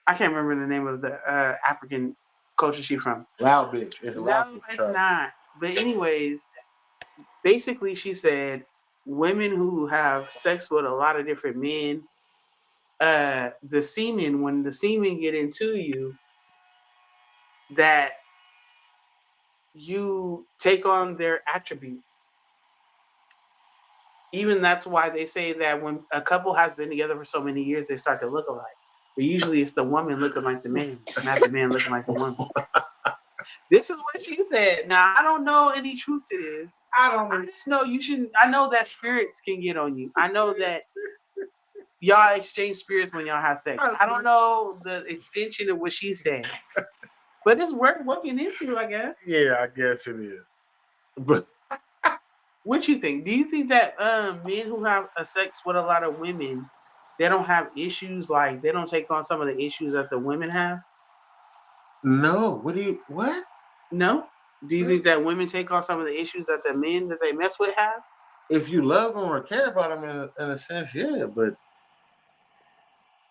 I can't remember the name of the African culture she's from. Loud bitch. It's loud. No, it's not. But anyways, basically she said women who have sex with a lot of different men, the semen, when the semen get into you, that you take on their attributes. Even that's why they say that when a couple has been together for so many years, they start to look alike. But usually it's the woman looking like the man, not the man looking like the woman. This is what she said. Now I don't know any truth to this. I just know you shouldn't. I know that spirits can get on you. I know that y'all exchange spirits when y'all have sex. I don't know the extension of what she said, but it's worth looking into, I guess. Yeah, I guess it is. But what you think? Do you think that men who have a sex with a lot of women, they don't have issues, like they don't take on some of the issues that the women have? No. What? No? Do you think that women take on some of the issues that the men that they mess with have? If you love them or care about them in a sense, yeah, but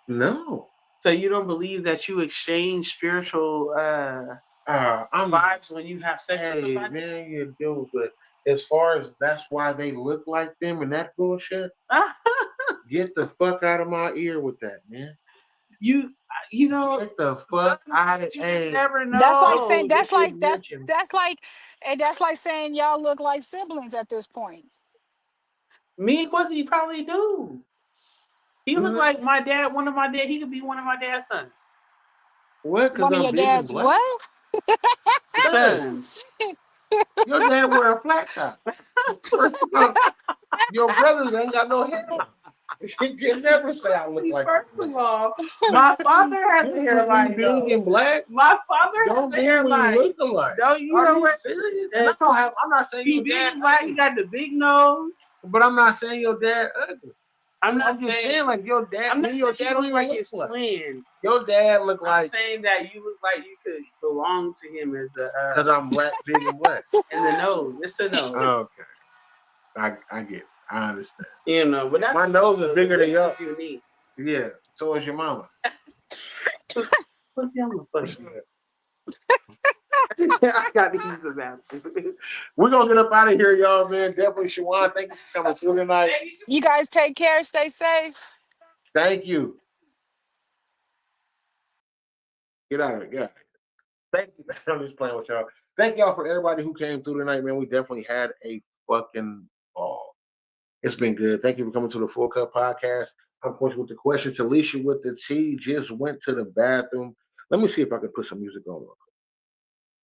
no. So you don't believe that you exchange spiritual vibes when you have sex with somebody? Man, you do, but as far as that's why they look like them and that bullshit, get the fuck out of my ear with that, man. You know, get the fuck out of here. Never know. That's like saying that's like saying y'all look like siblings at this point. Me and Quincy probably do. He look like my dad. He could be one of my dad's sons. What? One of your dad's what? Sons. Your dad wear a flat top. First of all, your brothers ain't got no hair. You can never say I look like. First of all, my father has a hairline. Big and black. My father has a hairline. Look alike. Don't you know what? Serious? I'm not saying he big and black. He got the big nose. But I'm not saying your dad ugly. I'm just saying like your dad. I'm not your dad look like his twin. Your dad look like. I'm saying that you look like you could belong to him as a. Because I'm black, big and black. And the nose. It's the nose. Okay. I get it. I understand. You know, but that's my nose is bigger than yours. You need. Yeah, so is your mama. What's your I got these about. We're gonna get up out of here, y'all, man. Definitely, Shawan. Thank you for coming through tonight. You guys take care. Stay safe. Thank you. Get out of it. Yeah. Thank you. I'm just playing with y'all. Thank y'all for everybody who came through tonight, man. We definitely had a fucking ball. It's been good. Thank you for coming to the Full Cup Podcast. Of course, with the question, Talisha with the T just went to the bathroom. Let me see if I can put some music on.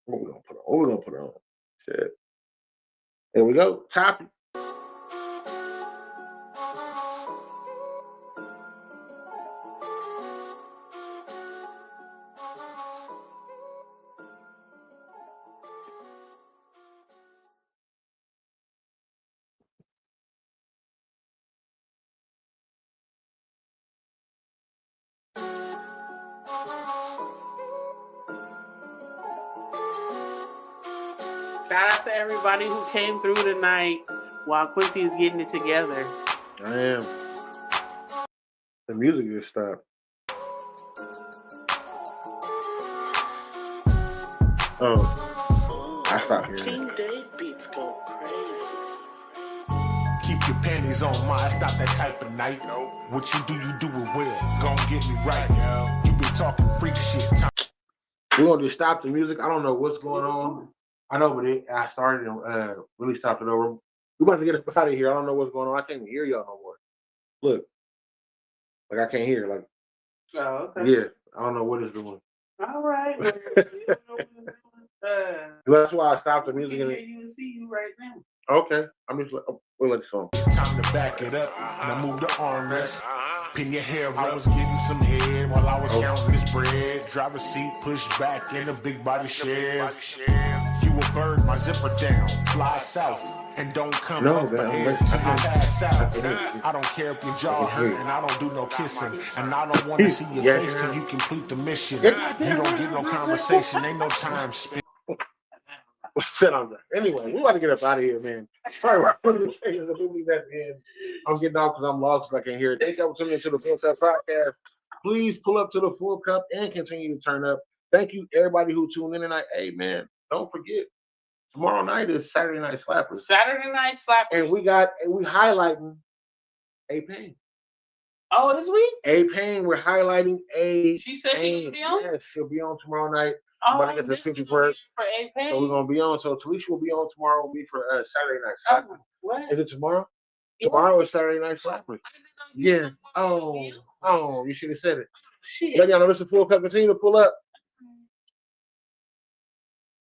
What we gonna put on? What we gonna put on? Shit. There we go. Topic. Shout out to everybody who came through tonight while Quincy is getting it together. I am. The music just stopped. Oh, I stopped here. King Dave beats go crazy. Keep your panties on my, it's not that type of night. What you do it well. Gon' get me right. You been talking freak shit. We're gonna just stop the music. I don't know what's going on. I know, but I started and really stopped it over. We're about to get us out of here. I don't know what's going on. I can't even hear y'all no more. Look, like I can't hear. Like, oh, okay. Yeah, I don't know what it's doing. All right. That's why I stopped the We music. can hear you and see you right now. Okay, I'm just we'll let the song. Time to back it up. Now move the armrest. Pin your hair up. I was getting some head while I was counting this bread. Driver's seat pushed back in a big body shed. You a bird, my zipper down. Fly south and don't come up ahead till you pass out. I don't care if your jaw hurt and I don't do no kissing. And I don't want to see your face till you complete the mission. You don't get no conversation, ain't no time spent. Sit on that. Anyway, we want to get up out of here, man. Sorry, we're putting the things that movie that's in. I'm getting off because I'm lost because I can't hear it. Thank you for tuning into the Full Cup Podcast. Please pull up to the Full Cup and continue to turn up. Thank you, everybody who tuned in tonight. Hey, man, don't forget, tomorrow night is Saturday Night Slappers. Saturday Night Slappers. And we highlighting A-Pain. Oh, this week? A-Pain, we're highlighting A-Pain. She said she will be on? Yes, she'll be on tomorrow night. Oh, I'm about to get this picture for it. For A-Pain. So we're going to be on. So Talisha will be on tomorrow. Will be for Saturday Night Slappers. What? Is it tomorrow? Yeah. Tomorrow is Saturday Night Slappers. Yeah. Oh, you should have said it. Shit. Let y'all know this is Full Cup. Continue to pull up.